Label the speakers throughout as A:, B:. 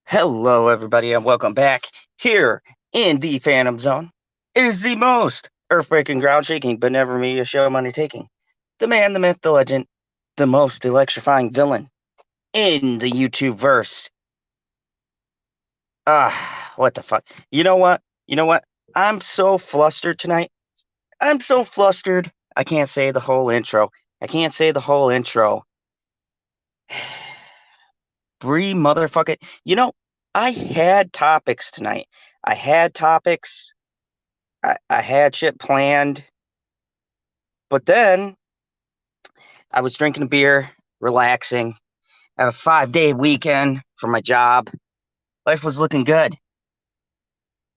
A: Hello, everybody, and welcome back here in the Phantom Zone. It is the most earth-breaking, ground-shaking, but never me a show money taking. The man, the myth, the legend, the most electrifying villain in the YouTube verse. What the fuck? You know what? You know what? I'm so flustered tonight. I'm so flustered. I can't say the whole intro. I can't say the whole intro. Bree motherfucker. I had topics tonight. I had topics. I had shit planned, but then I was drinking a beer, relaxing. I have a 5-day weekend for my job. Life was looking good.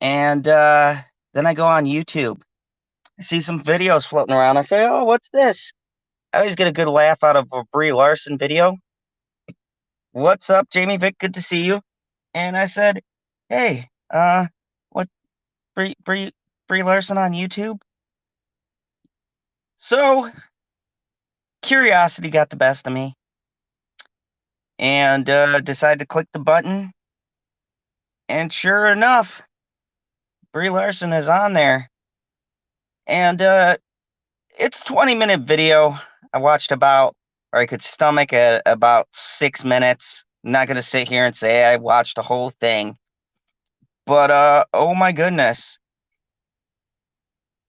A: And then I go on YouTube. I see some videos floating around. I say, oh, what's this? I always get a good laugh out of a Brie Larson video. What's up, Jamie Vick? Good to see you. And I said, hey, what, Brie Larson on YouTube? So curiosity got the best of me and decided to click the button. And sure enough, Brie Larson is on there. And it's a 20-minute video. I watched or I could stomach about 6 minutes. I'm not going to sit here and say I watched the whole thing. But oh my goodness.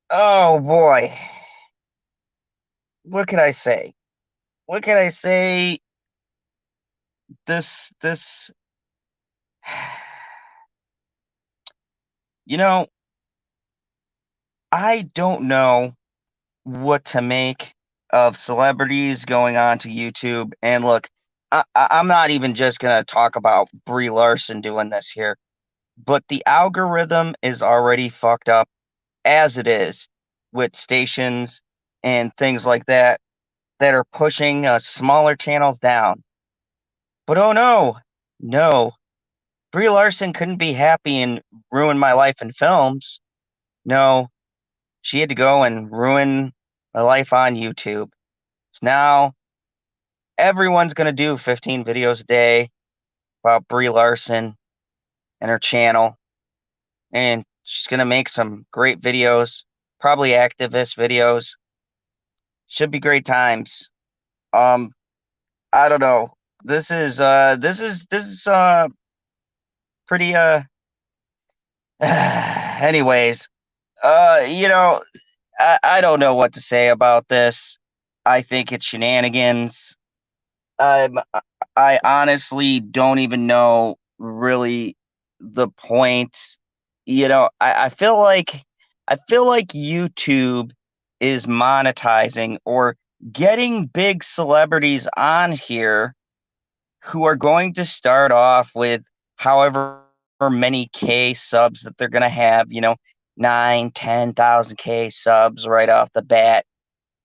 A: Oh boy. What can I say? What can I say? This you know, I don't know what to make of celebrities going on to YouTube. And look, I'm not even just going to talk about Brie Larson doing this here, but the algorithm is already fucked up as it is with stations and things like that that are pushing smaller channels down. But oh no, Brie Larson couldn't be happy and ruin my life in films. No, she had to go and ruin my life on YouTube. So now everyone's going to do 15 videos a day about Brie Larson and her channel. And she's going to make some great videos, probably activist videos. Should be great times. Um, I don't know. This is pretty anyways, I don't know what to say about this. I think it's shenanigans. I'm I honestly don't even know really the point. I feel like YouTube is monetizing or getting big celebrities on here who are going to start off with however many K subs that they're gonna have, 9, 10,000 K subs right off the bat.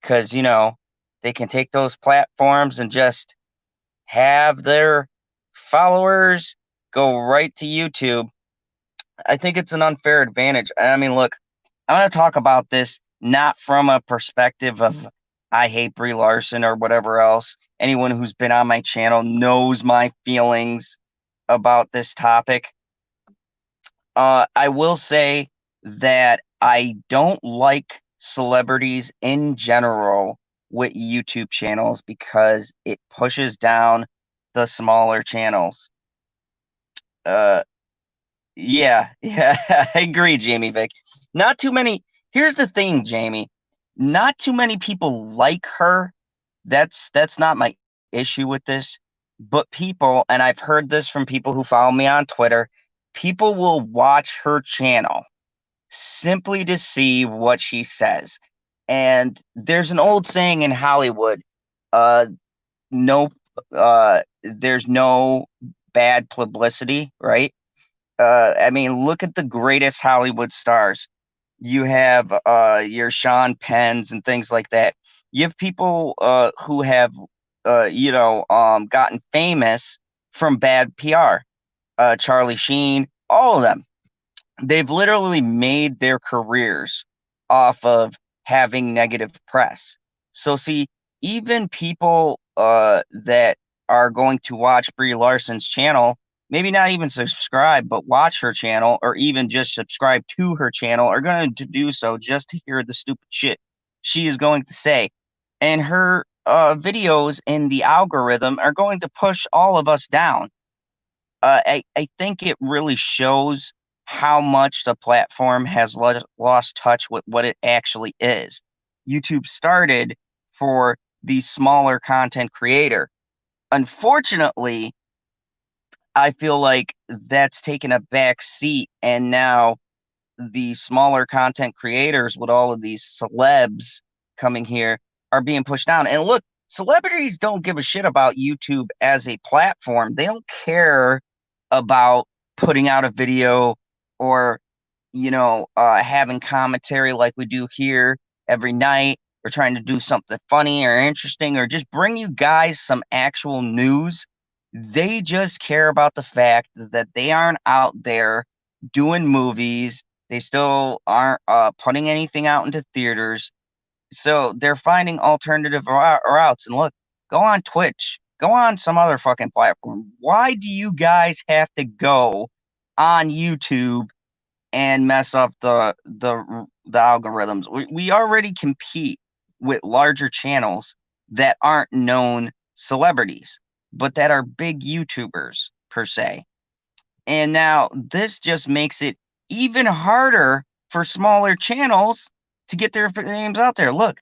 A: Because, they can take those platforms and just have their followers go right to YouTube. I think it's an unfair advantage. I mean, look, I'm going to talk about this not from a perspective of I hate Brie Larson or whatever else. Anyone who's been on my channel knows my feelings about this topic. I will say that I don't like celebrities in general with YouTube channels because it pushes down the smaller channels. Uh, yeah, I agree, Jamie Vick. Not too many. Here's the thing, Jamie. Not too many people like her. That's not my issue with this. But people, and I've heard this from people who follow me on Twitter, people will watch her channel simply to see what she says. And there's an old saying in Hollywood, uh, no, there's no bad publicity, right? I mean, look at the greatest Hollywood stars. You have your Sean Penns and things like that. You have people who have, gotten famous from bad PR. Charlie Sheen, all of them. They've literally made their careers off of having negative press. So see, even people that are going to watch Brie Larson's channel maybe not even subscribe, but watch her channel or even just subscribe to her channel are going to do so just to hear the stupid shit she is going to say. And her videos in the algorithm are going to push all of us down. I think it really shows how much the platform has lost touch with what it actually is. YouTube started for the smaller content creator. Unfortunately, I feel like that's taken a back seat, and now the smaller content creators with all of these celebs coming here are being pushed down. And look, celebrities don't give a shit about YouTube as a platform. They don't care about putting out a video or, having commentary like we do here every night, or trying to do something funny or interesting, or just bring you guys some actual news. They just care about the fact that they aren't out there doing movies. They still aren't putting anything out into theaters. So they're finding alternative routes. And look, go on Twitch, go on some other fucking platform. Why do you guys have to go on YouTube and mess up the algorithms? We already compete with larger channels that aren't known celebrities, but that are big YouTubers per se. And now this just makes it even harder for smaller channels to get their names out there. Look,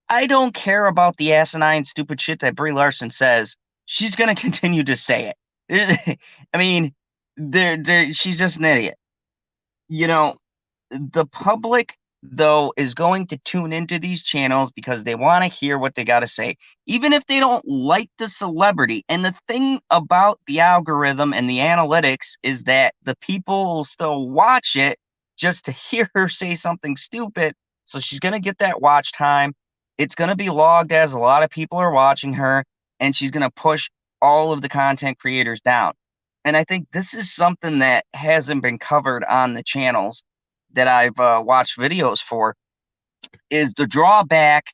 A: I don't care about the asinine, stupid shit that Brie Larson says. She's going to continue to say it. I mean, she's just an idiot. The public, though, is going to tune into these channels because they want to hear what they got to say, even if they don't like the celebrity. And the thing about the algorithm and the analytics is that the people will still watch it just to hear her say something stupid. So she's going to get that watch time. It's going to be logged as a lot of people are watching her, and she's going to push all of the content creators down. And I think this is something that hasn't been covered on the channels that I've watched videos for, is the drawback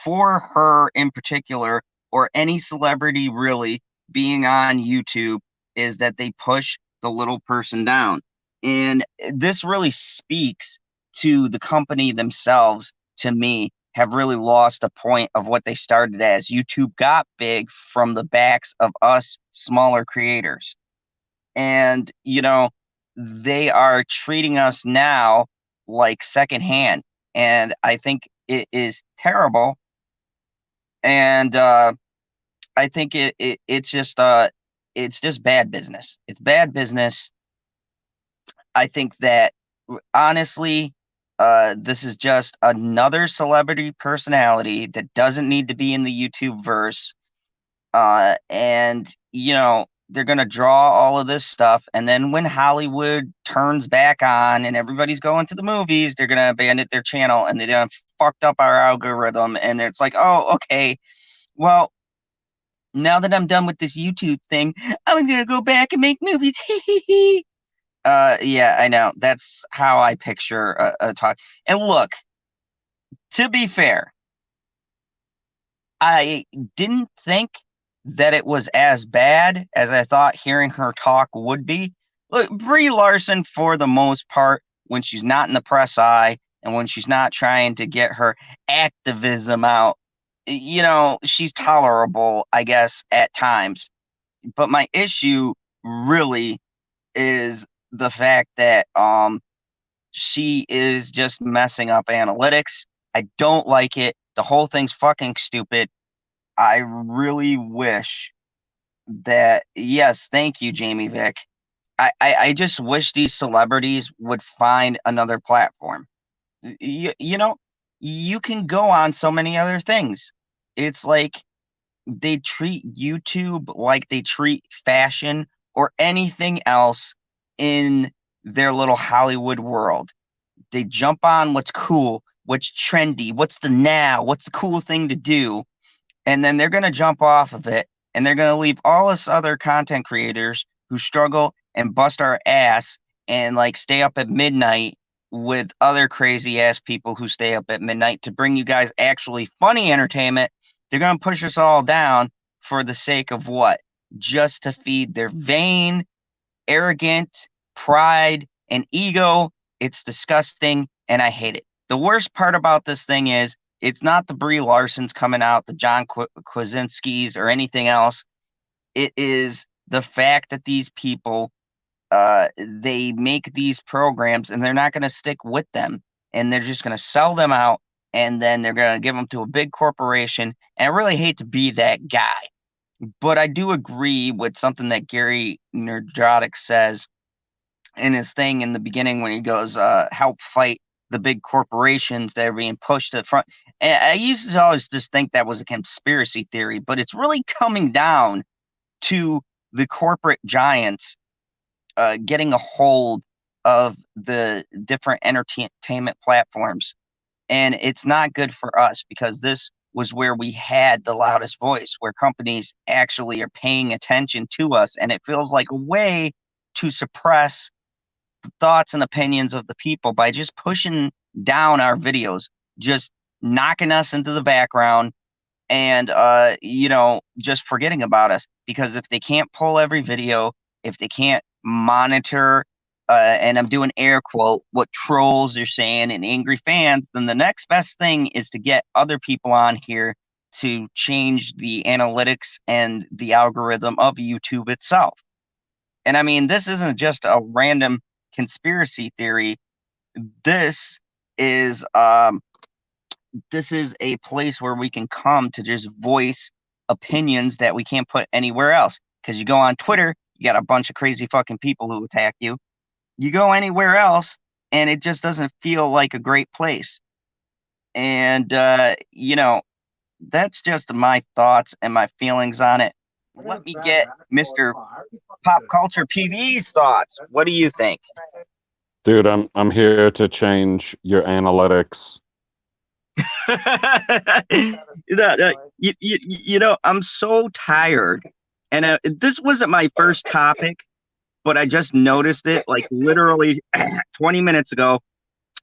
A: for her in particular, or any celebrity really being on YouTube, is that they push the little person down. And this really speaks to the company themselves, to me, have really lost the point of what they started as. YouTube got big from the backs of us smaller creators. And, they are treating us now like secondhand. And I think it is terrible. And I think it's just bad business. It's bad business. I think that honestly, this is just another celebrity personality that doesn't need to be in the YouTube verse. And they're going to draw all of this stuff, and then when Hollywood turns back on and everybody's going to the movies, they're going to abandon their channel, and they done fucked up our algorithm. And it's like, oh, okay, well, now that I'm done with this YouTube thing, I'm going to go back and make movies. Yeah, I know. That's how I picture a talk. And look, to be fair, I didn't think that it was as bad as I thought hearing her talk would be. Look, Brie Larson, for the most part, when she's not in the press eye and when she's not trying to get her activism out, she's tolerable, I guess, at times. But my issue really is the fact that she is just messing up analytics. I don't like it. The whole thing's fucking stupid. I really wish that, yes, thank you, Jamie Vick. I just wish these celebrities would find another platform. You can go on so many other things. It's like they treat YouTube like they treat fashion or anything else in their little Hollywood world. They jump on what's cool, what's trendy, what's the now, what's the cool thing to do, and then they're going to jump off of it, and they're going to leave all us other content creators who struggle and bust our ass and like stay up at midnight with other crazy ass people who stay up at midnight to bring you guys actually funny entertainment. They're going to push us all down for the sake of what? just to feed their vain, arrogant pride and ego. It's disgusting, and I hate it. The worst part about this thing is it's not the Brie Larsons coming out, the John Krasinski's, or anything else. It is the fact that these people, they make these programs and they're not going to stick with them, and they're just going to sell them out, and then they're going to give them to a big corporation. And I really hate to be that guy, but I do agree with something that Gary Nerdrotic says in his thing in the beginning when he goes, help fight the big corporations that are being pushed to the front. And I used to always just think that was a conspiracy theory, but it's really coming down to the corporate giants getting a hold of the different entertainment platforms. And it's not good for us, because this was where we had the loudest voice, where companies actually are paying attention to us. And it feels like a way to suppress the thoughts and opinions of the people by just pushing down our videos, just knocking us into the background, and just forgetting about us. Because if they can't pull every video, if they can't monitor, and I'm doing air quote, what trolls are saying and angry fans, then the next best thing is to get other people on here to change the analytics and the algorithm of YouTube itself. And I mean, this isn't just a random conspiracy theory. This is a place where we can come to just voice opinions that we can't put anywhere else. Because you go on Twitter, you got a bunch of crazy fucking people who attack you. You go anywhere else, and it just doesn't feel like a great place. And, that's just my thoughts and my feelings on it. Let me get Mr. Pop Culture PV's thoughts. What do you think?
B: Dude, I'm here to change your analytics.
A: I'm so tired. And this wasn't my first topic, but I just noticed it like literally 20 minutes ago.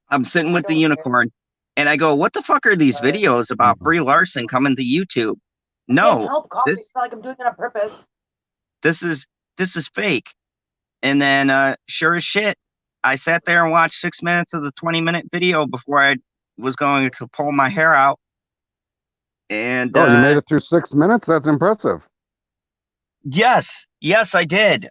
A: I'm sitting with the unicorn, and I go, what the fuck are these videos about Brie Larson coming to YouTube? No, this
C: like I'm doing it on purpose.
A: This is fake. And then sure as shit, I sat there and watched 6 minutes of the 20-minute video before I was going to pull my hair out. And
B: you made it through 6 minutes? That's impressive.
A: Yes, I did.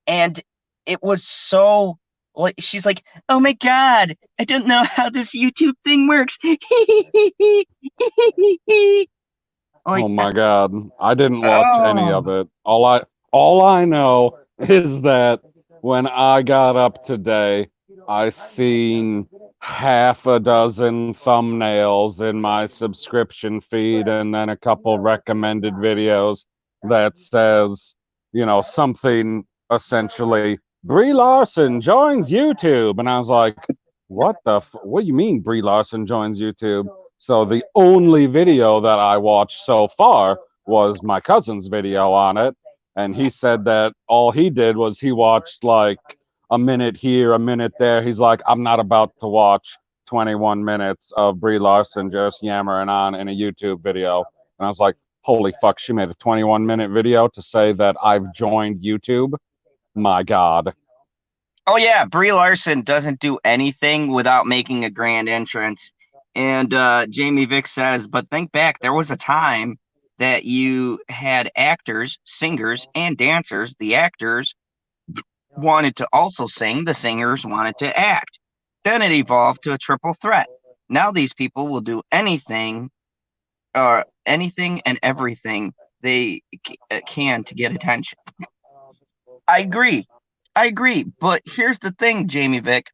A: And it was so, like, she's like, oh my God, I don't know how this YouTube thing works.
B: Like, oh my God, I didn't watch any of it. All I know is that when I got up today, I seen half a dozen thumbnails in my subscription feed, and then a couple recommended videos that says, something essentially, Brie Larson joins YouTube. And I was like, what do you mean Brie Larson joins YouTube? So the only video that I watched so far was my cousin's video on it. And he said that all he did was he watched like a minute here, a minute there. He's like, I'm not about to watch 21 minutes of Brie Larson just yammering on in a YouTube video. And I was like, holy fuck, she made a 21-minute video to say that I've joined YouTube. My God.
A: Oh yeah, Brie Larson doesn't do anything without making a grand entrance. And Jamie Vick says, but think back, there was a time that you had actors, singers, and dancers. The actors wanted to also sing, the singers wanted to act. Then it evolved to a triple threat. Now these people will do anything and everything they can to get attention. I agree. But here's the thing, Jamie Vick.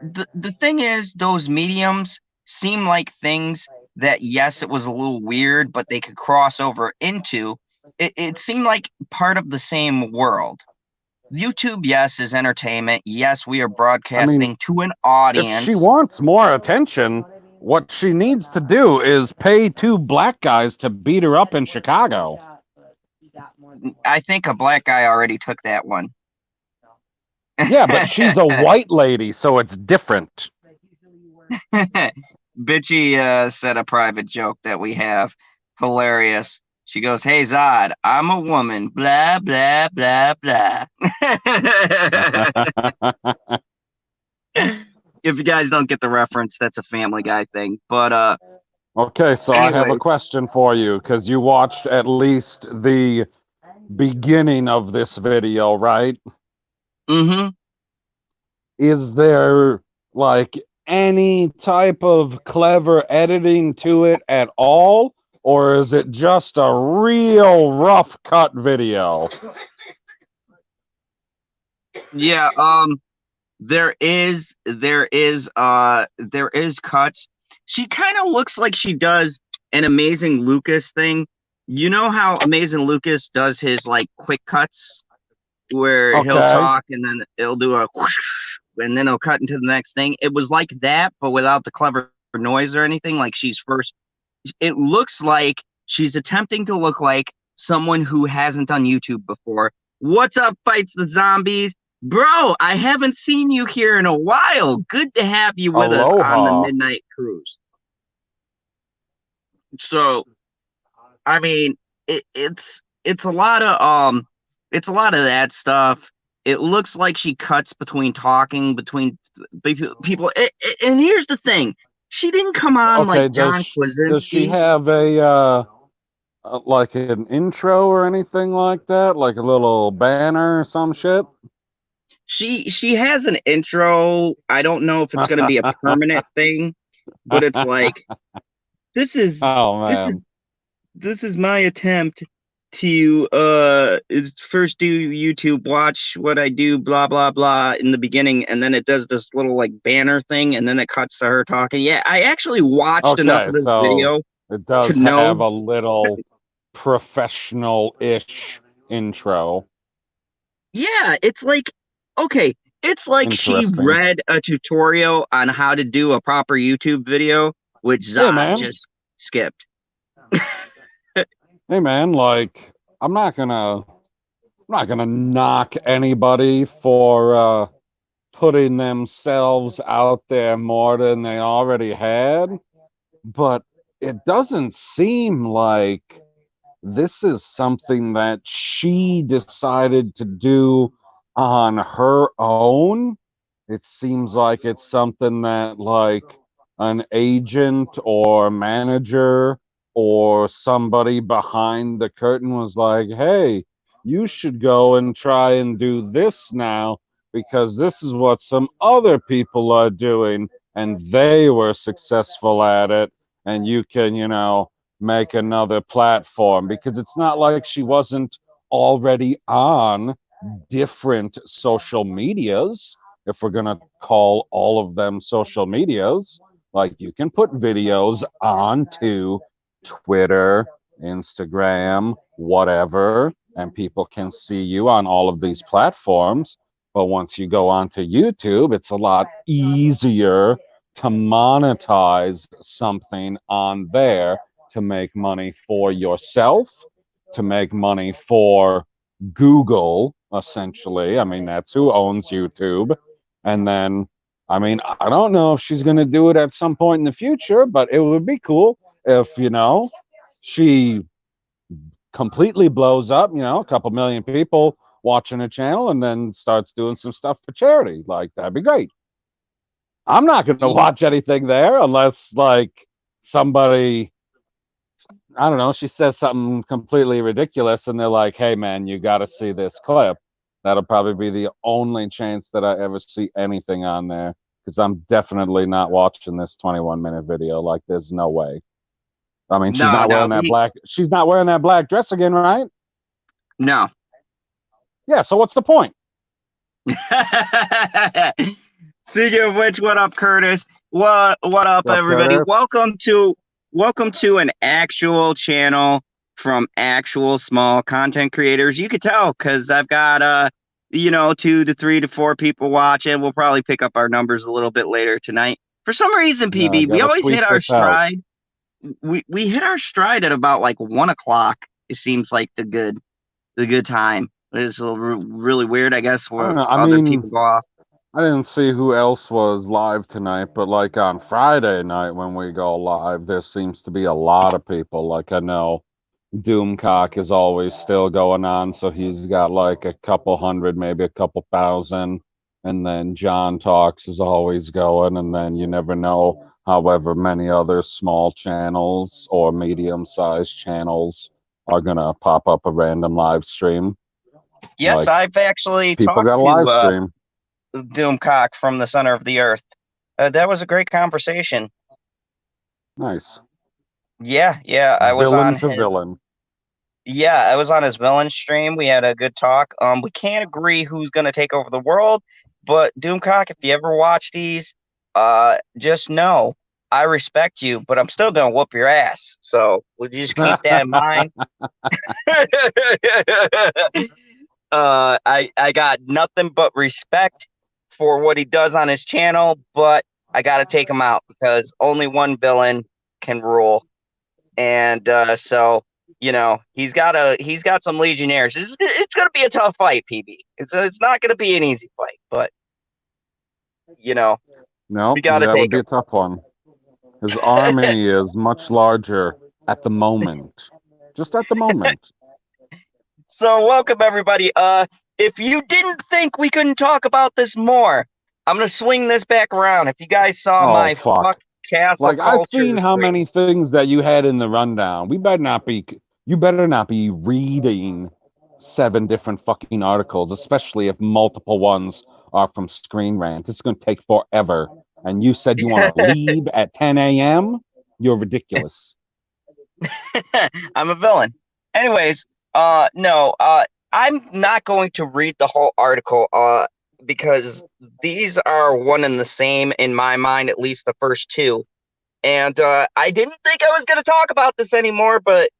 A: The thing is, those mediums seem like things that, yes, it was a little weird, but they could cross over into. It seemed like part of the same world. YouTube, yes, is entertainment. Yes, we are broadcasting to an audience.
B: If she wants more attention, what she needs to do is pay 2 black guys to beat her up in Chicago.
A: I think a black guy already took that one.
B: Yeah, but she's a white lady, so it's different.
A: Bitchy said a private joke that we have. Hilarious. She goes, "Hey Zod, I'm a woman." Blah blah blah blah. If you guys don't get the reference, that's a Family Guy thing. But
B: Okay, so I have a
A: anyway.
B: question for you because you watched at least the beginning of this video, right?
A: Mm-hmm.
B: Is there like any type of clever editing to it at all? Or is it just a real rough cut video?
A: Yeah. There is cuts. She kind of looks like she does an Amazing Lucas thing. You know how Amazing Lucas does his like quick cuts where he'll
B: Okay.
A: talk and then it'll do a whoosh, and then it'll cut into the next thing. It was like that, but without the clever noise or anything. Like she's first. It looks like she's attempting to look like someone who hasn't done YouTube before. What's up, fights the zombies? Bro, I haven't seen you here in a while. Good to have you with us on the
B: Aloha.
A: Midnight Cruise. So, I mean, it's a lot of that stuff. It looks like she cuts between talking between people. And here's the thing: she didn't come on
B: Okay,
A: like John
B: does she
A: Krasinski.
B: have a like an intro or anything like that? Like a little banner or some shit?
A: She has an intro. I don't know if it's going to be a permanent thing, but it's like this is
B: Oh
A: this is
B: man.
A: this is my attempt to is first do YouTube, watch what I do, blah blah blah in the beginning, and then it does this little like banner thing, and then it cuts to her talking. Yeah, I actually watched enough
B: Okay,
A: of this
B: so
A: video
B: it
A: to
B: does have
A: know.
B: a little professional-ish intro.
A: Yeah, it's like okay, it's like she
B: Interesting.
A: read a tutorial on how to do a proper YouTube video, which
B: Hey
A: Zod
B: man.
A: just skipped.
B: Hey man, like I'm not gonna knock anybody for putting themselves out there more than they already had, but it doesn't seem like this is something that she decided to do on her own. It seems like it's something that like an agent or manager or somebody behind the curtain was like, hey, you should go and try and do this now because this is what some other people are doing and they were successful at it, and you can, make another platform, because it's not like she wasn't already on different social medias, if we're going to call all of them social medias. Like you can put videos onto Twitter, Instagram, whatever, and people can see you on all of these platforms. But once you go onto YouTube, it's a lot easier to monetize something on there, to make money for yourself, to make money for Google, essentially. I mean, that's who owns YouTube. And then, I mean, I don't know if she's going to do it at some point in the future, but it would be cool if, she completely blows up, a couple million people watching a channel and then starts doing some stuff for charity. Like, that'd be great. I'm not going to watch anything there unless, like, somebody, I don't know, she says something completely ridiculous and they're like, hey, man, you got to see this clip. That'll probably be the only chance that I ever see anything on there, because I'm definitely not watching this 21-minute video. Like, there's no way. I mean, she's
A: No,
B: not
A: no,
B: wearing that black dress again, right?
A: no.
B: Yeah, so what's the point?
A: Speaking of which, what up, Curtis? What up,
B: What's up,
A: everybody?
B: Curtis?
A: Welcome to an actual channel from actual small content creators. You could tell because I've got 2 to 3 to 4 people watching. We'll probably pick up our numbers a little bit later tonight. For some reason,
B: Yeah, I
A: PB, we
B: gotta
A: always hit
B: tweet
A: our
B: this out.
A: stride. We hit our stride at about like 1 o'clock. It seems like the good time. It's really weird, I guess,
B: I don't
A: where
B: know. I
A: other
B: mean,
A: people go off.
B: I didn't see who else was live tonight, but like on Friday night when we go live, there seems to be a lot of people. Like I know Doomcock is always still going on, so he's got like a couple hundred, maybe a couple thousand. And then John Talks is always going, and then you never know, however many other small channels or medium-sized channels are gonna pop up a random live stream.
A: Yes,
B: Like
A: I've actually
B: people
A: talked
B: got a
A: to
B: live stream.
A: Doomcock from the center of the earth. That was a great conversation.
B: Nice.
A: Yeah, yeah,
B: Villain to villain.
A: I was on his villain stream. We had a good talk. We can't agree who's gonna take over the world, but Doomcock, if you ever watch these, just know I respect you, but I'm still gonna whoop your ass. So would you just keep that in mind? I got nothing but respect for what he does on his channel, but I got to take him out because only one villain can rule, and so he's got some legionnaires. It's gonna be a tough fight, PB. It's not gonna be an easy fight, but we
B: Nope,
A: got to
B: that would
A: take
B: be
A: him.
B: a tough one. His army is much larger at the moment. Just at the moment.
A: So welcome everybody. If you didn't think we couldn't talk about this more, I'm gonna swing this back around. If you guys saw
B: Oh
A: my
B: fuck.
A: fuck castle
B: Like I seen
A: culture
B: how
A: stream,
B: many things that you had in the rundown. You better not be reading 7 different fucking articles, especially if multiple ones are from Screen Rant. It's gonna take forever. And you said you want to leave at 10 a.m.? You're ridiculous.
A: I'm a villain. Anyways, no, I'm not going to read the whole article, because these are one and the same in my mind, at least the first two. And I didn't think I was going to talk about this anymore, but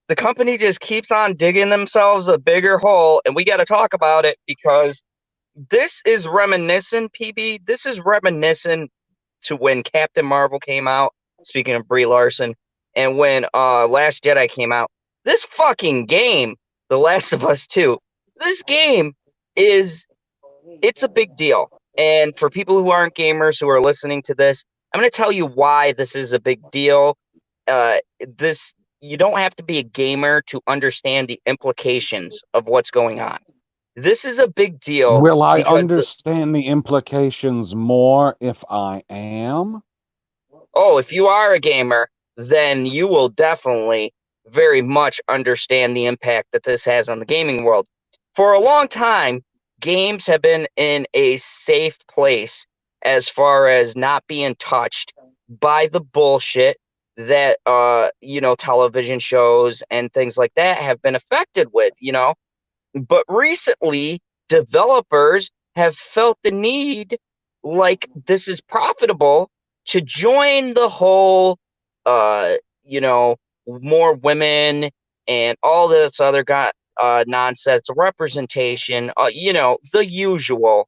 A: the company just keeps on digging themselves a bigger hole, and we got to talk about it because this is reminiscent, PB. This is reminiscent to when Captain Marvel came out, speaking of Brie Larson, and when Last Jedi came out. This fucking game, The Last of Us 2, this game is it's a big deal. And for people who aren't gamers who are listening to this, I'm going to tell you why this is a big deal. This You don't have to be a gamer to understand the implications of what's going on. This is a big deal
B: Will I
A: because
B: understand the implications more if I am?
A: if you are a gamer, then you will definitely very much understand the impact that this has on the gaming world. For a long time, games have been in a safe place as far as not being touched by the bullshit that television shows and things like that have been affected with. But recently, developers have felt the need, like this is profitable, to join the whole, uh, you know, more women and all this other nonsense, representation, the usual.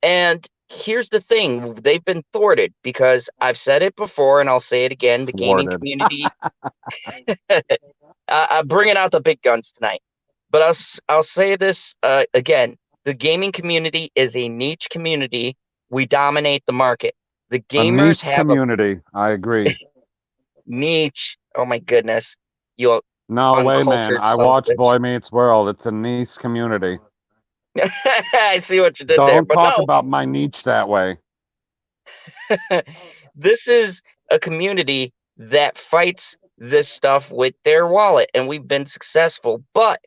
A: And here's the thing, they've been thwarted because I've said it before and I'll say it again. The gaming
B: Thwarted.
A: community, I'm bringing out the big guns tonight. But I'll say this again: the gaming community is a niche community. We dominate the market. The
B: A
A: gamers
B: niche
A: have a
B: community. I agree.
A: niche. Oh my goodness, you
B: No way, man.
A: uncultured
B: I
A: son of
B: watch
A: a bitch.
B: Boy Meets World. It's a niche community.
A: I see what you did there,
B: Don't
A: but
B: talk
A: no,
B: about my niche that way.
A: this is a community that fights this stuff with their wallet, and we've been successful. But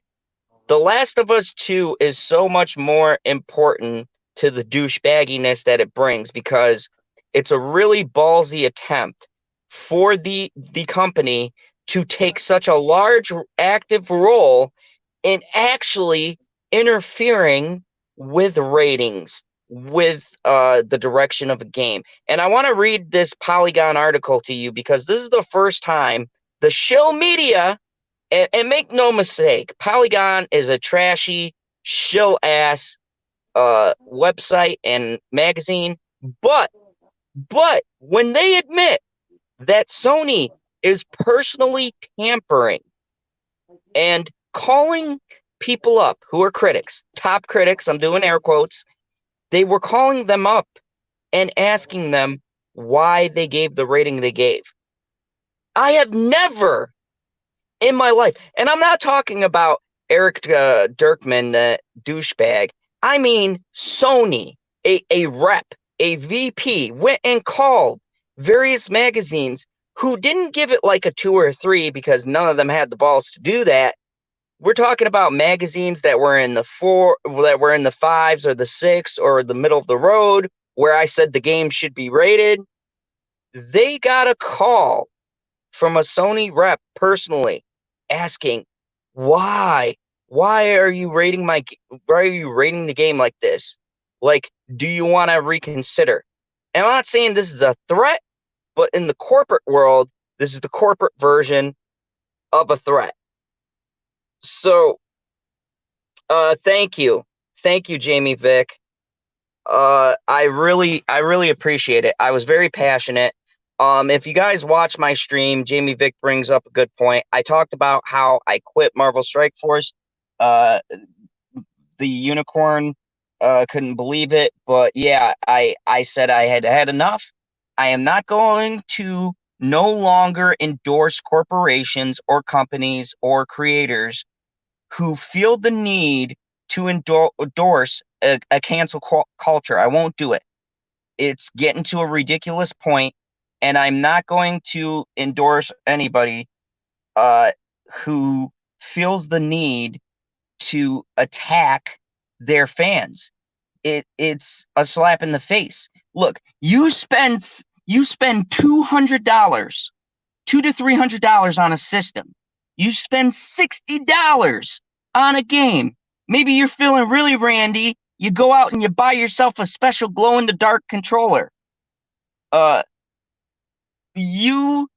A: The Last of Us 2 is so much more important to the douchebagginess that it brings because it's a really ballsy attempt for the company to take such a large active role in actually interfering with ratings, with the direction of a game. And I want to read this Polygon article to you because this is the first time the shill media, and make no mistake, Polygon is a trashy, shill ass website and magazine. But when they admit that Sony is personally tampering and calling people up who are critics, top critics, I'm doing air quotes, they were calling them up and asking them why they gave the rating they gave. I have never in my life. And I'm not talking about Eric Dirkman, the douchebag. I mean Sony, a rep, a VP, went and called various magazines who didn't give it like a 2 or a 3 because none of them had the balls to do that. We're talking about magazines that were in the 4, that were in the 5s or the 6 or the middle of the road, where I said the game should be rated. They got a call from a Sony rep personally asking, why are you rating the game like this? Like, do you want to reconsider? And I'm not saying this is a threat, but in the corporate world, this is the corporate version of a threat. So thank you, Jamie Vick. I really appreciate it. I was very passionate. If you guys watch my stream, Jamie Vick brings up a good point. I talked about how I quit Marvel Strike Force. The unicorn couldn't believe it, but yeah, I said I had had enough. I am not going to no longer endorse corporations or companies or creators who feel the need to endorse a cancel culture. I won't do it. It's getting to a ridiculous point, and I'm not going to endorse anybody who feels the need to attack their fans. It's a slap in the face. Look, you spend $200, $200 to $300 on a system. You spend $60 on a game. Maybe you're feeling really randy. You go out and you buy yourself a special glow-in-the-dark controller. You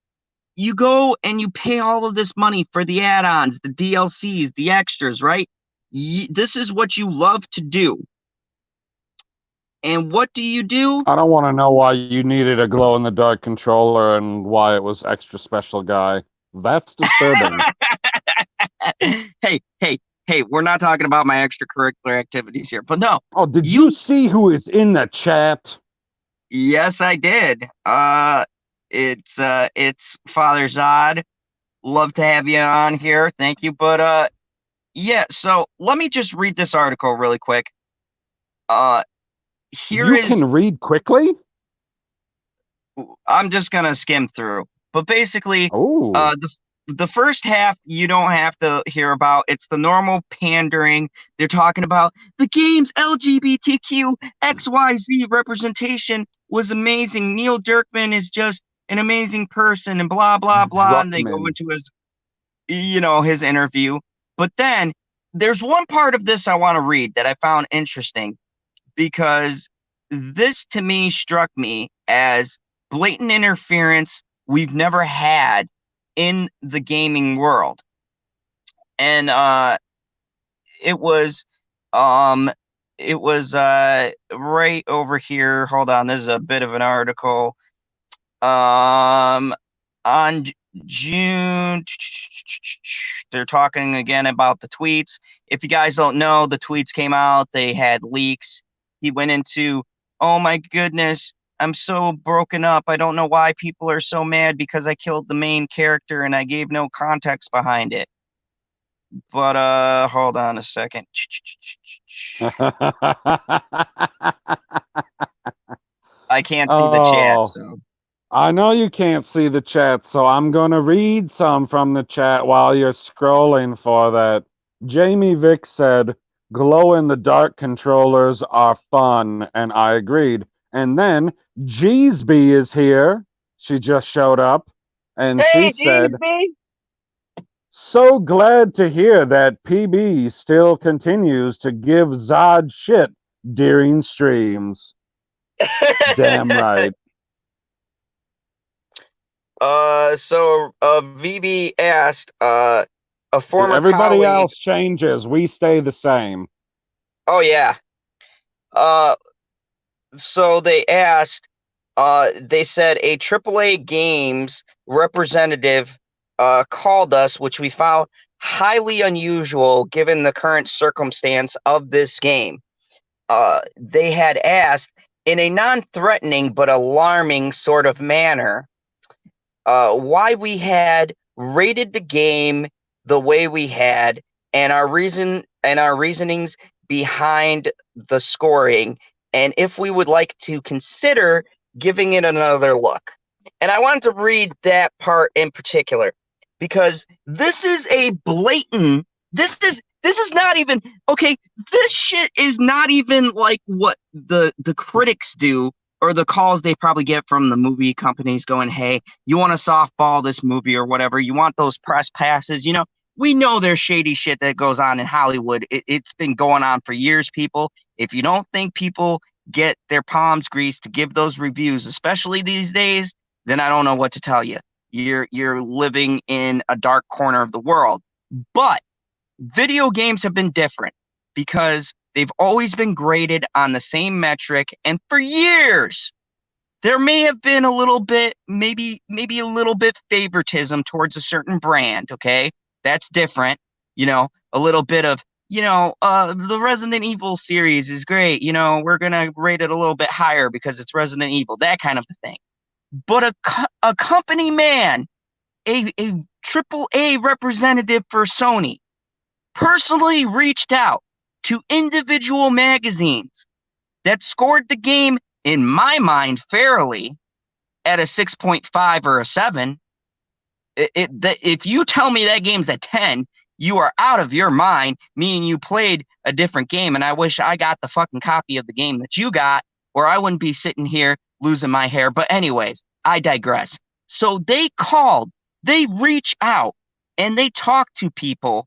A: go and you pay all of this money for the add-ons, the DLCs, the extras, right? This is what you love to do. And what do?
B: I don't want to know why you needed a glow-in-the-dark controller and why it was extra special, guy. That's disturbing.
A: Hey, we're not talking about my extracurricular activities here, but no.
B: Oh, did you see who is in the chat?
A: Yes, I did. It's Father Zod. Love to have you on here. Thank you. But yeah, so let me just read this article really quick.
B: You can read quickly?
A: I'm just gonna skim through. But basically, the first half you don't have to hear about. It's the normal pandering. They're talking about the game's LGBTQ XYZ representation was amazing. Neil Druckmann is just an amazing person and blah blah blah. And they go into his his interview. But then there's one part of this I want to read that I found interesting, because this to me struck me as blatant interference we've never had in the gaming world. And it was right over here. Hold on, this is a bit of an article. On June, they're talking again about the tweets. If you guys don't know, the tweets came out, they had leaks. He went into, oh my goodness, I'm so broken up. I don't know why people are so mad because I killed the main character and I gave no context behind it. But hold on a second. I can't see the chat, so.
B: I know you can't see the chat, so I'm going to read some from the chat while you're scrolling for that. Jamie Vick said, glow-in-the-dark controllers are fun, and I agreed. And then Jeesby is here. She just showed up, and
A: hey,
B: she said,
A: Jeesby!
B: So glad to hear that PB still continues to give Zod shit during streams. Damn right.
A: So VB asked, a former
B: everybody
A: colleague,
B: else changes, we stay the same.
A: Oh yeah. So they asked, they said a AAA games representative called us, which we found highly unusual given the current circumstance of this game. They had asked in a non-threatening but alarming sort of manner why we had rated the game the way we had and our reasonings behind the scoring, and if we would like to consider giving it another look. And I wanted to read that part in particular because this is a blatant this is not even okay, this shit is not even like what the critics do or the calls they probably get from the movie companies going, hey, you want to softball this movie or whatever, you want those press passes, we know there's shady shit that goes on in Hollywood. It's been going on for years, people. If you don't think people get their palms greased to give those reviews, especially these days, then I don't know what to tell you. You're living in a dark corner of the world. But video games have been different because they've always been graded on the same metric, and for years there may have been a little bit, maybe a little bit favoritism towards a certain brand. Okay, that's different. A little bit of the Resident Evil series is great. We're gonna rate it a little bit higher because it's Resident Evil, that kind of thing. But a company man, a triple A representative for Sony, personally reached out to individual magazines that scored the game, in my mind, fairly at a 6.5 or a 7. If you tell me that game's a 10, you are out of your mind, meaning you played a different game, and I wish I got the fucking copy of the game that you got, or I wouldn't be sitting here losing my hair. But anyways, I digress. So they reach out, and they talk to people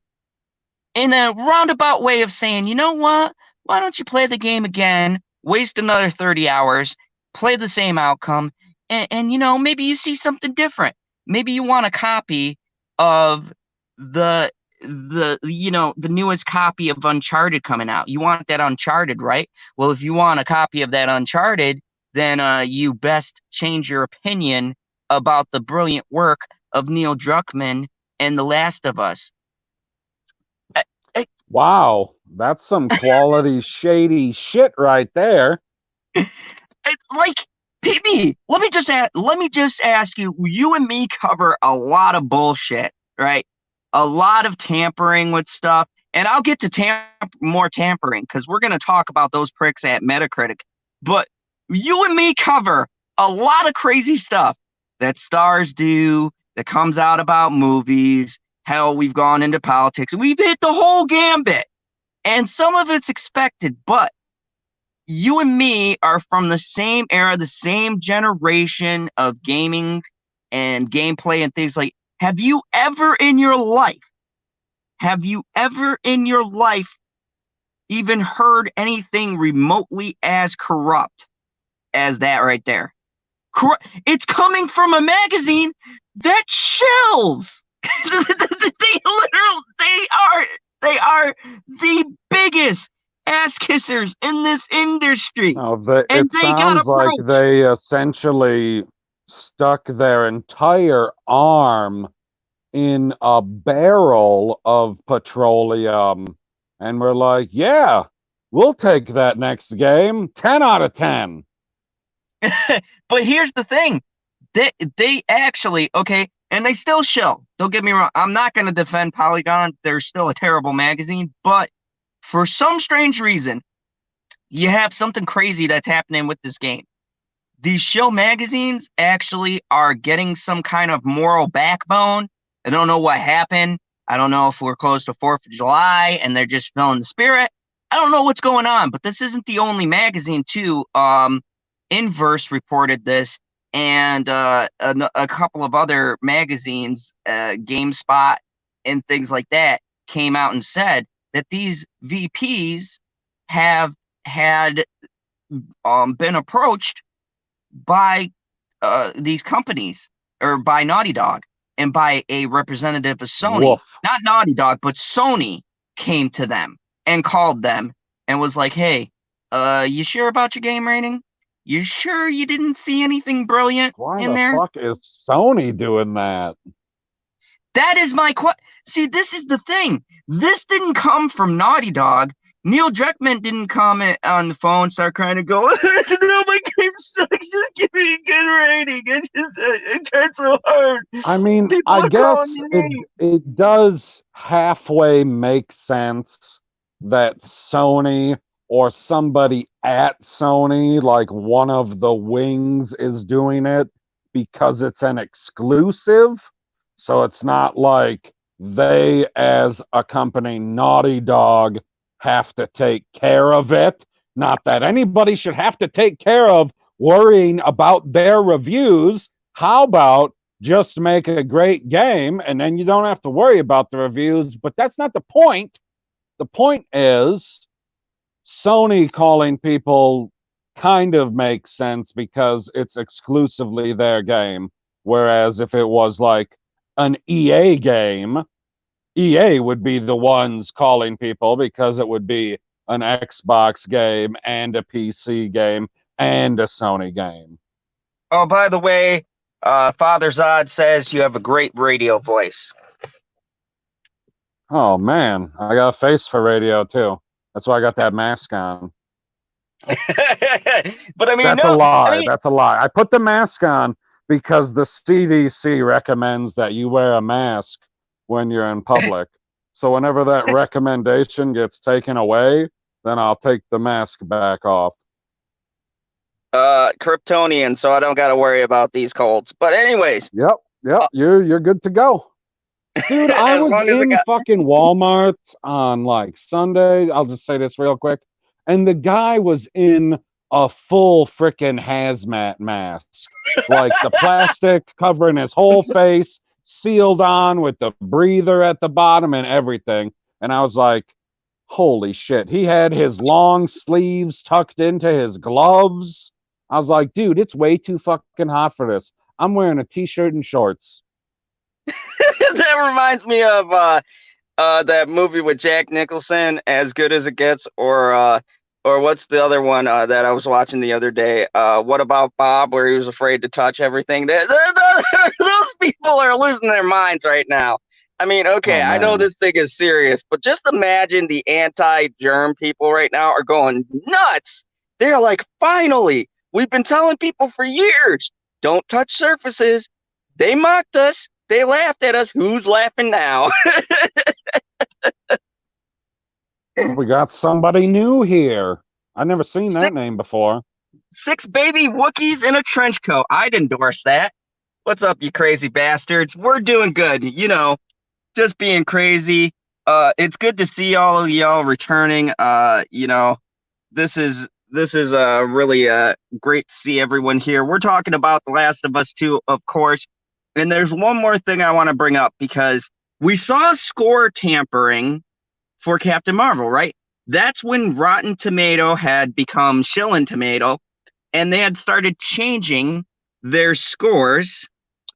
A: in a roundabout way of saying, you know what? Why don't you play the game again, waste another 30 hours, play the same outcome, and maybe you see something different. Maybe you want a copy of the newest copy of Uncharted coming out. You want that Uncharted, right? Well, if you want a copy of that Uncharted, then you best change your opinion about the brilliant work of Neil Druckmann and The Last of Us.
B: Wow, that's some quality shady shit right there.
A: It's like, PB, let me just ask you, you and me cover a lot of bullshit, right? A lot of tampering with stuff, and I'll get to more tampering because we're going to talk about those pricks at Metacritic. But you and me cover a lot of crazy stuff that stars do, that comes out about movies. Hell, we've gone into politics. We've hit the whole gambit, and some of it's expected, but you and me are from the same era, the same generation of gaming and gameplay and things like. Have you ever in your life even heard anything remotely as corrupt as that right there? It's coming from a magazine that shills. They are the biggest ass kissers in this industry.
B: It sounds like they essentially stuck their entire arm in a barrel of petroleum and we're like, yeah, we'll take that next game. 10 out of 10.
A: But here's the thing. They actually, okay, and they still shill. Don't get me wrong. I'm not going to defend Polygon. They're still a terrible magazine, but for some strange reason, you have something crazy that's happening with this game. These shill magazines actually are getting some kind of moral backbone. I don't know what happened. I don't know if we're close to 4th of July and they're just feeling the spirit. I don't know what's going on, but this isn't the only magazine, too. Inverse reported this, and a couple of other magazines, GameSpot and things like that, came out and said that these VPs have had been approached by these companies, or by Naughty Dog, and by a representative of Sony. Woof. Not Naughty Dog, but Sony came to them and called them and was like, hey, you sure about your game rating? You sure you didn't see anything brilliant in there?
B: Why the fuck is Sony doing that?
A: That is my question. See, this is the thing. This didn't come from Naughty Dog. Neil Druckmann didn't comment on the phone, start crying and go, no, my game sucks. Just give me a good rating. I tried so hard.
B: I mean,
A: People
B: I
A: are calling
B: guess
A: me
B: it
A: names.
B: it does halfway make sense that Sony or somebody at Sony, like one of the wings, is doing it because it's an exclusive. So it's not like they, as a company, Naughty Dog, have to take care of it. Not that anybody should have to take care of worrying about their reviews. How about just make a great game and then you don't have to worry about the reviews? But that's not the point. The point is Sony calling people kind of makes sense because it's exclusively their game. Whereas if it was like an EA game, EA would be the ones calling people because it would be an Xbox game and a PC game and a Sony game.
A: Oh, by the way, Father Zod says you have a great radio voice.
B: Oh man, I got a face for radio too. That's why I got that mask on.
A: But I mean,
B: That's a
A: no, I
B: lie.
A: mean,
B: That's a lie. I put the mask on because the CDC recommends that you wear a mask when you're in public. So whenever that recommendation gets taken away, then I'll take the mask back off.
A: Kryptonian, so I don't got to worry about these colds. But anyways,
B: Yep, yep, you're good to go. Dude, I
A: as
B: was
A: long as it
B: in
A: got
B: fucking Walmart on like Sunday. I'll just say this real quick. And the guy was in a full freaking hazmat mask. Like the plastic covering his whole face, sealed on with the breather at the bottom and everything. And I was like, holy shit. He had his long sleeves tucked into his gloves. I was like, dude, it's way too fucking hot for this. I'm wearing a t-shirt and shorts.
A: that reminds me of that movie with Jack Nicholson, As Good as It Gets, or what's the other one that I was watching the other day? What About Bob, where he was afraid to touch everything? Those people are losing their minds right now. I mean, okay,
B: Oh
A: I know
B: man.
A: this thing is serious, but just imagine the anti-germ people right now are going nuts. They're like, finally, we've been telling people for years, don't touch surfaces. They mocked us. They laughed at us. Who's laughing now?
B: We got somebody new here. I've never seen that
A: six,
B: name before.
A: six baby Wookiees in a trench coat. I'd endorse that. What's up, you crazy bastards? We're doing good. Just being crazy. It's good to see all of y'all returning. This is really great to see everyone here. We're talking about The Last of Us 2, of course. And there's one more thing I want to bring up because we saw score tampering for Captain Marvel, right? That's when Rotten Tomato had become Shillin' Tomato, and they had started changing their scores.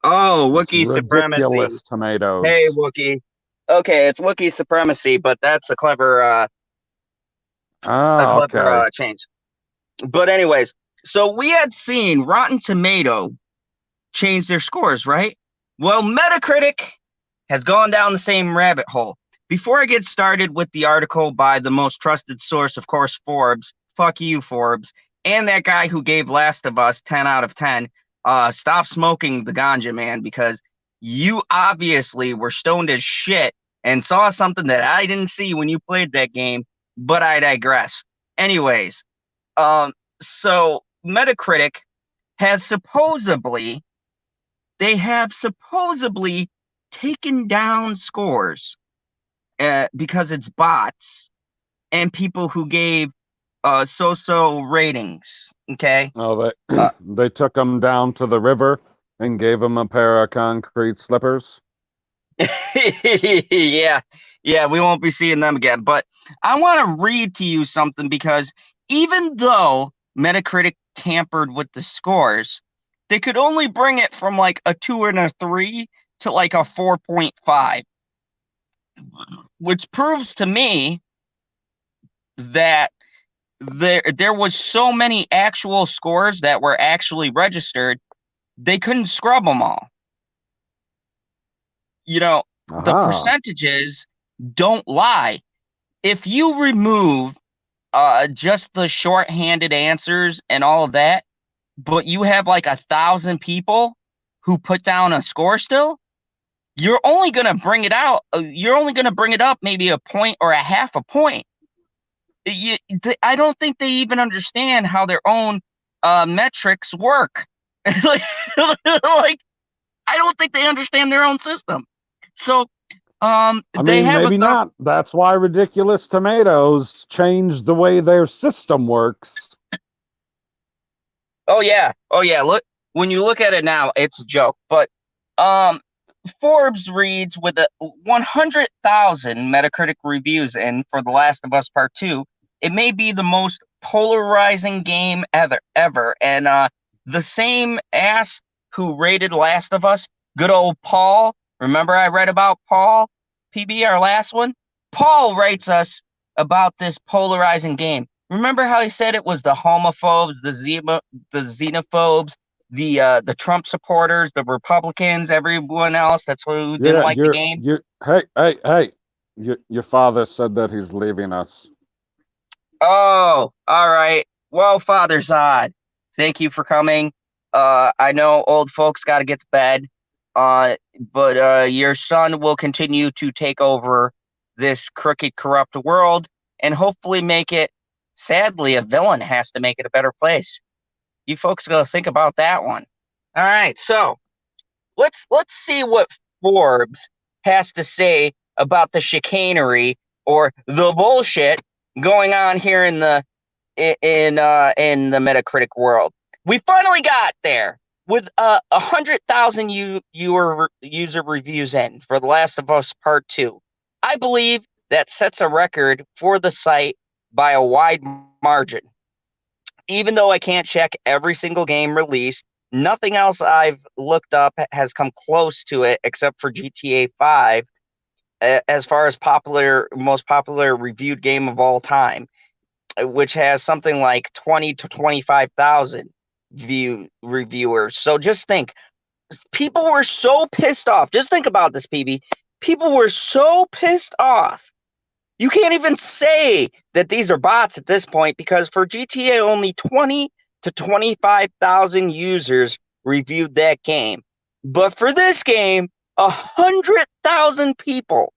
A: Oh,
B: It's
A: Wookiee supremacy.
B: ridiculous
A: Hey,
B: tomatoes.
A: Wookiee. Okay, it's Wookiee supremacy, but that's a
B: Ah,
A: clever
B: okay.
A: change. But anyways, so we had seen Rotten Tomato change their scores, right? Well, Metacritic has gone down the same rabbit hole. Before I get started with the article by the most trusted source, of course, Forbes, fuck you, Forbes, and that guy who gave Last of Us 10 out of 10, stop smoking the ganja, man, because you obviously were stoned as shit and saw something that I didn't see when you played that game, but I digress. Anyways, um, so Metacritic has supposedly they have supposedly taken down scores because it's bots and people who gave so-so ratings. Okay.
B: Oh, they
A: Uh,
B: they took them down to the river and gave them a pair of concrete slippers.
A: yeah, yeah, we won't be seeing them again. But I want to read to you something because even though Metacritic tampered with the scores, they could only bring it from like a 2 and a 3 to like a 4.5, which proves to me that there was so many actual scores that were actually registered, they couldn't scrub them all. The
B: Aha.
A: percentages don't lie. if you remove just the shorthanded answers and all of that, but you have like 1,000 people who put down a score still, you're only going to bring it out. You're only going to bring it up maybe a point or a half a point. I don't think they even understand how their own metrics work. like, like, I don't think they understand their own system. So,
B: I
A: they
B: mean,
A: have
B: maybe not. That's why Ridiculous Tomatoes changed the way their system works.
A: Oh yeah. Look, when you look at it now, it's a joke. But Forbes reads with 100,000 Metacritic reviews in for The Last of Us Part 2, it may be the most polarizing game ever. And the same ass who rated Last of Us, good old Paul. Remember I read about Paul, PB, our last one? Paul writes us about this polarizing game. Remember how he said it was the homophobes, the xenophobes, the Trump supporters, the Republicans, everyone else that's who didn't
B: Yeah,
A: like the game?
B: hey. Your father said that he's leaving us.
A: Oh, all right. Well, Father Zod, thank you for coming. I know old folks got to get to bed, but your son will continue to take over this crooked, corrupt world and hopefully make it. Sadly, a villain has to make it a better place. You folks go think about that one. All right, so let's see what Forbes has to say about the chicanery or the bullshit going on here in the Metacritic world. We finally got there with 100,000 user reviews in for The Last of Us Part 2. I believe that sets a record for the site by a wide margin. Even though I can't check every single game released, nothing else I've looked up has come close to it except for GTA 5 as far as most popular reviewed game of all time, which has something like 20 to 25,000 reviewers. So just think, people were so pissed off. Just think about this, PB. People were so pissed off. You can't even say that these are bots at this point because for GTA, only 20 to 25,000 users reviewed that game. But for this game, 100,000 people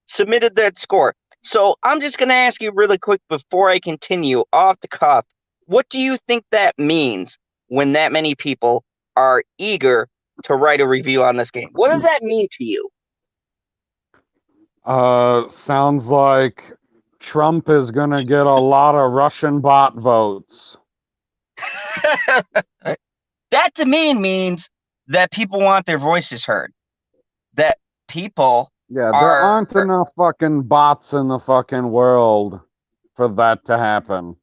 A: submitted that score. So I'm just going to ask you really quick before I continue off the cuff. What do you think that means when that many people are eager to write a review on this game? What does that mean to you?
B: Sounds like Trump is gonna get a lot of Russian bot votes.
A: That to me means that people want their voices heard. That people
B: Yeah, there aren't enough fucking bots in the fucking world for that to happen.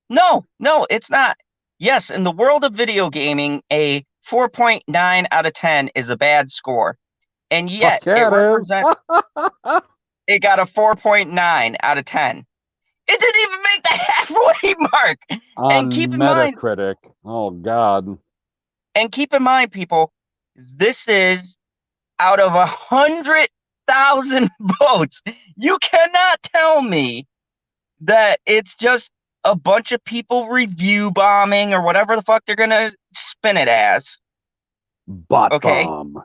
A: No, it's not. Yes, in the world of video gaming, a 4.9 out of 10 is a bad score. And yet
B: it represents
A: it got a 4.9 out of 10. It didn't even make the halfway mark.
B: On
A: and keep in
B: Metacritic. Oh God.
A: And keep in mind, people, this is out of 100,000 votes. You cannot tell me that it's just a bunch of people review bombing or whatever the fuck they're gonna spin it as.
B: Bot bomb.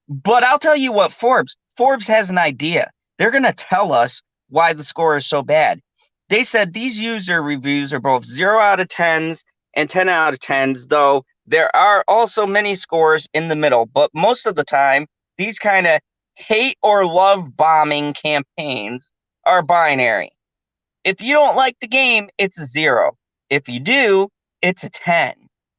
A: But I'll tell you what, Forbes has an idea. They're gonna tell us why the score is so bad. They said these user reviews are both 0 out of 10s and 10 out of 10s, though there are also many scores in the middle. But most of the time, these kind of hate or love bombing campaigns are binary. If you don't like the game, it's a 0. If you do, it's a 10.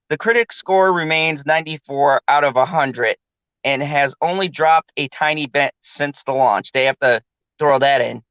A: The critic score remains 94 out of 100 and has only dropped a tiny bit since the launch. They have to throw that in.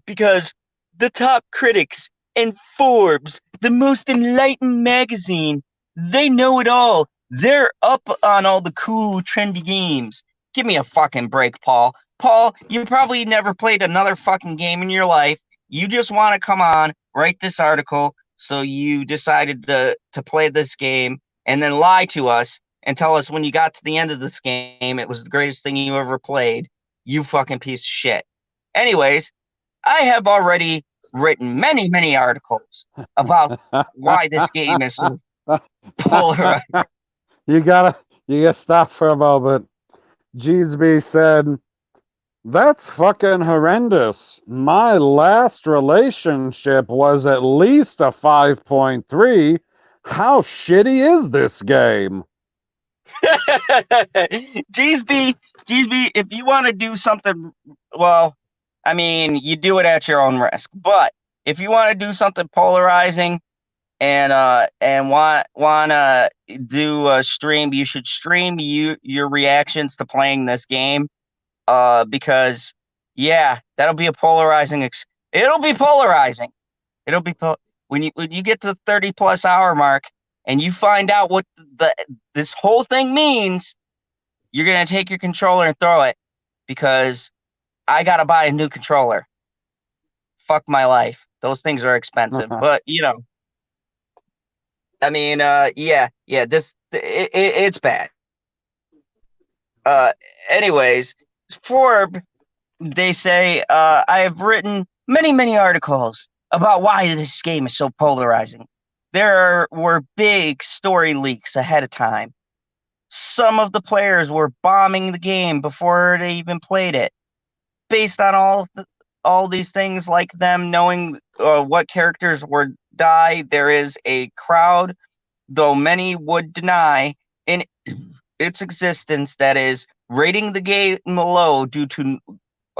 A: Because the top critics and Forbes, the most enlightened magazine, they know it all. They're up on all the cool, trendy games. Give me a fucking break, Paul. Paul, you probably never played another fucking game in your life. You just want to come on, write this article, so you decided to play this game and then lie to us and tell us when you got to the end of this game it was the greatest thing you ever played. You fucking piece of shit. Anyways, I have already written many, many articles about why this game is so polarized.
B: You gotta you gotta stop for a moment. Jeesby said, "That's fucking horrendous. My last relationship was at least a 5.3. How shitty is this game?"
A: Jeesby, if you want to do something, well, I mean, you do it at your own risk. But if you want to do something polarizing and wanna do a stream, you should stream your reactions to playing this game. Because yeah, that'll be a polarizing. It'll be polarizing. It'll be when you get to the 30 plus hour mark and you find out what this whole thing means. You're gonna take your controller and throw it because I gotta buy a new controller. Fuck my life. Those things are expensive, but I mean, yeah, it's bad. Uh, anyways, Forbes, they say, I have written many, many articles about why this game is so polarizing. There were big story leaks ahead of time. Some of the players were bombing the game before they even played it, based on all these things, like them knowing what characters would die. There is a crowd, though many would deny in its existence, that is rating the game low due to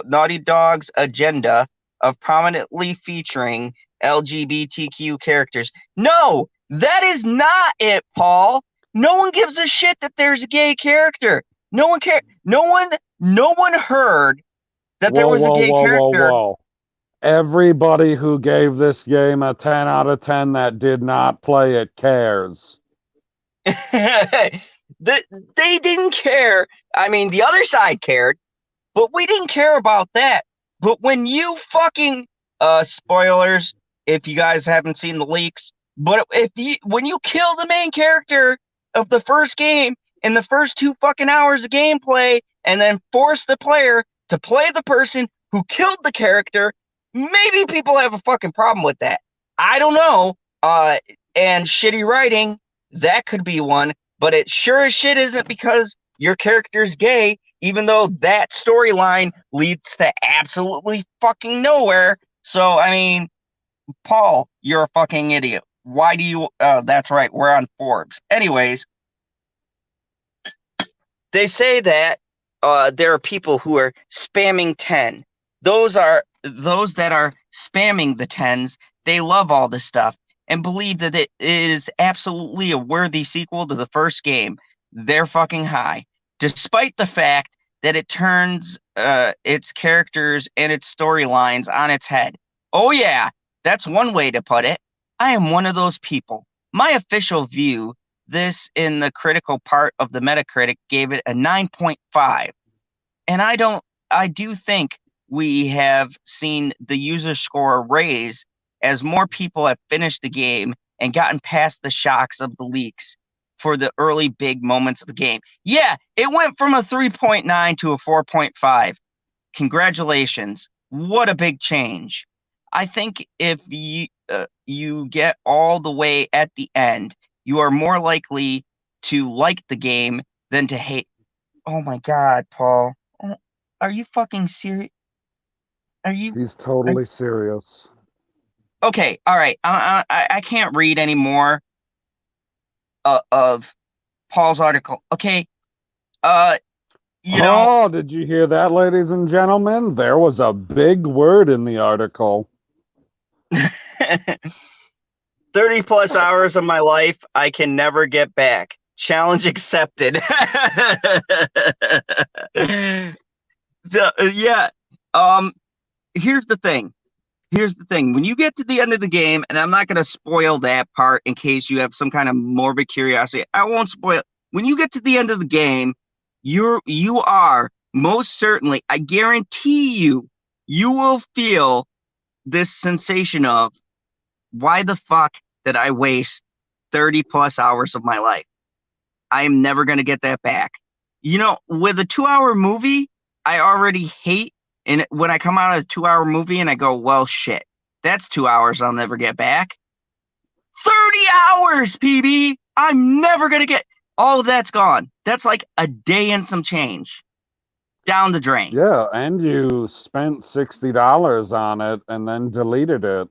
A: Naughty Dog's agenda of prominently featuring LGBTQ characters. No, that is not it, Paul. No one gives a shit that there's a gay character. No one cares. No one heard that there
B: Whoa,
A: was a
B: whoa,
A: gay
B: whoa, whoa,
A: character.
B: whoa. Everybody who gave this game a 10 out of 10 that did not play it cares.
A: They didn't care. I mean, the other side cared, but we didn't care about that. But when you fucking spoilers, if you guys haven't seen the leaks, but when you kill the main character of the first game in the first 2 fucking hours of gameplay and then force the player to play the person who killed the character, maybe people have a fucking problem with that. I don't know. And shitty writing, that could be one, but it sure as shit isn't because your character's gay, even though that storyline leads to absolutely fucking nowhere. So, I mean, Paul, you're a fucking idiot. Why do you? That's right, we're on Forbes. Anyways, they say that there are people who are spamming 10. Those that are spamming the 10s. They love all this stuff and believe that it is absolutely a worthy sequel to the first game. They're fucking high, despite the fact that it turns its characters and its storylines on its head. Oh yeah, that's one way to put it. I am one of those people. My official view, this in the critical part of the Metacritic, gave it a 9.5. And I do think we have seen the user score raise as more people have finished the game and gotten past the shocks of the leaks for the early big moments of the game. Yeah, it went from a 3.9 to a 4.5. Congratulations. What a big change. I think if you get all the way at the end, you are more likely to like the game than to hate. Oh my God, Paul. Are you fucking serious? Are you?
B: He's
A: Are,
B: totally serious.
A: okay, all right. I can't read anymore of Paul's article. Okay, uh, you know,
B: Oh, did you hear that, ladies and gentlemen? There was a big word in the article.
A: 30 plus hours of my life I can never get back. Challenge accepted. Yeah. Um, here's the thing. Here's the thing. When you get to the end of the game, and I'm not going to spoil that part in case you have some kind of morbid curiosity, I won't spoil. When you get to the end of the game, you are most certainly, I guarantee you, you will feel this sensation of, why the fuck did I waste 30 plus hours of my life? I am never going to get that back. With a 2 hour movie, I already hate And when I come out of a 2-hour movie and I go, well, shit, that's 2 hours I'll never get back. 30 hours, PB. I'm never going to get all of that's gone. That's like a day and some change down the drain.
B: Yeah, and you spent $60 on it and then deleted it.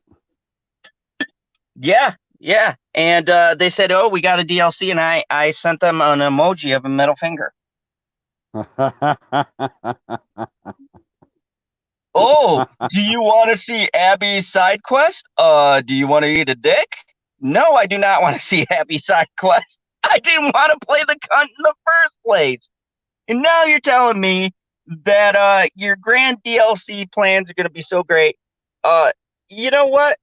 A: Yeah, yeah. And they said, oh, we got a DLC. And I sent them an emoji of a middle finger. Oh, do you want to see Abby's side quest? Do you want to eat a dick? No, I do not want to see Abby's side quest. I didn't want to play the cunt in the first place. And now you're telling me that your grand DLC plans are going to be so great. You know what?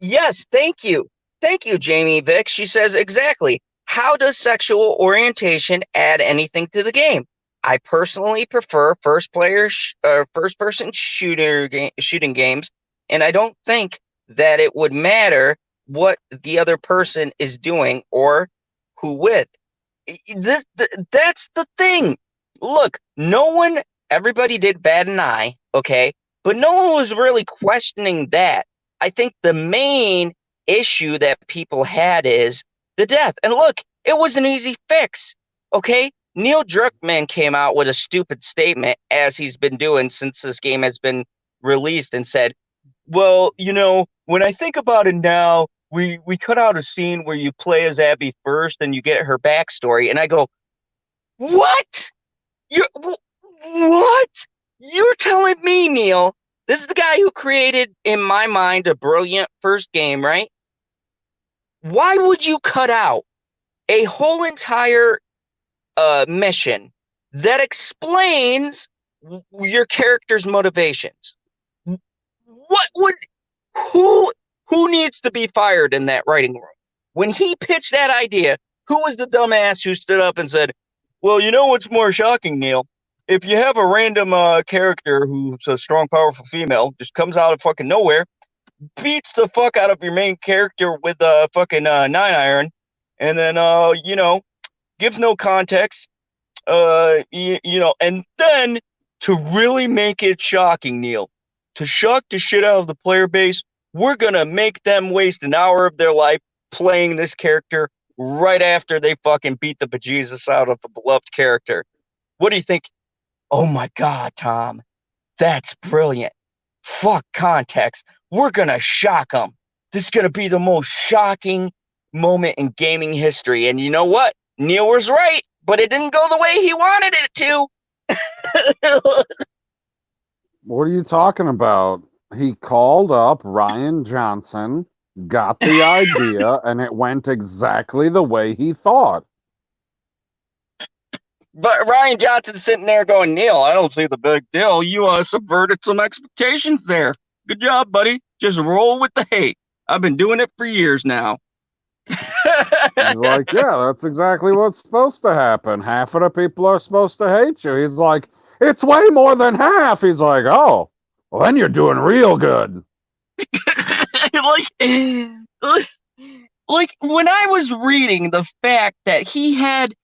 A: Yes, thank you. Thank you, Jamie Vick. She says exactly. How does sexual orientation add anything to the game? I personally prefer first person shooting games, and I don't think that it would matter what the other person is doing or who with. That's the thing. Look, everybody did bat an eye, okay? But no one was really questioning that. I think the main issue that people had is the death. And look, it was an easy fix, okay? Neil Druckmann came out with a stupid statement, as he's been doing since this game has been released, and said, well, when I think about it now, we cut out a scene where you play as Abby first and you get her backstory. And I go, what? What? You're telling me, Neil, this is the guy who created, in my mind, a brilliant first game, right? Why would you cut out a whole entire mission that explains your character's motivations? Who needs to be fired in that writing room? When he pitched that idea, who was the dumbass who stood up and said, well, you know what's more shocking, Neil? If you have a random character who's a strong, powerful female, just comes out of fucking nowhere, beats the fuck out of your main character with a fucking 9-iron, and then, gives no context, and then to really make it shocking, Neil, to shock the shit out of the player base, we're going to make them waste an hour of their life playing this character right after they fucking beat the bejesus out of a beloved character. What do you think? Oh my God, Tom, that's brilliant. Fuck context. We're going to shock them. This is going to be the most shocking moment in gaming history. And you know what? Neil was right, but it didn't go the way he wanted it to.
B: What are you talking about? He called up Ryan Johnson, got the idea, and it went exactly the way he thought.
A: But Ryan Johnson's sitting there going, Neil, I don't see the big deal. You subverted some expectations there. Good job, buddy. Just roll with the hate. I've been doing it for years now.
B: He's like, yeah, that's exactly what's supposed to happen. Half of the people are supposed to hate you. He's like, it's way more than half. He's like, oh, well, then you're doing real good.
A: like when I was reading the fact that he had,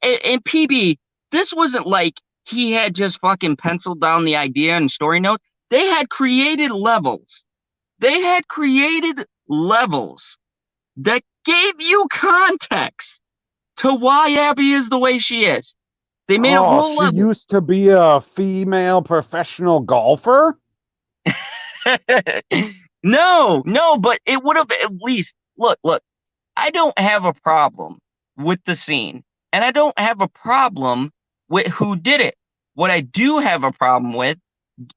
A: and PB, this wasn't like he had just fucking penciled down the idea and story notes. They had created levels. They had created levels that gave you context to why Abby is the way she is. They made a whole level.
B: She used to be a female professional golfer?
A: No, but it would have at least, look, I don't have a problem with the scene, and I don't have a problem with who did it. What I do have a problem with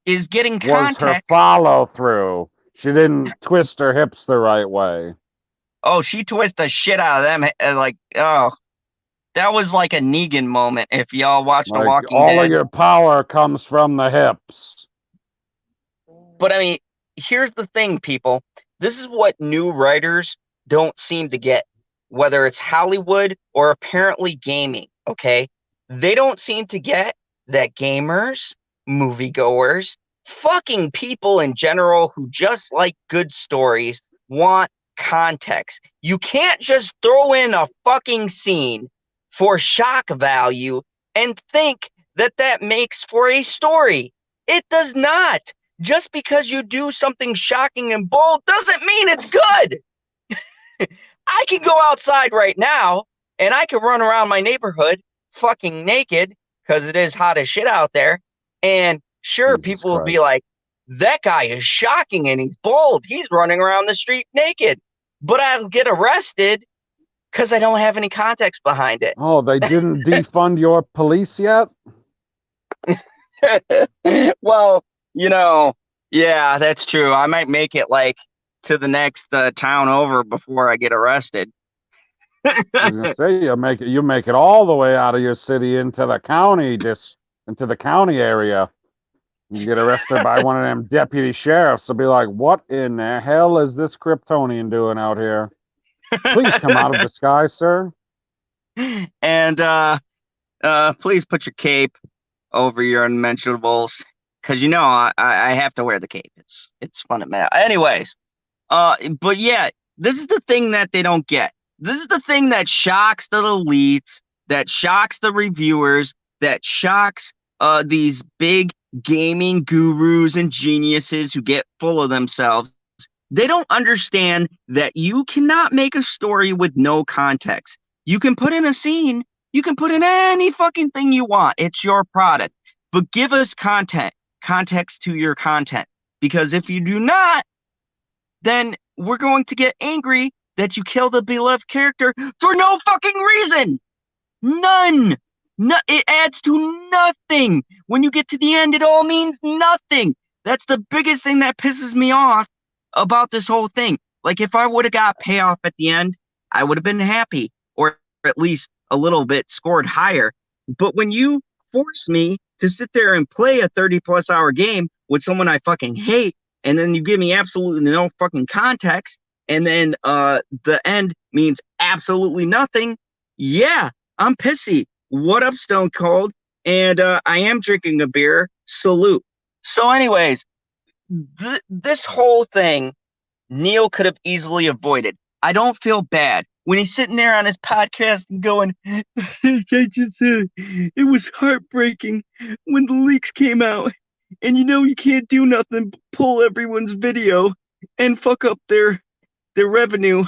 A: is getting context.
B: Was her follow through. She didn't twist her hips the right way.
A: Oh, she twisted the shit out of them. That was like a Negan moment if y'all watched The Walking Dead.
B: All of your power comes from the hips.
A: But I mean, here's the thing, people. This is what new writers don't seem to get, whether it's Hollywood or apparently gaming, okay? They don't seem to get that gamers, moviegoers, fucking people in general who just like good stories want context. You can't just throw in a fucking scene for shock value and think that makes for a story. It does not. Just because you do something shocking and bold doesn't mean it's good. I can go outside right now and I can run around my neighborhood fucking naked because it is hot as shit out there. And sure,
B: Jesus
A: people will be
B: Christ.
A: like, that guy is shocking and he's bold. He's running around the street naked. But I'll get arrested because I don't have any context behind it.
B: Oh, they didn't defund your police yet?
A: Well, yeah, that's true. I might make it like to the next town over before I get arrested.
B: I was gonna say you make it all the way out of your city into the county, just into the county area. You get arrested by one of them deputy sheriffs. They'll be like, "What in the hell is this Kryptonian doing out here? Please come out of the sky, sir."
A: And please put your cape over your unmentionables because I have to wear the cape. It's fun at math. Anyways, but yeah, this is the thing that they don't get. This is the thing that shocks the elites, that shocks the reviewers, that shocks these big gaming gurus and geniuses who get full of themselves. They don't understand that you cannot make a story with no context. You can put in a scene, you can put in any fucking thing you want. It's your product. But give us context to your content. Because if you do not, then we're going to get angry that you killed a beloved character for no fucking reason. None. No, it adds to nothing. When you get to the end, it all means nothing. That's the biggest thing that pisses me off about this whole thing. Like, if I would have got payoff at the end, I would have been happy, or at least a little bit scored higher. But when you force me to sit there and play a 30+ hour game with someone I fucking hate, and then you give me absolutely no fucking context, and then the end means absolutely nothing, yeah, I'm pissy. What up, Stone Cold? And I am drinking a beer. Salute. So anyways, this whole thing, Neil could have easily avoided. I don't feel bad when he's sitting there on his podcast and going, it was heartbreaking when the leaks came out. And you can't do nothing but pull everyone's video and fuck up their revenue.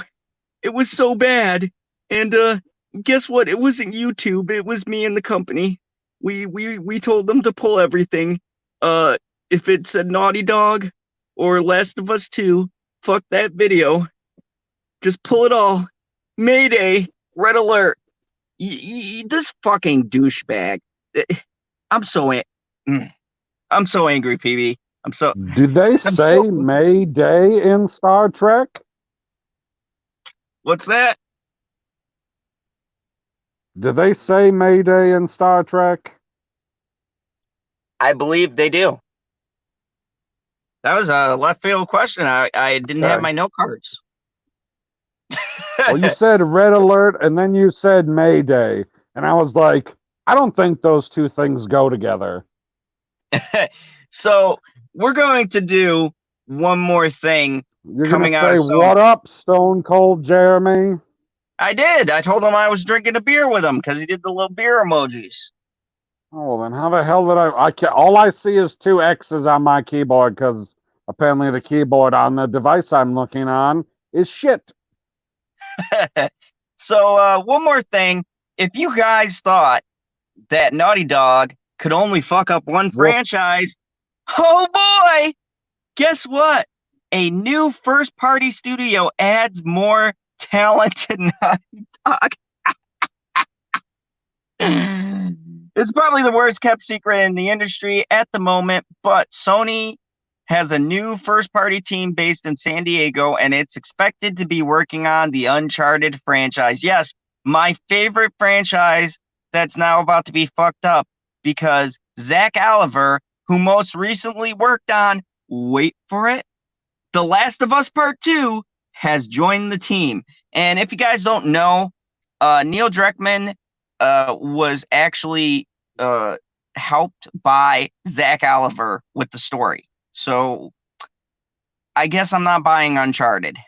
A: It was so bad. And guess what? It wasn't YouTube. It was me and the company. We told them to pull everything. If it said Naughty Dog or Last of Us 2, fuck that video. Just pull it all. Mayday. Red alert. This fucking douchebag. I'm so I'm so angry, PB.
B: Did they say May Day in Star Trek?
A: What's that?
B: Did they say May Day in Star Trek?
A: I believe they do. That was a left field question. I didn't have my note cards.
B: Well, you said red alert and then you said May Day. And I was like, I don't think those two things go together.
A: So we're going to do one more thing.
B: You're going to say, what up, Stone Cold Jeremy?
A: I did. I told him I was drinking a beer with him because he did the little beer emojis.
B: Oh, then how the hell did I can't, all I see is 2 X's on my keyboard because apparently the keyboard on the device I'm looking on is shit.
A: So one more thing. If you guys thought that Naughty Dog could only fuck up one franchise, oh boy, guess what? A new first-party studio adds more talent to Naughty Dog. It's probably the worst kept secret in the industry at the moment, but Sony has a new first-party team based in San Diego, and it's expected to be working on the Uncharted franchise. Yes, my favorite franchise that's now about to be fucked up because Zach Oliver, who most recently worked on, wait for it, The Last of Us Part 2, has joined the team. And if you guys don't know, Neil Druckmann was actually helped by Zach Oliver with the story. So I guess I'm not buying Uncharted.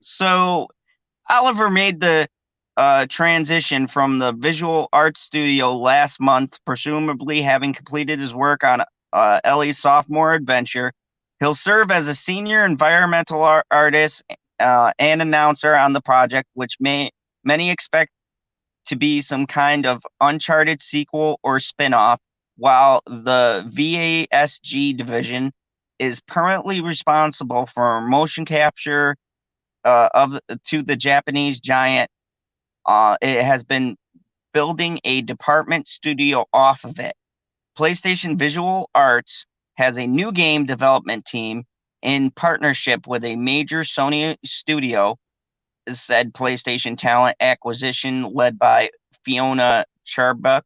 A: So Oliver made the transition from the visual arts studio last month, presumably having completed his work on Ellie's sophomore adventure. He'll serve as a senior environmental artist and announcer on the project, which many expect to be some kind of Uncharted sequel or spin-off, while the VASG division is permanently responsible for motion capture to the Japanese giant. It has been building a department studio off of it. PlayStation Visual Arts has a new game development team in partnership with a major Sony studio, said PlayStation Talent Acquisition led by Fiona Charbuck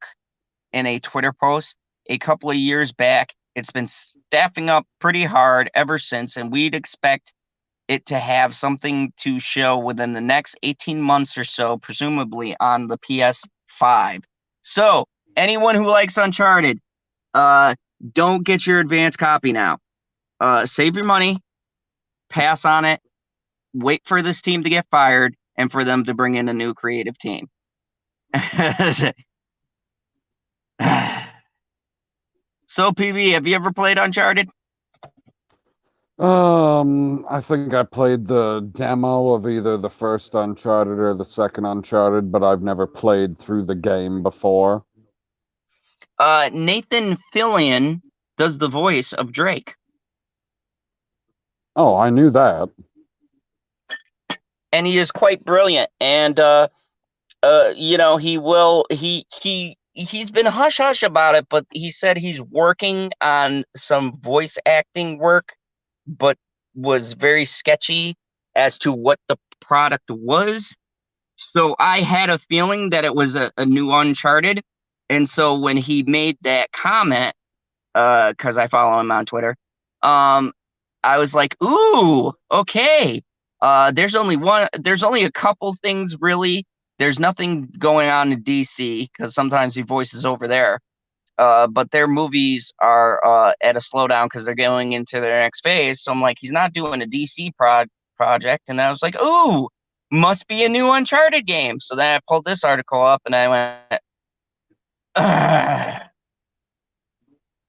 A: in a Twitter post. A couple of years back, it's been staffing up pretty hard ever since, and we'd expect it to have something to show within the next 18 months or so, presumably on the PS5. So, anyone who likes Uncharted, don't get your advanced copy now. Save your money, pass on it, wait for this team to get fired, and for them to bring in a new creative team. So, PB, have you ever played Uncharted?
B: I think I played the demo of either the first Uncharted or the second Uncharted, but I've never played through the game before.
A: Nathan Fillion does the voice of Drake.
B: Oh, I knew that.
A: And he is quite brilliant. And he's been hush hush about it, but he said he's working on some voice acting work, but was very sketchy as to what the product was. So I had a feeling that it was a new Uncharted. And so when he made that comment, because I follow him on Twitter, I was like, ooh, okay. There's only a couple things really. There's nothing going on in DC because sometimes he voices over there. But their movies are at a slowdown because they're going into their next phase. So I'm like, he's not doing a DC project. And I was like, ooh, must be a new Uncharted game. So then I pulled this article up and I went, ugh.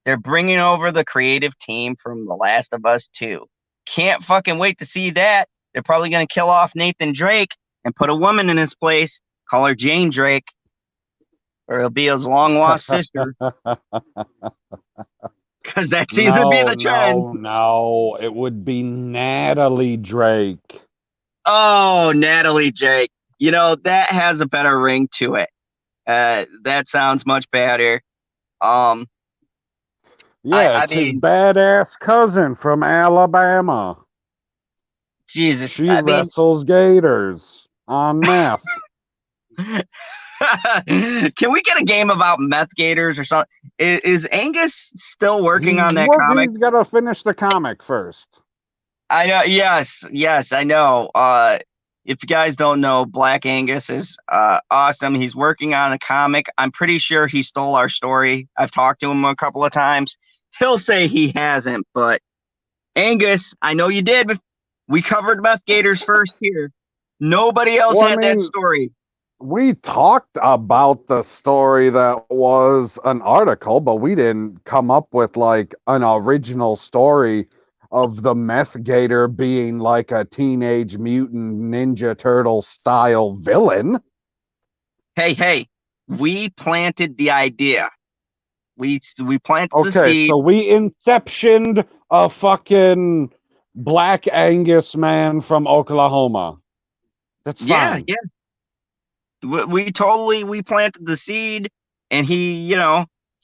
A: They're bringing over the creative team from The Last of Us 2. Can't fucking wait to see that. They're probably going to kill off Nathan Drake and put a woman in his place, call her Jane Drake, or it'll be his long-lost sister. Because that seems to be the trend.
B: No, it would be Natalie Drake.
A: Oh, Natalie Drake. You know, that has a better ring to it. That sounds much better.
B: Yeah, it's his badass cousin from Alabama.
A: Jesus.
B: She wrestles gators on meth.
A: Can we get a game about meth gators or something? Is Angus still working on that comic?
B: He's got to finish the comic first.
A: I know. Yes, I know. If you guys don't know, Black Angus is awesome. He's working on a comic. I'm pretty sure he stole our story. I've talked to him a couple of times. He'll say he hasn't, but Angus, I know you did. We covered meth gators first here. Nobody else had that story.
B: We talked about the story that was an article, but we didn't come up with like an original story of the meth gator being like a teenage mutant ninja turtle style villain.
A: Hey, we planted the idea. We planted the seed.
B: Okay, so we inceptioned a fucking Black Angus man from Oklahoma. That's fine.
A: Yeah. We planted the seed, and he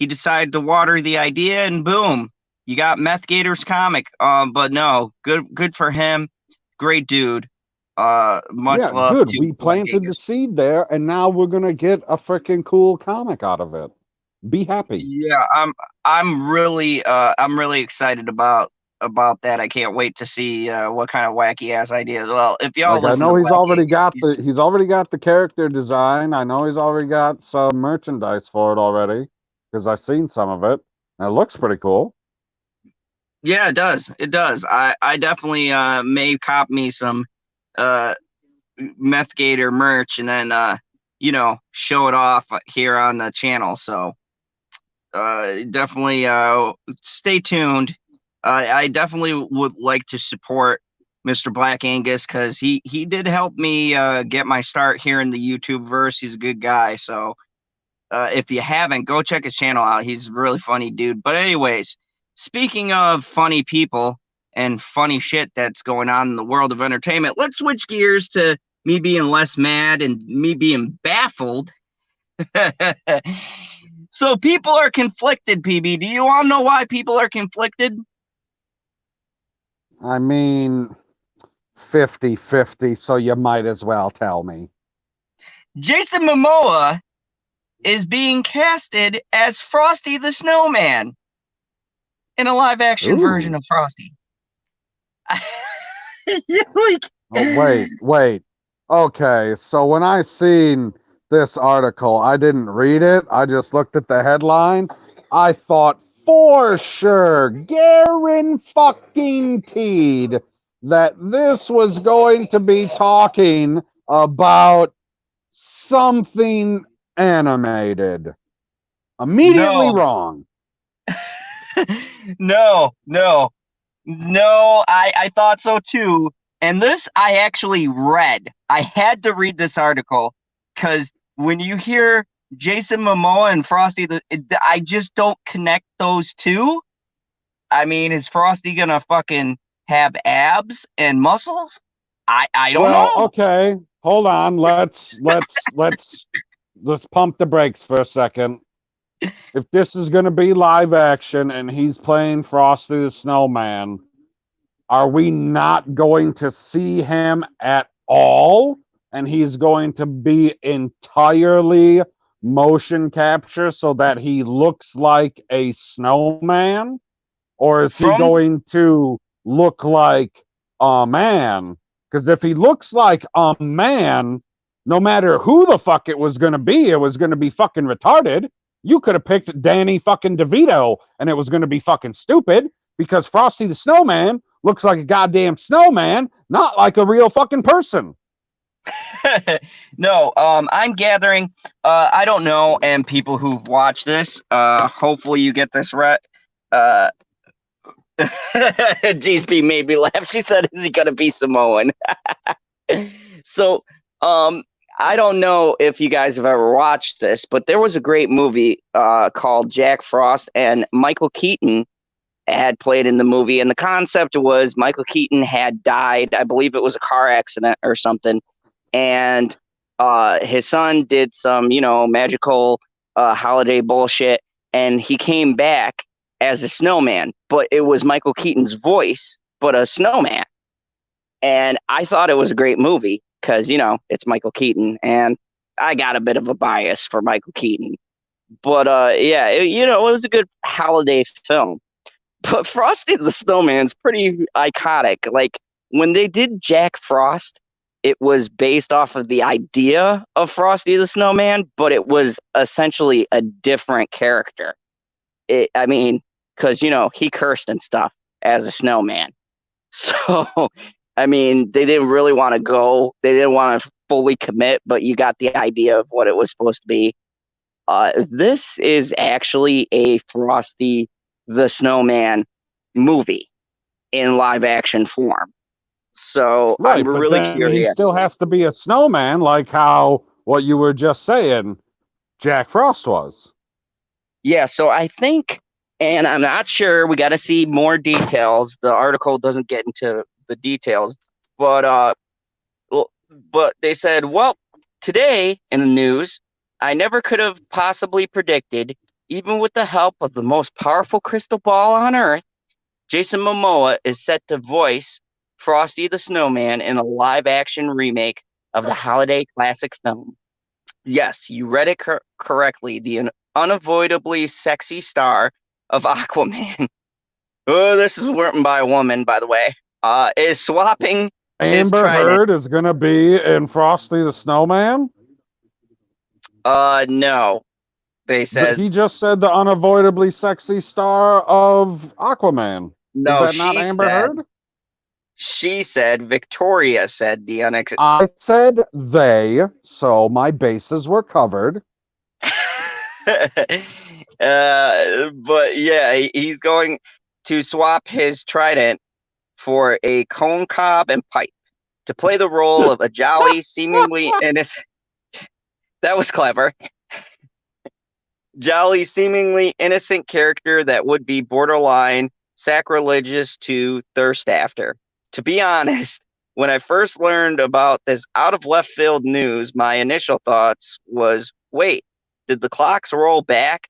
A: decided to water the idea, and boom, you got Meth Gators comic. But no, good for him. Great dude. Much love.
B: Good. We planted the seed there, and now we're gonna get a freaking cool comic out of it. Be happy.
A: Yeah, I'm really excited about that. I can't wait to see what kind of wacky ass ideas. Well, if y'all listen,
B: I know he's already got the character design. I know he's already got some merchandise for it already because I've seen some of it. And it looks pretty cool.
A: Yeah, it does. It does. I definitely may cop me some Meth Gator merch, and then show it off here on the channel. So definitely stay tuned. I definitely would like to support Mr. Black Angus because he did help me get my start here in the YouTube verse. He's a good guy. So if you haven't, go check his channel out. He's a really funny dude. But anyways, speaking of funny people and funny shit that's going on in the world of entertainment, let's switch gears to me being less mad and me being baffled. So people are conflicted, PB. Do you all know why people are conflicted?
B: I mean, 50-50, so you might as well tell me.
A: Jason Momoa is being casted as Frosty the Snowman in a live action version of Frosty. Like,
B: oh, wait. Okay, so when I seen this article, I didn't read it. I just looked at the headline. I thought for sure, guaranteed that this was going to be talking about something animated. Immediately
A: no,
B: wrong.
A: no. I thought so too. And this I actually read. I had to read this article because when you hear Jason Momoa and Frosty, I just don't connect those two. I mean, is Frosty gonna fucking have abs and muscles? I don't
B: Well,
A: know.
B: okay. Hold on. Let's pump the brakes for a second. If this is going to be live action and he's playing Frosty the Snowman, are we not going to see him at all? And he's going to be entirely motion capture so that he looks like a snowman? Or is he
A: From
B: going to look like a man? Because if he looks like a man, no matter who the fuck it was going to be, it was going to be fucking retarded. You could have picked Danny fucking DeVito and it was going to be fucking stupid because Frosty the Snowman looks like a goddamn snowman, not like a real fucking person.
A: no, I'm gathering. I don't know, and people who've watched this, hopefully you get this right. GSP made me laugh. She said, "Is he gonna be Samoan?" So, I don't know if you guys have ever watched this, but there was a great movie called Jack Frost, and Michael Keaton had played in the movie. And the concept was Michael Keaton had died. I believe it was a car accident or something, and his son did some, magical holiday bullshit, and he came back as a snowman, but it was Michael Keaton's voice, but a snowman. And I thought it was a great movie because, it's Michael Keaton, and I got a bit of a bias for Michael Keaton. But yeah, it was a good holiday film. But Frosty the Snowman's pretty iconic. Like when they did Jack Frost, it was based off of the idea of Frosty the Snowman, but it was essentially a different character. I mean, because, he cursed and stuff as a snowman. So, I mean, they didn't really want to go. They didn't want to fully commit, but you got the idea of what it was supposed to be. This is actually a Frosty the Snowman movie in live action form. So
B: Right,
A: I'm
B: but
A: really
B: then he
A: curious.
B: still has to be a snowman, like how what you were just saying, Jack Frost was.
A: Yeah, so I think, and I'm not sure, we got to see more details. The article doesn't get into the details, but they said, well, today in the news, I never could have possibly predicted, even with the help of the most powerful crystal ball on Earth, Jason Momoa is set to voice Frosty the Snowman in a live-action remake of the holiday classic film. Yes, you read it correctly. The unavoidably sexy star of Aquaman. Oh, this is written by a woman, by the way. Is swapping his
B: Amber
A: trident.
B: Heard is going to be in Frosty the Snowman?
A: No. They said
B: He just said the unavoidably sexy star of Aquaman. Is
A: no.
B: that not
A: She
B: Amber
A: said
B: Heard?
A: She said, Victoria said
B: I said they, so my bases were covered.
A: But yeah, he's going to swap his trident for a cone cob and pipe to play the role of a jolly, seemingly innocent. That was clever. Jolly, seemingly innocent character that would be borderline sacrilegious to thirst after. To be honest, when I first learned about this out of left field news, my initial thoughts was, wait, did the clocks roll back?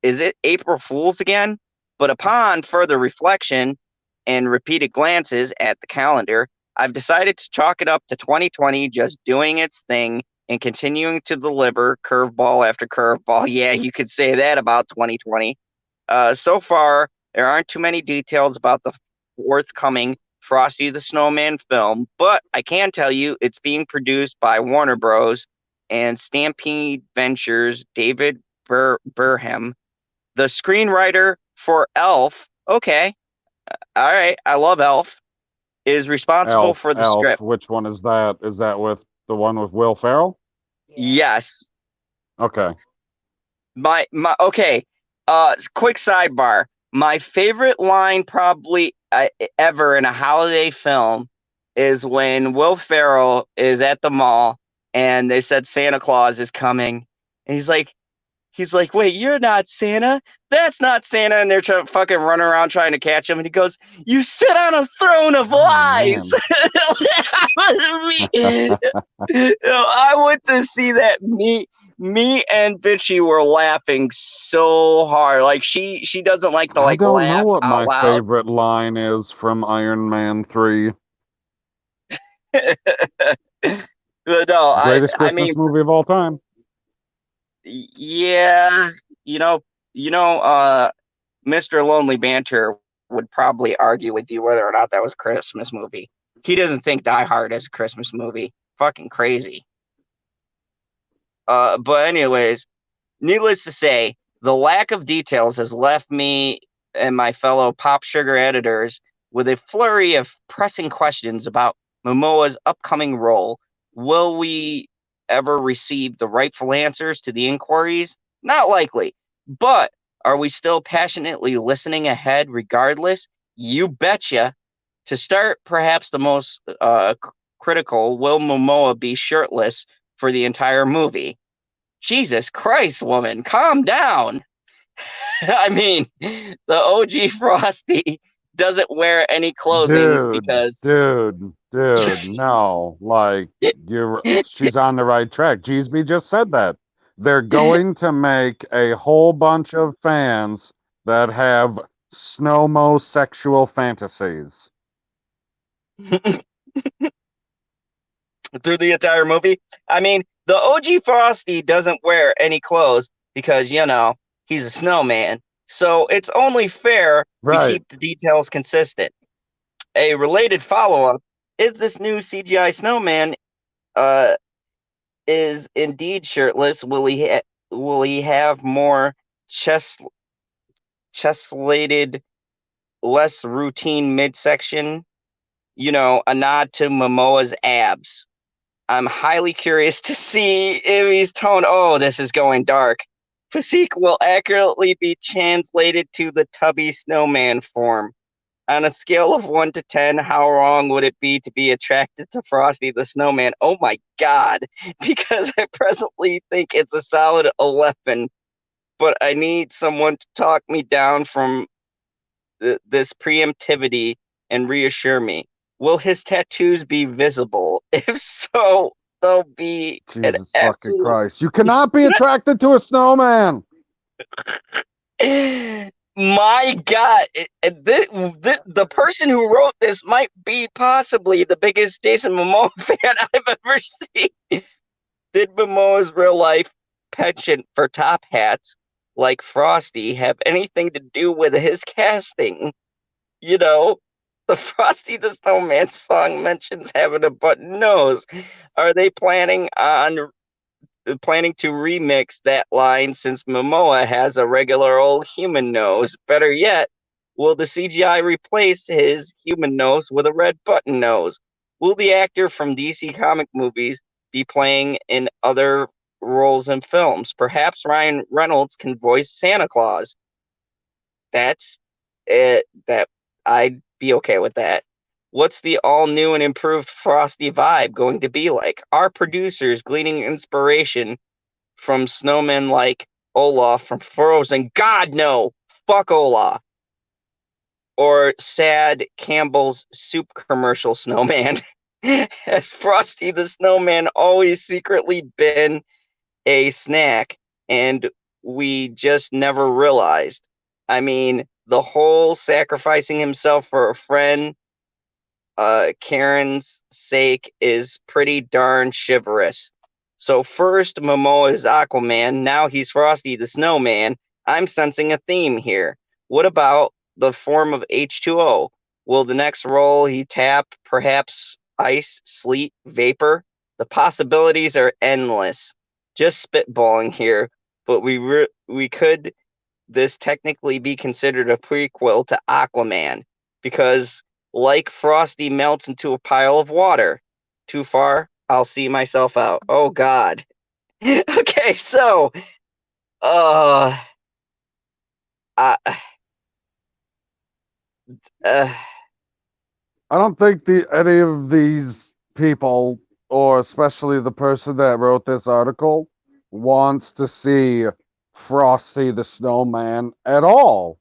A: Is it April Fool's again? But upon further reflection and repeated glances at the calendar, I've decided to chalk it up to 2020 just doing its thing and continuing to deliver curveball after curveball. Yeah, you could say that about 2020. So far, there aren't too many details about the forthcoming Frosty the Snowman film, but I can tell you it's being produced by Warner Bros. And Stampede Ventures' David Burham, the screenwriter for Elf. Okay, all right, I love Elf. Is responsible for the
B: Elf.
A: script.
B: Which one is that? Is that with the one with Will Ferrell?
A: Yes.
B: Okay.
A: My okay. Quick sidebar. My favorite line probably ever in a holiday film is when Will Ferrell is at the mall and they said Santa Claus is coming, and he's like, wait, you're not Santa. That's not Santa. And they're trying to fucking run around trying to catch him. And he goes, you sit on a throne of
B: Oh
A: lies.
B: man.
A: That was me. I went to see that. Me and Bitchy were laughing so hard. Like she doesn't like to
B: I
A: like
B: don't know
A: laugh
B: what
A: out
B: my
A: loud.
B: favorite line is from Iron Man 3.
A: But no,
B: Greatest
A: I mean,
B: Christmas movie of all time.
A: yeah, you know, Mr. Lonely Banter would probably argue with you whether or not that was a Christmas movie. He doesn't think Die Hard is a Christmas movie. Fucking crazy. But anyways, needless to say, the lack of details has left me and my fellow Pop Sugar editors with a flurry of pressing questions about Momoa's upcoming role. Will we ever receive the rightful answers to the inquiries? Not likely. But are we still passionately listening ahead regardless? You betcha. To start, perhaps the most critical, will Momoa be shirtless for the entire movie? Jesus Christ, woman, calm down. I mean, the OG Frosty doesn't wear any clothing because
B: Dude, no. Like she's on the right track. GSB just said that. They're going to make a whole bunch of fans that have snowmo-sexual fantasies.
A: through the entire movie. I mean, the OG Frosty doesn't wear any clothes because, he's a snowman. So it's only fair we
B: Right.
A: keep the details consistent. A related follow-up is this new CGI snowman uh, is indeed shirtless. Will he have more chest-lated, less routine midsection? A nod to Momoa's abs. I'm highly curious to see if he's toned. Oh, this is going dark. Physique will accurately be translated to the tubby snowman form. On a scale of 1 to 10, how wrong would it be to be attracted to Frosty the Snowman? Oh my God, because I presently think it's a solid 11, but I need someone to talk me down from this preemptivity and reassure me. Will his tattoos be visible? If so, they'll be an
B: Jesus fucking
A: absolute.
B: Christ. You cannot be attracted to a snowman.
A: My God, the person who wrote this might be possibly the biggest Jason Momoa fan I've ever seen. Did Momoa's real life penchant for top hats, like Frosty, have anything to do with his casting? The Frosty the Snowman song mentions having a button nose. Are they planning to remix that line since Momoa has a regular old human nose? Better yet, Will the CGI replace his human nose with a red button nose? Will the actor from DC comic movies be playing in other roles in films? Perhaps Ryan Reynolds can voice Santa Claus. That's it. That I'd be okay with that. What's the all new and improved Frosty vibe going to be like? Are producers gleaning inspiration from Snowman like Olaf from Frozen? God, no! Fuck Olaf. Or sad Campbell's soup commercial Snowman? Has Frosty the Snowman always secretly been a snack and we just never realized? I mean, the whole sacrificing himself for a friend, Karen's sake, is pretty darn chivalrous. So first Momoa is Aquaman, now he's Frosty the Snowman. I'm sensing a theme here. What about the form of H2O? Will the next role he tap perhaps ice, sleet, vapor? The possibilities are endless. Just spitballing here, but we could this technically be considered a prequel to Aquaman because like Frosty melts into a pile of water. Too far? I'll see myself out. Oh God. Okay, so uh, uh, uh
B: I don't think any of these people, or especially the person that wrote this article, wants to see Frosty the Snowman at all.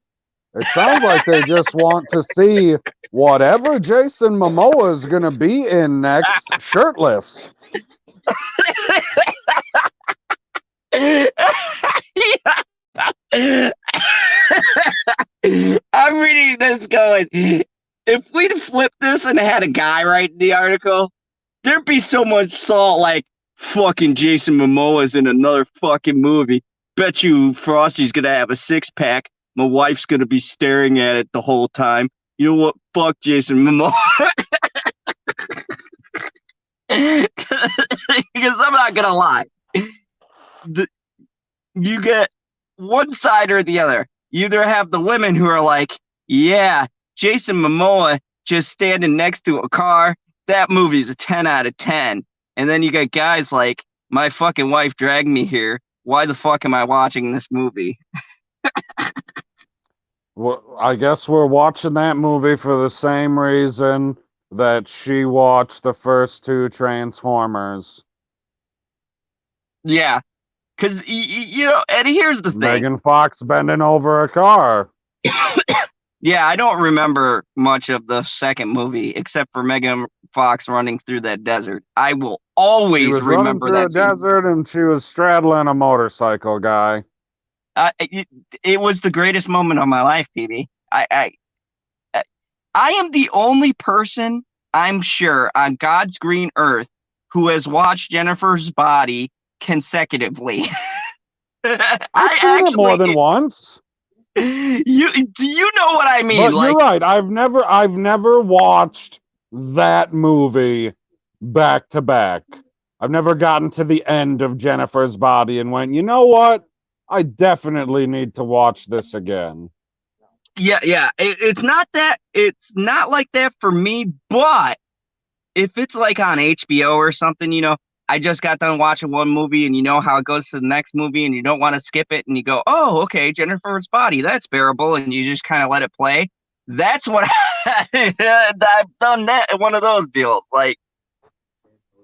B: It sounds like they just want to see whatever Jason Momoa is going to be in next, shirtless.
A: I'm reading this going, if we'd flipped this and had a guy write the article, there'd be so much salt like fucking Jason Momoa's in another fucking movie. Bet you Frosty's gonna have a six pack. My wife's gonna be staring at it the whole time. You know what? Fuck Jason Momoa. Because I'm not gonna lie. The, you get one side or the other. You either have the women who are like, yeah, Jason Momoa just standing next to a car. That movie's a 10 out of 10. And then you got guys like, my fucking wife dragged me here. Why the fuck am I watching this movie?
B: Well, I guess we're watching that movie for the same reason that she watched the first two Transformers.
A: Yeah. Because, you know, and here's the thing.
B: Megan Fox bending over a car.
A: Yeah, I don't remember much of the second movie except for Megan Fox running through that desert. I will
B: She
A: always
B: was running
A: remember
B: through a
A: that scene.
B: desert and she was straddling a motorcycle guy.
A: It was the greatest moment of my life, PB. I am the only person I'm sure on God's green earth who has watched Jennifer's Body consecutively.
B: I've
A: I
B: seen it more
A: actually,
B: than once.
A: you know what I mean?
B: But you're
A: Like,
B: right. I've never watched that movie back to back. I've never gotten to the end of Jennifer's Body and went, you know what? I definitely need to watch this again.
A: yeah. It's not like that for me. But if it's like on HBO or something, you know, I just got done watching one movie and you know how it goes to the next movie and you don't want to skip it and you go, oh, okay, Jennifer's Body, that's bearable, and you just kind of let it play. That's what I've done that one of those deals. Like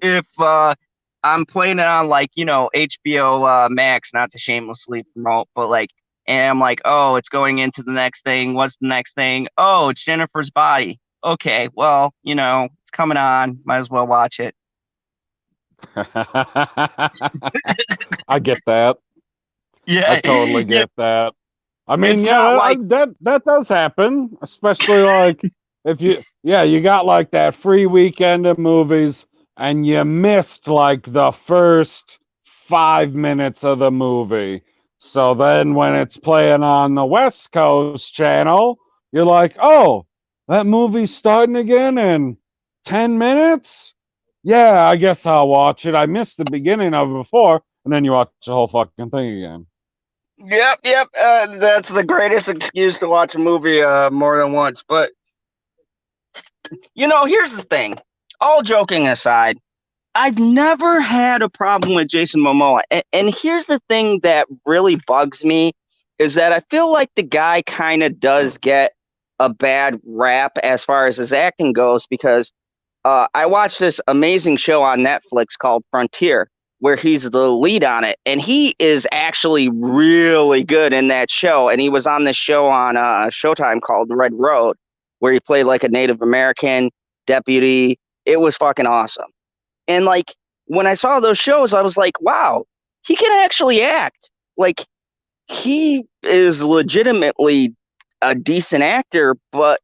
A: if I'm playing it on like, you know, HBO Max, not to shamelessly promote, but like, and I'm like, oh, it's going into the next thing. What's the next thing? Oh, it's Jennifer's Body. Okay, well, you know, it's coming on. Might as well watch it.
B: I get that. I
A: Yeah,
B: totally
A: yeah.
B: get that. I mean,
A: It's
B: yeah,
A: not like
B: that does happen, especially like if you got like that free weekend of movies and you missed like the first 5 minutes of the movie. So then when it's playing on the West Coast channel, you're like, "Oh, that movie's starting again in 10 minutes? Yeah, I guess I'll watch it. I missed the beginning of it before." And then you watch the whole fucking thing again.
A: Yep. That's the greatest excuse to watch a movie more than once. But here's the thing. All joking aside, I've never had a problem with Jason Momoa. And here's the thing that really bugs me is that I feel like the guy kind of does get a bad rap as far as his acting goes because I watched this amazing show on Netflix called Frontier, where he's the lead on it, and he is actually really good in that show. And he was on this show on Showtime called Red Road, where he played like a Native American deputy. It was fucking awesome. And like when I saw those shows, I was like, wow, he can actually act. Like he is legitimately a decent actor, but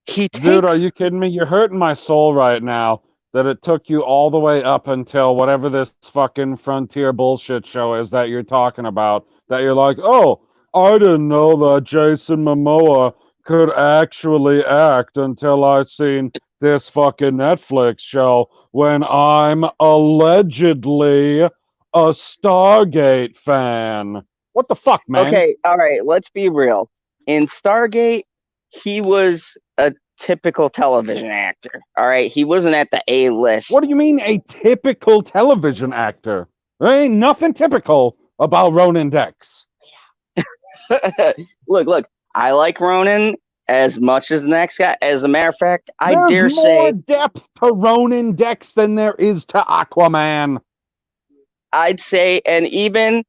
A: he
B: Dude, are
A: takes
B: you kidding me? You're hurting my soul right now that it took you all the way up until whatever this fucking frontier bullshit show is that you're talking about. That you're like, oh, I didn't know that Jason Momoa could actually act until I seen this fucking Netflix show when I'm allegedly a Stargate fan. What the fuck, man?
A: okay. All right, let's be real. In Stargate, he was a typical television actor. All right, he wasn't at the A
B: What
A: list.
B: do you mean a typical television actor? There ain't nothing typical about Ronan Dex.
A: Look. I like Ronan as much as the next guy. As a matter of fact, I
B: There's
A: dare
B: more
A: say
B: depth to Ronan Dex than there is to Aquaman.
A: I'd say, and even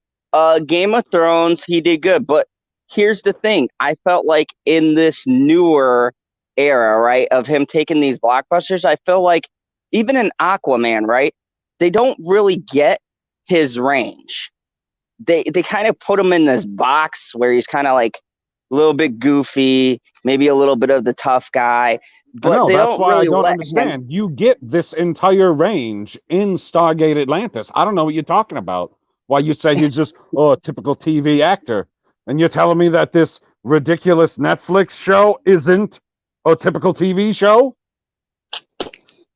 A: Game of Thrones, he did good. But here's the thing: I felt like in this newer era, right, of him taking these blockbusters, I feel like even in Aquaman, right, they don't really get his range. They kind of put him in this box where he's kind of like a little bit goofy, maybe a little bit of the tough guy,
B: I
A: but
B: know,
A: they
B: that's
A: don't
B: why I
A: really
B: don't
A: let him.
B: understand. You get this entire range in Stargate Atlantis. I don't know what you're talking about. Why you say he's just, oh, a typical TV actor. And you're telling me that this ridiculous Netflix show isn't a typical TV show?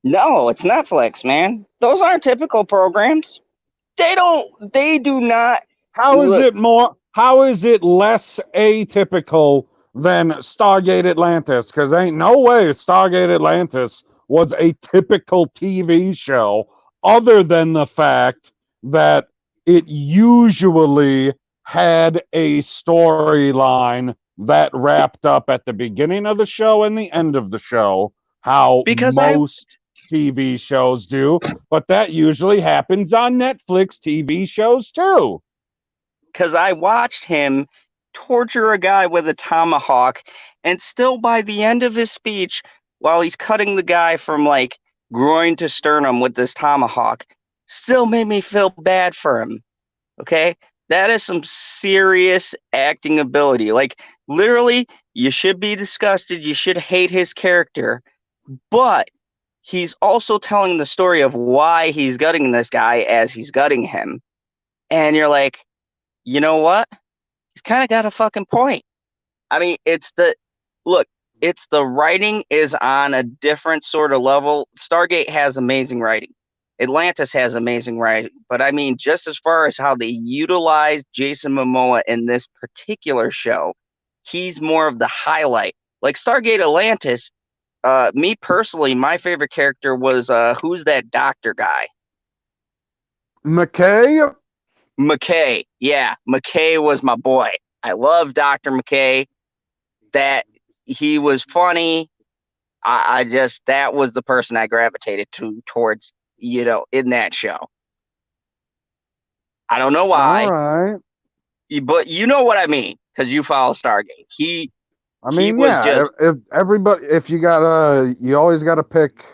A: No, it's Netflix, man. Those aren't typical programs. They do not
B: How is
A: look
B: it more? How is it less atypical than Stargate Atlantis? Because ain't no way Stargate Atlantis was a typical TV show, other than the fact that it usually had a storyline that wrapped up at the beginning of the show and the end of the show, how
A: because I
B: most TV shows do, but that usually happens on Netflix TV shows too.
A: because I watched him torture a guy with a tomahawk, and still by the end of his speech, while he's cutting the guy from like groin to sternum with this tomahawk, still made me feel bad for him. Okay, that is some serious acting ability. Like literally, you should be disgusted. You should hate his character, but he's also telling the story of why he's gutting this guy as he's gutting him. And you're like, you know what? He's kind of got a fucking point. I mean, look, it's the writing is on a different sort of level. Stargate has amazing writing. Atlantis has amazing writing. But I mean, just as far as how they utilize Jason Momoa in this particular show, he's more of the highlight. Like Stargate Atlantis, me personally, my favorite character was who's that doctor guy?
B: McKay,
A: McKay. Yeah, McKay was my boy. I love Dr. McKay. That he was funny. I just that was the person I gravitated towards, in that show. I don't know
B: all
A: why,
B: right.
A: but you know what I mean because you follow Stargate.
B: I
A: He
B: mean,
A: was
B: yeah.
A: just
B: If everybody, if you gotta, you always gotta pick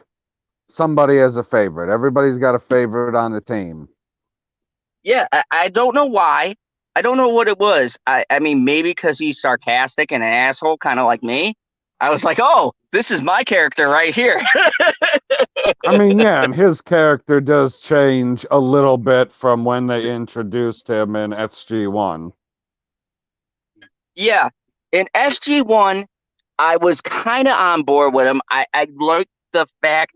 B: somebody as a favorite. Everybody's got a favorite on the team.
A: yeah. I don't know why. I don't know what it was. I mean maybe because he's sarcastic and an asshole, kind of like me. I was like, oh, this is my character right here.
B: I mean, yeah, and his character does change a little bit from when they introduced him in SG1.
A: Yeah, in SG1, I was kind of on board with him. I liked the fact,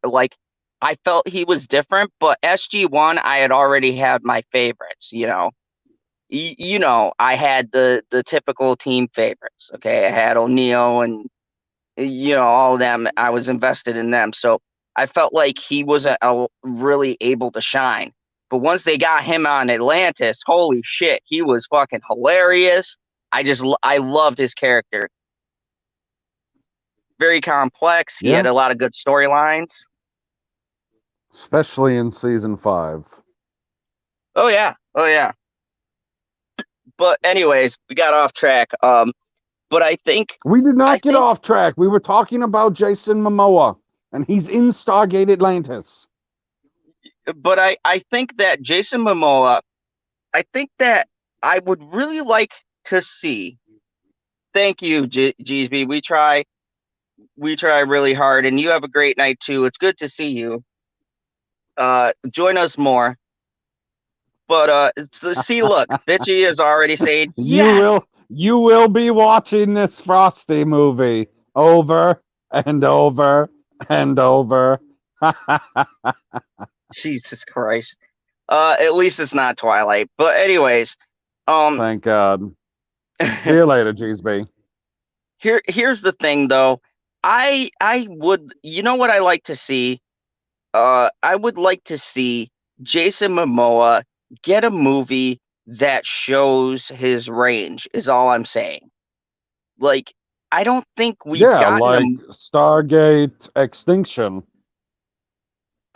A: like, I felt he was different, but SG1, I had already had my favorites. you know, I had the typical team favorites. Okay, I had O'Neal and you know all of them. I was invested in them, so I felt like he wasn't really able to shine. But once they got him on Atlantis, holy shit, he was fucking hilarious. I loved his character. Very complex. He
B: Yeah,
A: had a lot of good storylines.
B: especially in season 5.
A: Oh yeah, oh yeah. But anyways, we got off track. But
B: We did
A: I
B: not get
A: think,
B: off track. We were talking about Jason Momoa, and he's in Stargate Atlantis.
A: but I think that Jason Momoa. I think that I would really like to see. Thank you, GSB. We try really hard, and you have a great night too. It's good to see you. Join us more. But see, look, Bitchy is already saying
B: You
A: yes.
B: will be watching this Frosty movie over and over and over.
A: Jesus Christ. At least it's not Twilight. But anyways, um,
B: Thank God. See you later, GSB.
A: here's the thing though. I would, you know what I like to see? I would like to see Jason Momoa get a movie that shows his range, is all I'm saying. Like, I don't think we've
B: Yeah,
A: gotten
B: like Stargate Extinction.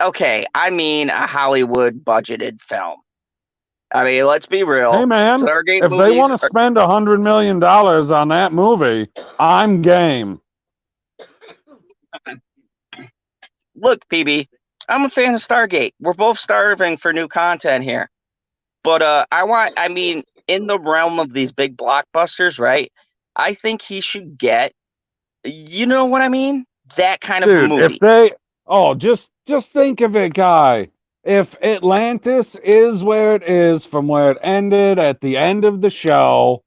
A: okay, I mean a Hollywood budgeted film. I mean, let's be
B: Hey
A: real.
B: man,
A: Stargate
B: if they
A: movies
B: want to
A: are,
B: spend $100 million on that movie, I'm game.
A: look, PB, I'm a fan of Stargate. We're both starving for new content here. But I mean, in the realm of these big blockbusters, right? I think he should get, you know what I mean? That kind of a
B: Dude, if
A: movie.
B: they just think of it, guy. If Atlantis is where it is from where it ended at the end of the show,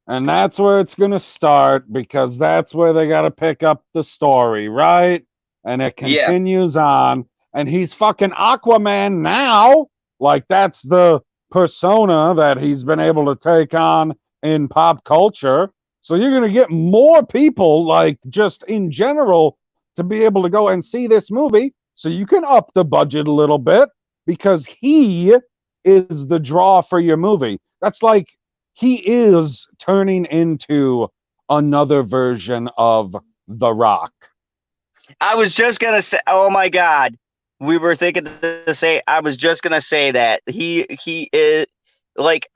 B: and that's where it's going to start because that's where they got to pick up the story, right? And it
A: Yeah.
B: continues on. And he's fucking Aquaman now. Like, that's the persona that he's been able to take on in pop culture. So you're going to get more people, like, just in general, to be able to go and see this movie. So you can up the budget a little bit because he is the draw for your movie. That's like he is turning into another version of The Rock.
A: I was just gonna say, oh my God, we were thinking to say. I was just gonna say that he is like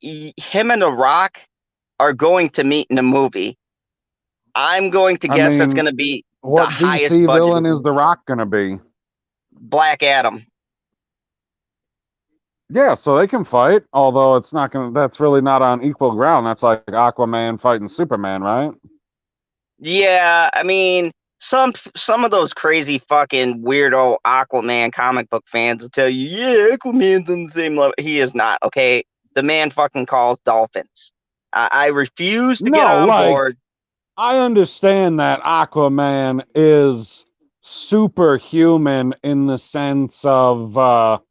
A: him and The Rock are going to meet in a movie. I'm going to
B: I
A: guess that's
B: mean,
A: going to be the
B: what
A: highest
B: DC
A: budget
B: villain is The Rock going to be?
A: Black Adam.
B: Yeah, so they can fight, although it's not going to, that's really not on equal ground. That's like Aquaman fighting Superman, right?
A: Yeah, I mean, some of those crazy fucking weirdo Aquaman comic book fans will tell you, yeah, Aquaman's on the same level. He is not. Okay, the man fucking calls dolphins. I refuse to get
B: No,
A: on
B: like,
A: board.
B: I understand that Aquaman is superhuman in the sense of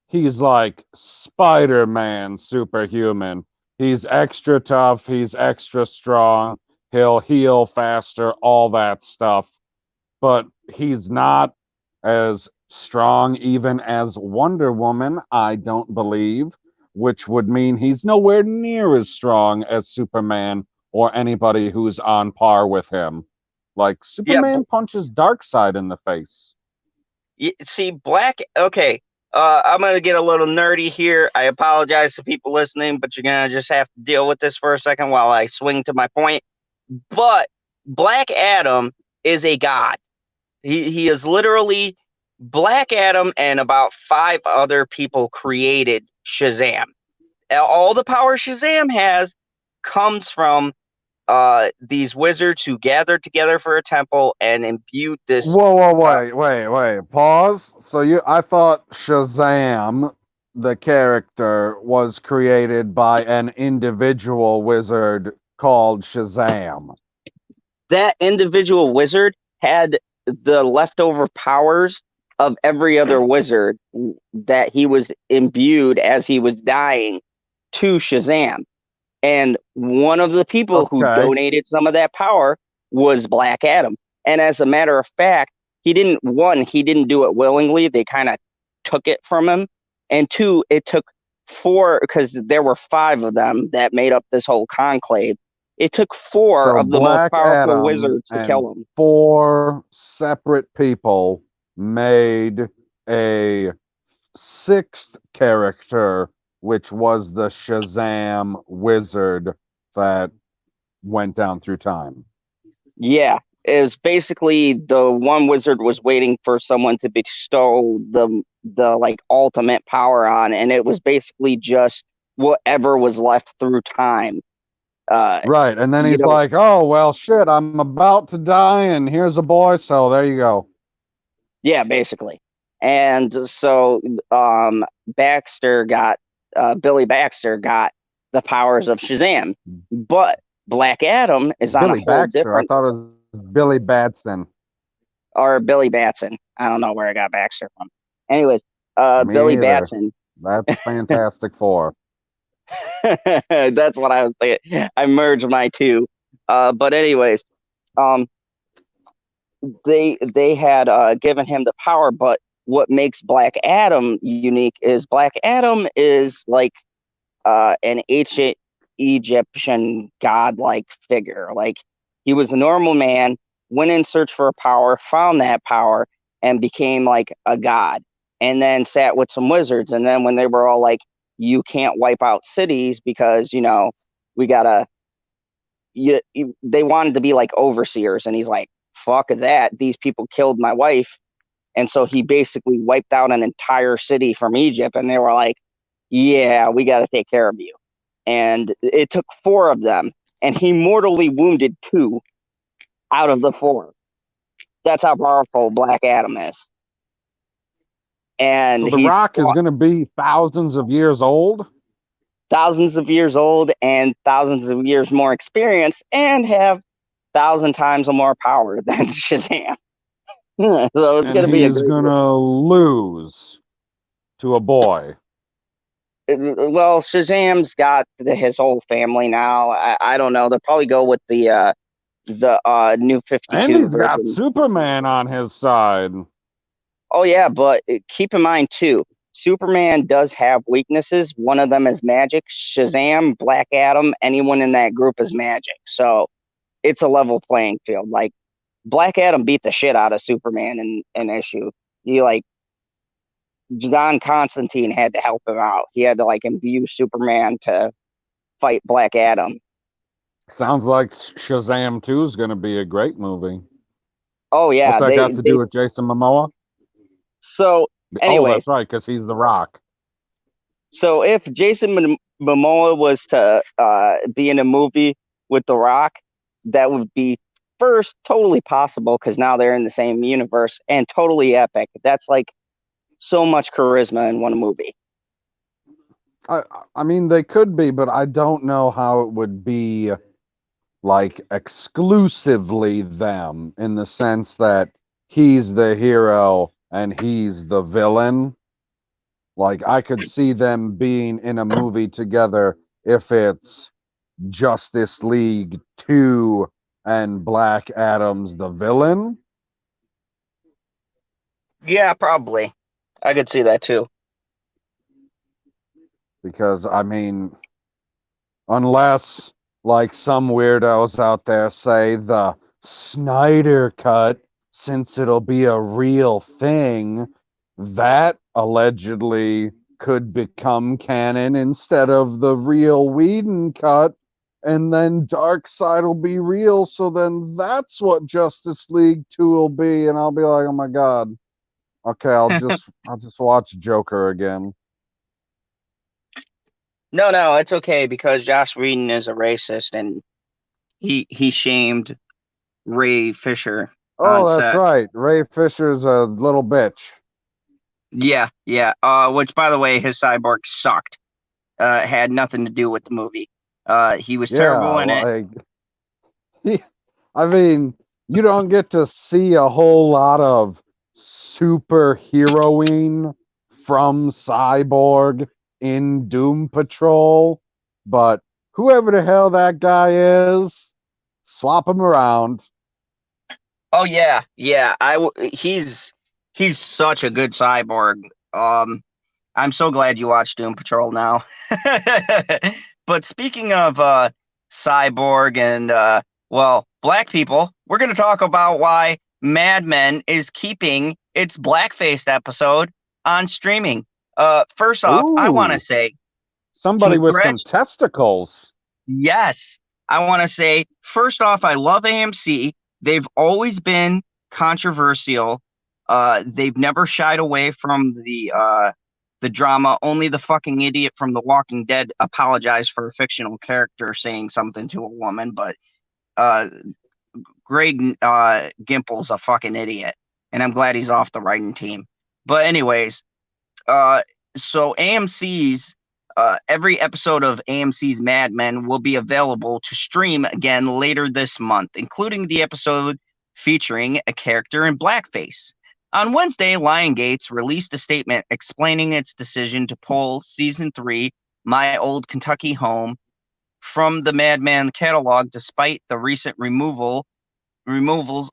B: he's like Spider-Man superhuman. He's extra tough, he's extra strong, he'll heal faster, all that stuff. But he's not as strong even as Wonder Woman, I don't believe, which would mean he's nowhere near as strong as Superman or anybody who's on par with him. Like
A: Yeah,
B: Superman punches Darkseid in the face.
A: see, black. Okay, I'm gonna get a little nerdy here. I apologize to people listening, but you're gonna just have to deal with this for a second while I swing to my point. But Black Adam is a god. He is literally Black Adam and about five other people created Shazam. All the power Shazam has comes from these wizards who gathered together for a temple and imbued this.
B: Wait. Pause. So I thought Shazam, the character, was created by an individual wizard called Shazam.
A: That individual wizard had the leftover powers of every other wizard that he was imbued as he was dying to Shazam. And one of the people who
B: Okay.
A: donated some of that power was Black Adam. And as a matter of fact, he didn't do it willingly. They kind of took it from him. And two, it took four, because there were five of them that made up this whole conclave. It took four
B: So
A: of the most
B: Black
A: powerful
B: Adam
A: wizards to
B: and
A: kill him.
B: 4 separate people made a 6th character, which was the Shazam wizard that went down through time.
A: Yeah, it was basically the one wizard was waiting for someone to bestow the like ultimate power on, and it was basically just whatever was left through time.
B: Right. And then
A: You
B: he's
A: know,
B: like, oh, well, shit, I'm about to die, and here's a boy. So there you go.
A: yeah, basically. And so Baxter got Billy Baxter got the powers of Shazam, but Black Adam is on a
B: Billy
A: whole
B: Baxter. I
A: different,
B: thought it was Billy Batson.
A: or Billy Batson. I don't know where I got Baxter from. Anyways, Billy
B: Me either.
A: Batson.
B: That's Fantastic Four.
A: That's what I was thinking. I merged my two. But anyways, um, they had given him the power, but what makes Black Adam unique is Black Adam is like an ancient Egyptian godlike figure. Like he was a normal man, went in search for a power, found that power, and became like a god. And then sat with some wizards. And then when they were all like, "You can't wipe out cities because we gotta," they wanted to be like overseers, and he's like, "Fuck that! These people killed my wife." And so he basically wiped out an entire city from Egypt, and they were like, "Yeah, we got to take care of you." And it took four of them, and he mortally wounded two out of the four. That's how powerful Black Adam is. And
B: So The
A: he's
B: Rock is going to be thousands of years old.
A: thousands of years old and thousands of years more experience and have 1,000 times more power than Shazam. So it's
B: And
A: going to be a
B: he's
A: great
B: going
A: movie.
B: to lose to a boy.
A: Well, Shazam's got his whole family now. I don't know. They'll probably go with the New
B: And
A: 52
B: he's got
A: version.
B: Superman on his side.
A: Oh yeah, but keep in mind too, Superman does have weaknesses. One of them is magic. Shazam, Black Adam, anyone in that group is magic. So it's a level playing field. Like Black Adam beat the shit out of Superman in an issue. He like John Constantine had to help him out. He had to like imbue Superman to fight Black Adam.
B: Sounds like Shazam 2 is going to be a great movie.
A: Oh
B: What's
A: yeah,
B: that got to do with Jason Momoa?
A: so
B: Oh,
A: anyways,
B: that's right, because he's The Rock.
A: so if Jason Momoa was to be in a movie with The Rock, that would be first totally possible because now they're in the same universe and totally epic. That's like so much charisma in one movie.
B: I mean, they could be, but I don't know how it would be like exclusively them in the sense that he's the hero and he's the villain. Like, I could see them being in a movie together if it's Justice League 2 and Black Adam's the villain.
A: Yeah, probably. I could see that too.
B: Because, I mean, unless, like, some weirdos out there say the Snyder cut, since it'll be a real thing, that allegedly could become canon instead of the real Whedon cut, and then Darkseid will be real, so then that's what Justice League 2 will be, and I'll be like, oh my god. Okay, I'll just watch Joker again.
A: No, it's okay because Josh Whedon is a racist and he shamed Ray Fisher on
B: Oh, that's
A: set.
B: right. Ray Fisher's a little bitch.
A: Yeah, yeah. Which by the way, his cyborg sucked. Had nothing to do with the movie. He was
B: Yeah,
A: terrible in it.
B: like I mean, you don't get to see a whole lot of superheroing from Cyborg in Doom Patrol. but whoever the hell that guy is, swap him around.
A: Oh yeah, yeah. He's such a good cyborg. I'm so glad you watched Doom Patrol now. But speaking of cyborg and well, black people, we're going to talk about why Mad Men is keeping its blackface episode on streaming. First off, I want to
B: Ooh,
A: say
B: somebody with some
A: congrats.
B: testicles.
A: Yes, I want to say first off, I love AMC. They've always been controversial. They've never shied away from the drama. Only the fucking idiot from The Walking Dead apologized for a fictional character saying something to a woman, but uh, Greg Gimple's a fucking idiot, and I'm glad he's off the writing team. But anyways, uh, so AMC's every episode of AMC's Mad Men will be available to stream again later this month, including the episode featuring a character in blackface. On Wednesday, Lionsgate released a statement explaining its decision to pull season 3, My Old Kentucky Home, from the Mad Men catalog despite the recent removals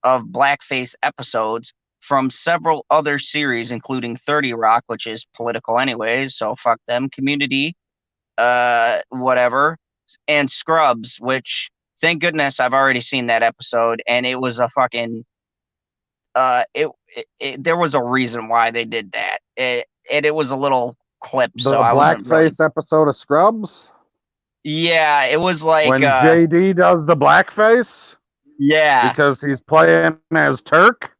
A: of blackface episodes from several other series, including 30 Rock, which is political anyways, so fuck them, Community, whatever, and Scrubs, which thank goodness I've already seen that episode, and it was a fucking there was a reason why they did that. It was a little clip, so
B: The
A: I wasn't really.
B: blackface episode of Scrubs?
A: Yeah, it was like
B: When JD does the blackface?
A: yeah,
B: Because he's playing as Turk?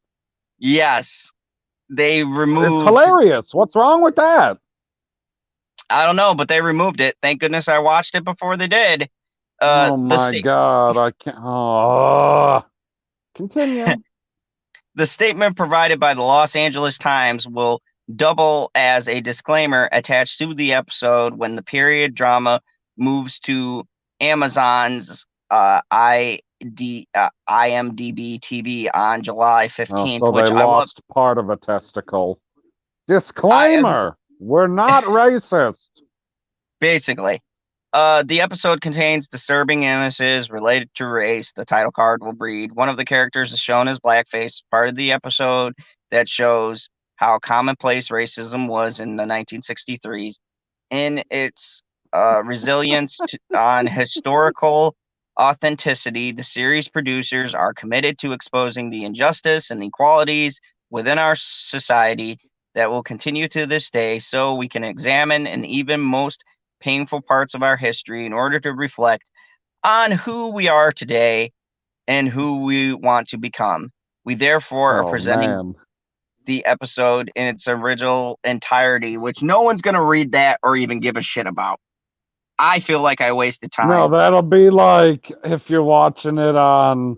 A: yes. They
B: It's
A: removed
B: hilarious. What's wrong with that?
A: I don't know, but they removed it. Thank goodness I watched it before they did.
B: Oh
A: The
B: my
A: state
B: God. I can't. Oh. Continue.
A: the statement provided by the Los Angeles Times will double as a disclaimer attached to the episode when the period drama moves to Amazon's IMDb TV on July
B: Oh,
A: 15th,
B: so they
A: which I love.
B: lost part of a testicle.
A: I
B: Disclaimer. We're not racist.
A: basically. The episode contains disturbing images related to race. The title card will read, one of the characters is shown as blackface, part of the episode that shows how commonplace racism was in the 1963s. In its resilience on historical authenticity, the series producers are committed to exposing the injustice and inequalities within our society that will continue to this day so we can examine and even most painful parts of our history in order to reflect on who we are today and who we want to become. We therefore are
B: Oh,
A: presenting
B: man.
A: the episode in its original entirety, which no one's going to read that or even give a shit about. I feel like I wasted
B: No,
A: time.
B: that'll be like if you're watching it on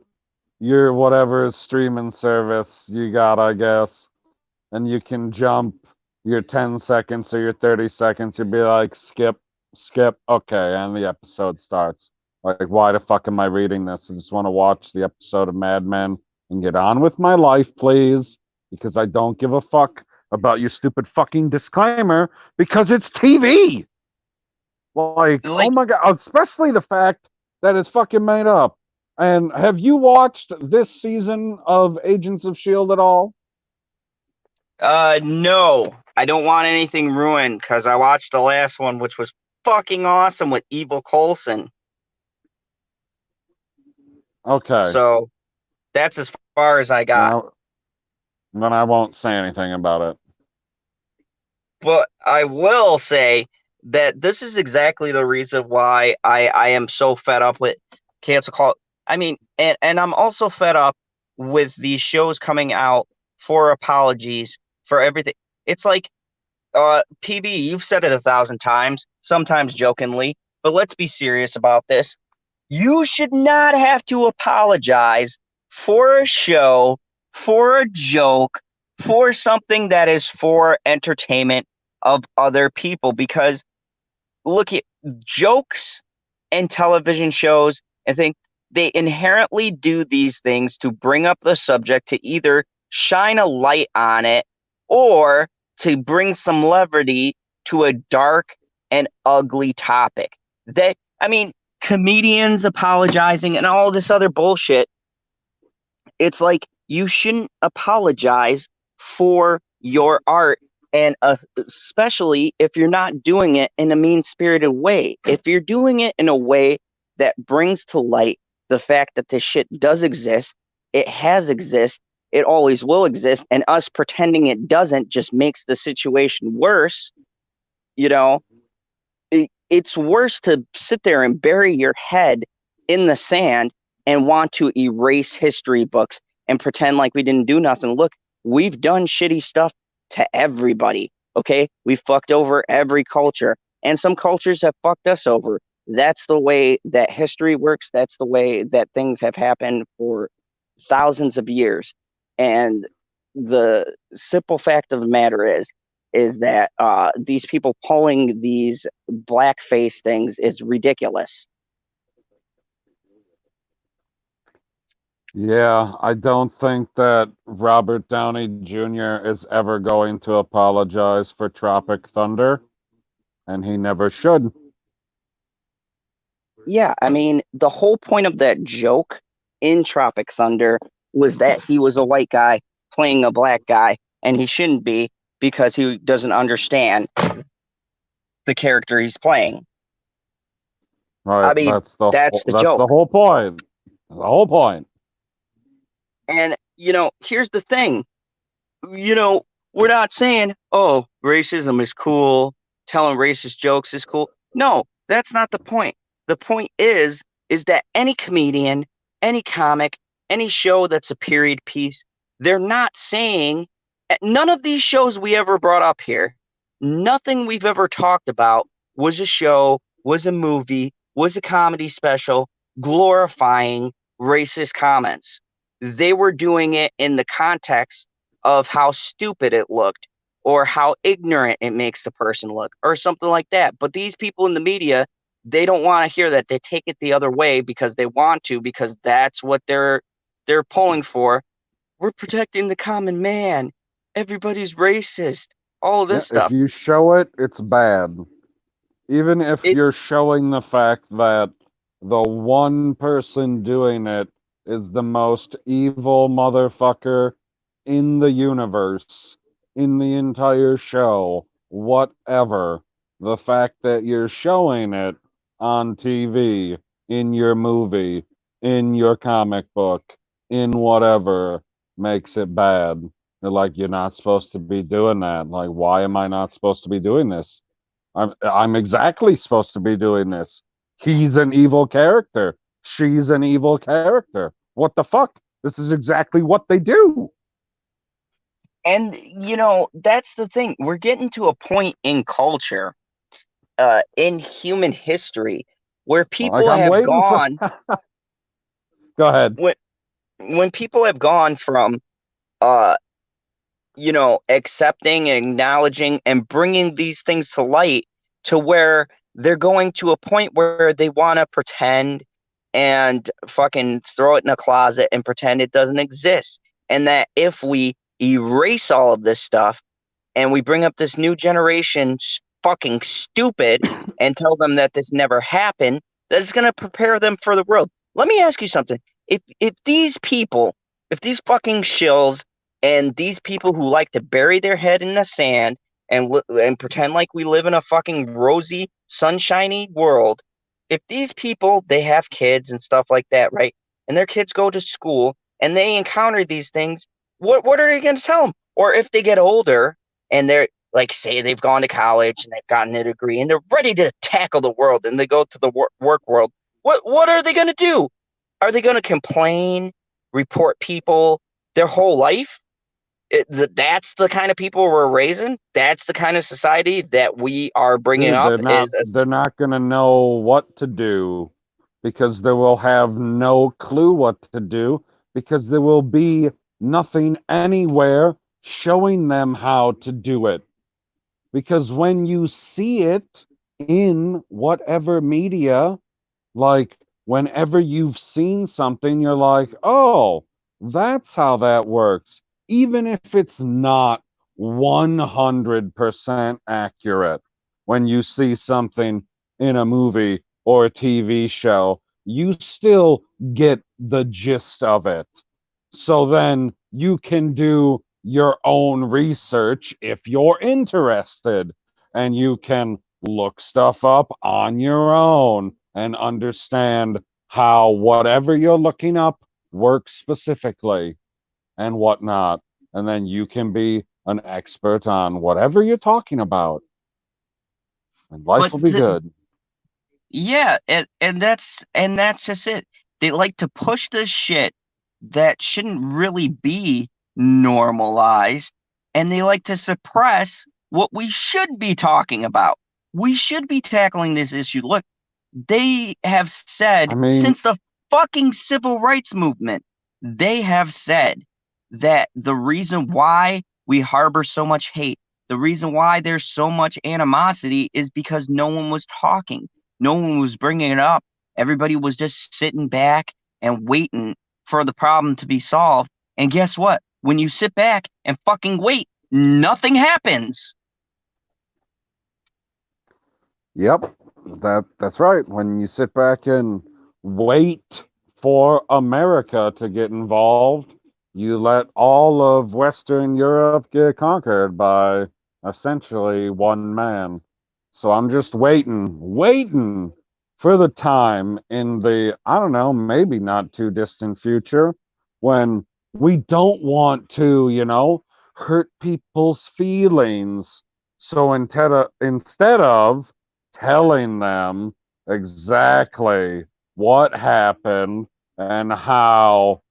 B: your whatever streaming service you got, I guess, and you can jump your 10 seconds or your 30 seconds. You'd be like, skip, skip, okay, and the episode starts. Like, why the fuck am I reading this? I just want to watch the episode of Mad Men and get on with my life, please, because I don't give a fuck about your stupid fucking disclaimer because it's TV. Like, oh
A: Like,
B: my God, especially the fact that it's fucking made up. And have you watched this season of Agents of S.H.I.E.L.D. at all?
A: no, I don't want anything ruined because I watched the last one, which was fucking awesome with Evil Coulson.
B: Okay.
A: So that's as far as I
B: Then
A: got.
B: I won't say anything about it.
A: But I will say that this is exactly the reason why I am so fed up with cancel call. I mean, and I'm also fed up with these shows coming out for apologies for everything. It's like, PB, you've said it 1,000 times, sometimes jokingly, but let's be serious about this. You should not have to apologize for a show, for a joke, for something that is for entertainment of other people. Because look at jokes and television shows, I think they inherently do these things to bring up the subject to either shine a light on it or to bring some levity to a dark and ugly topic. That I mean, comedians apologizing and all this other bullshit. It's like you shouldn't apologize for your art, and especially if you're not doing it in a mean-spirited way. If you're doing it in a way that brings to light the fact that this shit does exist, it has exist, it always will exist, and us pretending it doesn't just makes the situation worse, you know, it's worse to sit there and bury your head in the sand and want to erase history books and pretend like we didn't do nothing. Look, we've done shitty stuff to everybody. Okay, we fucked over every culture, and some cultures have fucked us over. That's the way that history works. That's the way that things have happened for thousands of years. And the simple fact of the matter is that these people pulling these blackface things is ridiculous.
B: Yeah, I don't think that Robert Downey Jr. is ever going to apologize for Tropic Thunder, and he never should.
A: Yeah, I mean, the whole point of that joke in Tropic Thunder was that he was a white guy playing a black guy, and he shouldn't be because he doesn't understand the character he's playing. I
B: Right,
A: mean, that's the
B: that's the
A: joke.
B: whole point. The whole point.
A: And, here's the thing. you know, we're not saying, oh, racism is cool, telling racist jokes is cool. No, that's not the point. The point is that any comedian, any comic, any show that's a period piece, they're not saying none of these shows we ever brought up here, nothing we've ever talked about was a show, was a movie, was a comedy special glorifying racist comments. They were doing it in the context of how stupid it looked or how ignorant it makes the person look or something like that. But these people in the media, they don't want to hear that. They take it the other way because they want to, because that's what they're pulling for. We're protecting the common man. Everybody's racist. All
B: Yeah,
A: this
B: if
A: stuff.
B: you show it, it's bad. Even if
A: It
B: you're showing the fact that the one person doing it is the most evil motherfucker in the universe, in the entire show, whatever, the fact that you're showing it on TV, in your movie, in your comic book, in whatever, makes it bad. They're like, you're not supposed to be doing that. Like, why am I not supposed to be doing this? I'm exactly supposed to be doing this. He's an evil character. She's an evil character. What the fuck? This is exactly what they do.
A: and that's the thing. We're getting to a point in culture, in human history, where
B: Like
A: people
B: I'm
A: have
B: waiting for.
A: gone
B: Go ahead.
A: when when people have gone from uh accepting and acknowledging and bringing these things to light to where they're going to a point where they want to pretend and fucking throw it in a closet and pretend it doesn't exist. And that if we erase all of this stuff and we bring up this new generation fucking stupid and tell them that this never happened, that it's going to prepare them for the world. Let me ask you something. If these people, if these fucking shills and these people who like to bury their head in the sand and pretend like we live in a fucking rosy, sunshiny world, if these people they have kids and stuff like that, right? And their kids go to school and they encounter these things, what are they going to tell them? Or if they get older and they're like, say they've gone to college and they've gotten a degree and they're ready to tackle the world and they go to the work world, what are they going to do? Are they going to complain, report people their whole life? That's the kind of people we're raising. That's the kind of society that we are bringing
B: Dude,
A: up.
B: they're not gonna know what to do because they will have no clue what to do because there will be nothing anywhere showing them how to do it. Because when you see it in whatever media, like whenever you've seen something, you're like, oh, that's how that works. Even if it's not 100% accurate, when you see something in a movie or a TV show, you still get the gist of it. So then you can do your own research if you're interested, and you can look stuff up on your own and understand how whatever you're looking up works specifically and whatnot. And then you can be an expert on whatever you're talking about, and life
A: But
B: will be good.
A: yeah, and that's just it. They like to push this shit that shouldn't really be normalized, and they like to suppress what we should be talking about. We should be tackling this issue. Look, they have
B: I
A: said
B: mean,
A: since the fucking civil rights movement, they have said that the reason why we harbor so much hate, the reason why there's so much animosity is because no one was talking. No one was bringing it up. Everybody was just sitting back and waiting for the problem to be solved. And guess what? When you sit back and fucking wait, nothing happens.
B: yep, that's right. When you sit back and wait for America to get involved, you let all of Western Europe get conquered by essentially one man. So I'm just waiting for the time in the, I don't know, maybe not too distant future when we don't want to, hurt people's feelings. So instead of telling them exactly what happened and how,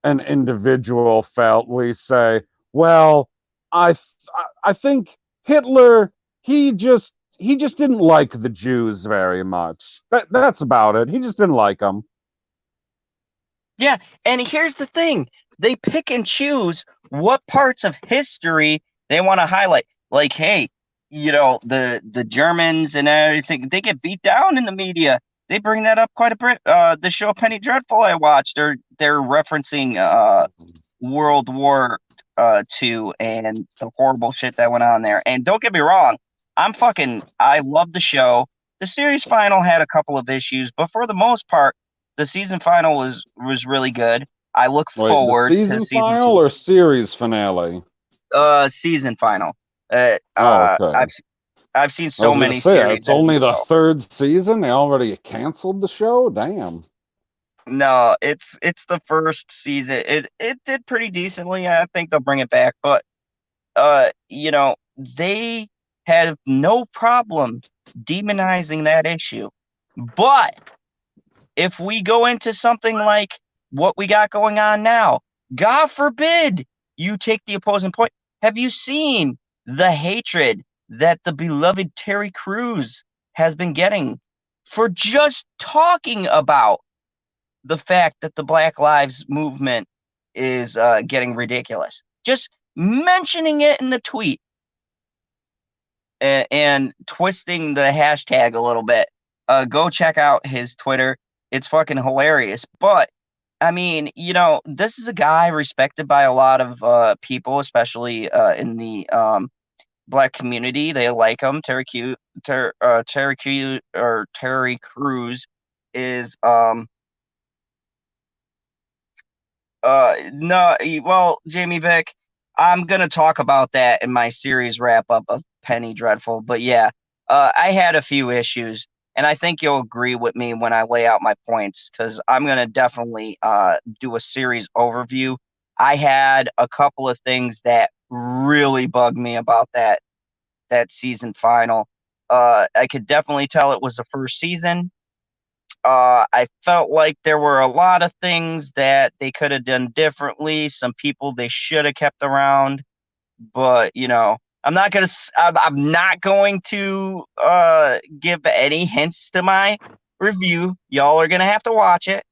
B: an individual felt, we say, well, I th- I think Hitler, he just didn't like the Jews very much. That's about it. He just didn't like them.
A: Yeah, and here's the thing. They pick and choose what parts of history they want to highlight. Like, hey, the Germans and everything, they get beat down in the media. They bring that up quite a bit. The show Penny Dreadful I watched, they're referencing World War II and the horrible shit that went on there. And don't get me wrong, I love the show. The series final had a couple of issues, but for the most part, the season final was really good. I look
B: Wait, the
A: forward to
B: season
A: season
B: final
A: two.
B: or series finale?
A: Season final.
B: Oh, okay.
A: I've seen
B: I
A: so
B: was gonna
A: many
B: say
A: series
B: it's
A: end,
B: only the
A: so
B: third season. They already canceled the show. Damn.
A: no, it's the first season. It did pretty decently. I think they'll bring it back, but they have no problem demonizing that issue. But if we go into something like what we got going on now, God forbid you take the opposing point. Have you seen the hatred that the beloved Terry Crews has been getting for just talking about the fact that the Black Lives Movement is getting ridiculous? Just mentioning it in the tweet and twisting the hashtag a little bit. Go check out his Twitter. It's fucking hilarious. But I mean, this is a guy respected by a lot of people, especially in the black community. They like him. Terry Crews is no, well, Jamie Vick, I'm gonna talk about that in my series wrap up of Penny Dreadful. But yeah, I had a few issues, and I think you'll agree with me when I lay out my points because I'm gonna definitely do a series overview. I had a couple of things that really bugged me about that season final. I could definitely tell it was the first season. I felt like there were a lot of things that they could have done differently. Some people they should have kept around, but I'm not going to give any hints to my review. Y'all are gonna have to watch it,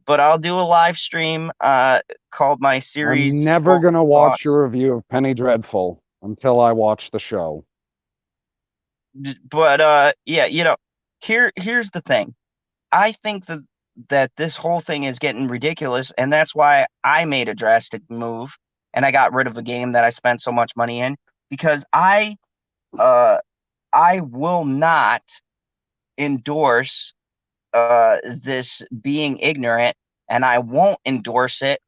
A: but I'll do a live stream called my
B: I'm
A: series
B: never
A: overview
B: gonna watch
A: thoughts.
B: your review of Penny Dreadful until I watch the show.
A: But yeah, here's the thing. I think that this whole thing is getting ridiculous, and that's why I made a drastic move and I got rid of a game that I spent so much money in because uh I will not endorse this being ignorant, and I won't endorse it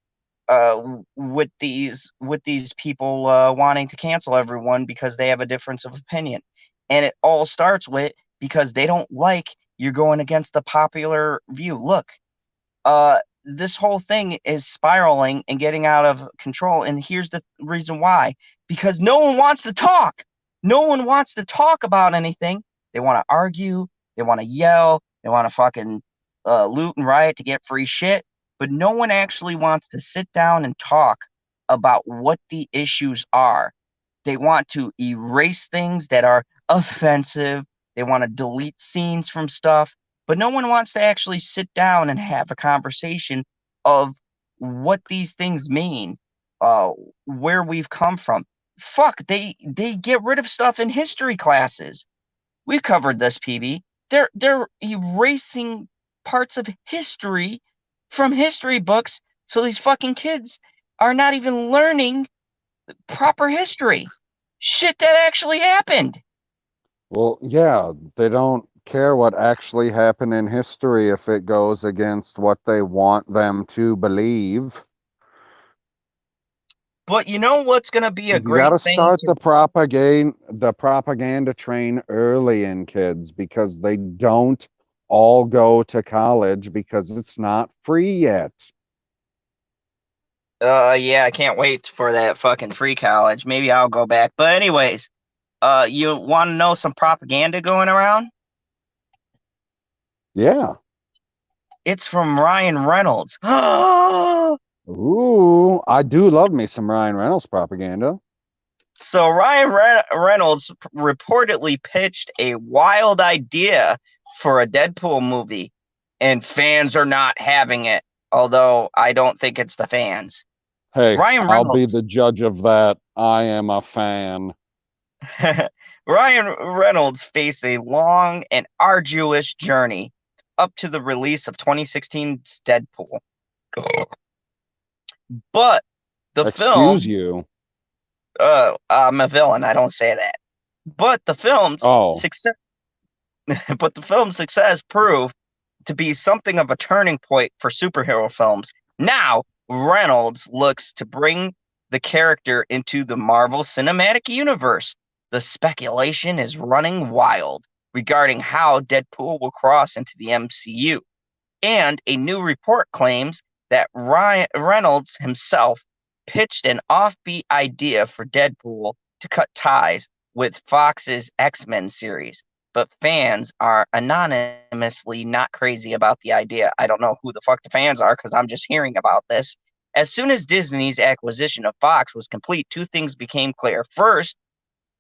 A: with these people wanting to cancel everyone because they have a difference of opinion. And it all starts with because they don't like you're going against the popular view. Look, this whole thing is spiraling and getting out of control. And here's the reason why: because no one wants to talk. No one wants to talk about anything. They want to argue, they want to yell, they want to fucking loot and riot to get free shit. But no one actually wants to sit down and talk about what the issues are. They want to erase things that are offensive. They want to delete scenes from stuff, but no one wants to actually sit down and have a conversation of what these things mean, uh, where we've come from. Fuck, they get rid of stuff in history classes. We've covered this, PB. They're erasing parts of history from history books, so these fucking kids are not even learning proper history. Shit that actually happened.
B: Well, yeah, they don't care what actually happened in history if it goes against what they want them to believe.
A: But you know what's going to be a
B: You
A: great
B: got to
A: thing
B: start
A: to
B: the propaganda train early in kids because they don't all go to college because it's not free yet.
A: yeah, I can't wait for that fucking free college. Maybe I'll go back. But anyways, you want to know some propaganda going around?
B: Yeah.
A: It's from Ryan Reynolds.
B: Ooh, I do love me some Ryan Reynolds propaganda.
A: So Reynolds reportedly pitched a wild idea for a Deadpool movie, and fans are not having it. Although I don't think it's the fans.
B: Hey,
A: Ryan
B: I'll be the
A: Reynolds
B: judge of that. I am a fan.
A: Ryan Reynolds faced a long and arduous journey up to the release of 2016's Deadpool. But the
B: Excuse
A: film,
B: you.
A: I'm a villain, I don't say that. But the film's
B: Oh,
A: success, but the film's success proved to be something of a turning point for superhero films. Now, Reynolds looks to bring the character into the Marvel Cinematic Universe. The speculation is running wild regarding how Deadpool will cross into the MCU. And a new report claims that Reynolds himself pitched an offbeat idea for Deadpool to cut ties with Fox's X-Men series. But fans are anonymously not crazy about the idea. I don't know who the fuck the fans are because I'm just hearing about this. As soon as Disney's acquisition of Fox was complete, two things became clear. First,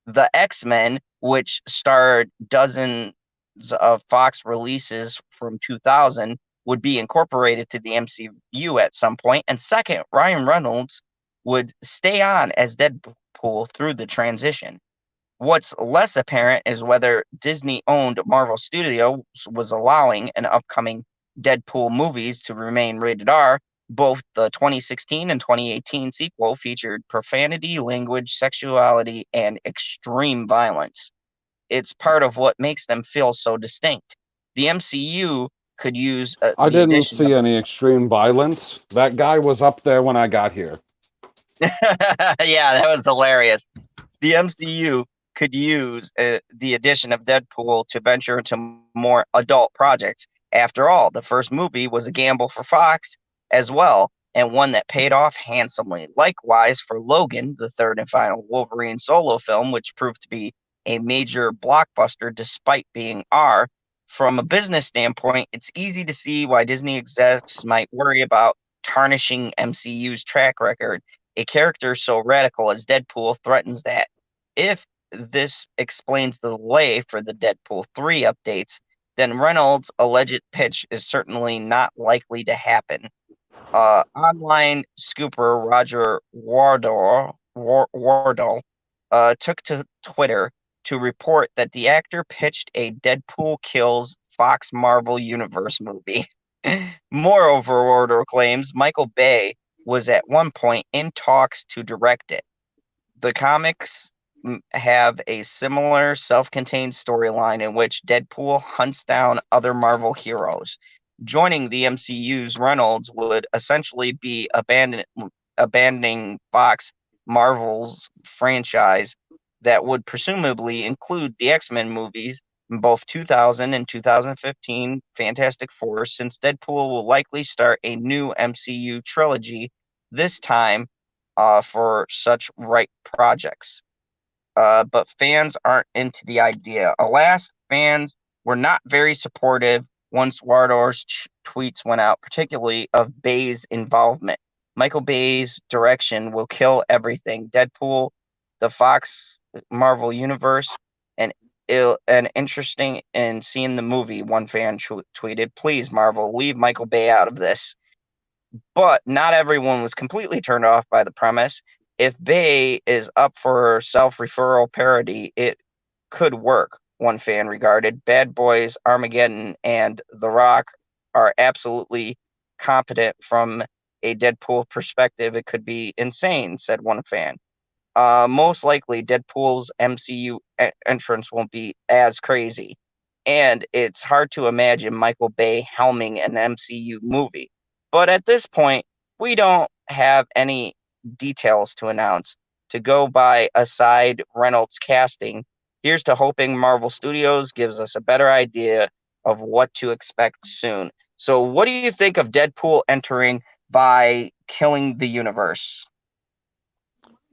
A: the X-Men, which starred dozens of Fox releases from 2000, would be incorporated to the MCU at some point. And second, Ryan Reynolds would stay on as Deadpool through the transition. What's less apparent is whether Disney owned Marvel Studios was allowing an upcoming Deadpool movies to remain rated R. Both the 2016 and 2018 sequel featured profanity, language, sexuality, and extreme violence. It's part of what makes them feel so distinct. The MCU could use
B: I
A: the
B: didn't
A: addition
B: see
A: of.
B: any extreme violence. That guy was up there when I got here.
A: Yeah, that was hilarious. The MCU could use the addition of Deadpool to venture into more adult projects. After all, the first movie was a gamble for Fox as well, and one that paid off handsomely. Likewise for Logan, the third and final Wolverine solo film, which proved to be a major blockbuster despite being R. From a business standpoint, it's easy to see why Disney execs might worry about tarnishing MCU's track record. A character so radical as Deadpool threatens that. If this explains the delay for the Deadpool 3 updates, then Reynolds' alleged pitch is certainly not likely to happen. Online scooper Roger Wardle took to Twitter to report that the actor pitched a Deadpool kills Fox Marvel Universe movie. Moreover, Wardle claims Michael Bay was at one point in talks to direct it. The comics have a similar self-contained storyline in which Deadpool hunts down other Marvel heroes. Joining the MCU's Reynolds would essentially be abandoning Fox Marvel's franchise that would presumably include the X-Men movies in both 2000 and 2015 Fantastic Four, since Deadpool will likely start a new MCU trilogy, this time for such right projects. But fans aren't into the idea. Alas, fans were not very supportive once Wardor's tweets went out, particularly of Bay's involvement. Michael Bay's direction will kill everything. Deadpool, the Fox Marvel Universe, and interesting in seeing the movie, one fan tweeted, "Please, Marvel, leave Michael Bay out of this." But not everyone was completely turned off by the premise. If Bay is up for self-referral parody, it could work, one fan regarded. Bad Boys, Armageddon, and The Rock are absolutely competent from a Deadpool perspective. It could be insane, said one fan. Most likely, Deadpool's MCU entrance won't be as crazy. And it's hard to imagine Michael Bay helming an MCU movie. But at this point, we don't have any details to announce. To go by aside Reynolds casting, here's to hoping Marvel Studios gives us a better idea of what to expect soon. So what do you think of Deadpool entering by killing the universe?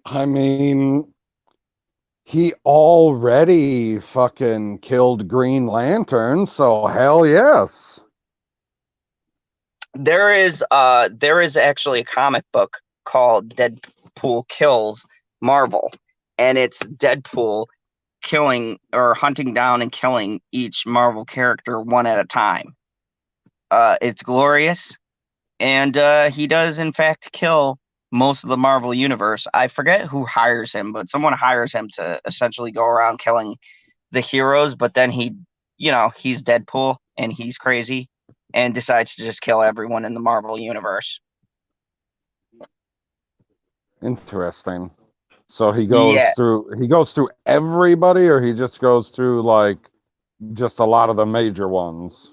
B: I mean, he already fucking killed Green Lantern, so hell yes.
A: There is actually a comic book called Deadpool Kills Marvel, and it's Deadpool killing or hunting down and killing each Marvel character one at a time. It's glorious, and he does in fact kill most of the Marvel universe. I forget who hires him, but someone hires him to essentially go around killing the heroes, but then he's Deadpool and he's crazy and decides to just kill everyone in the Marvel universe.
B: Interesting. So he
A: Yeah,
B: goes through everybody, or he just goes through like just a lot of the major ones.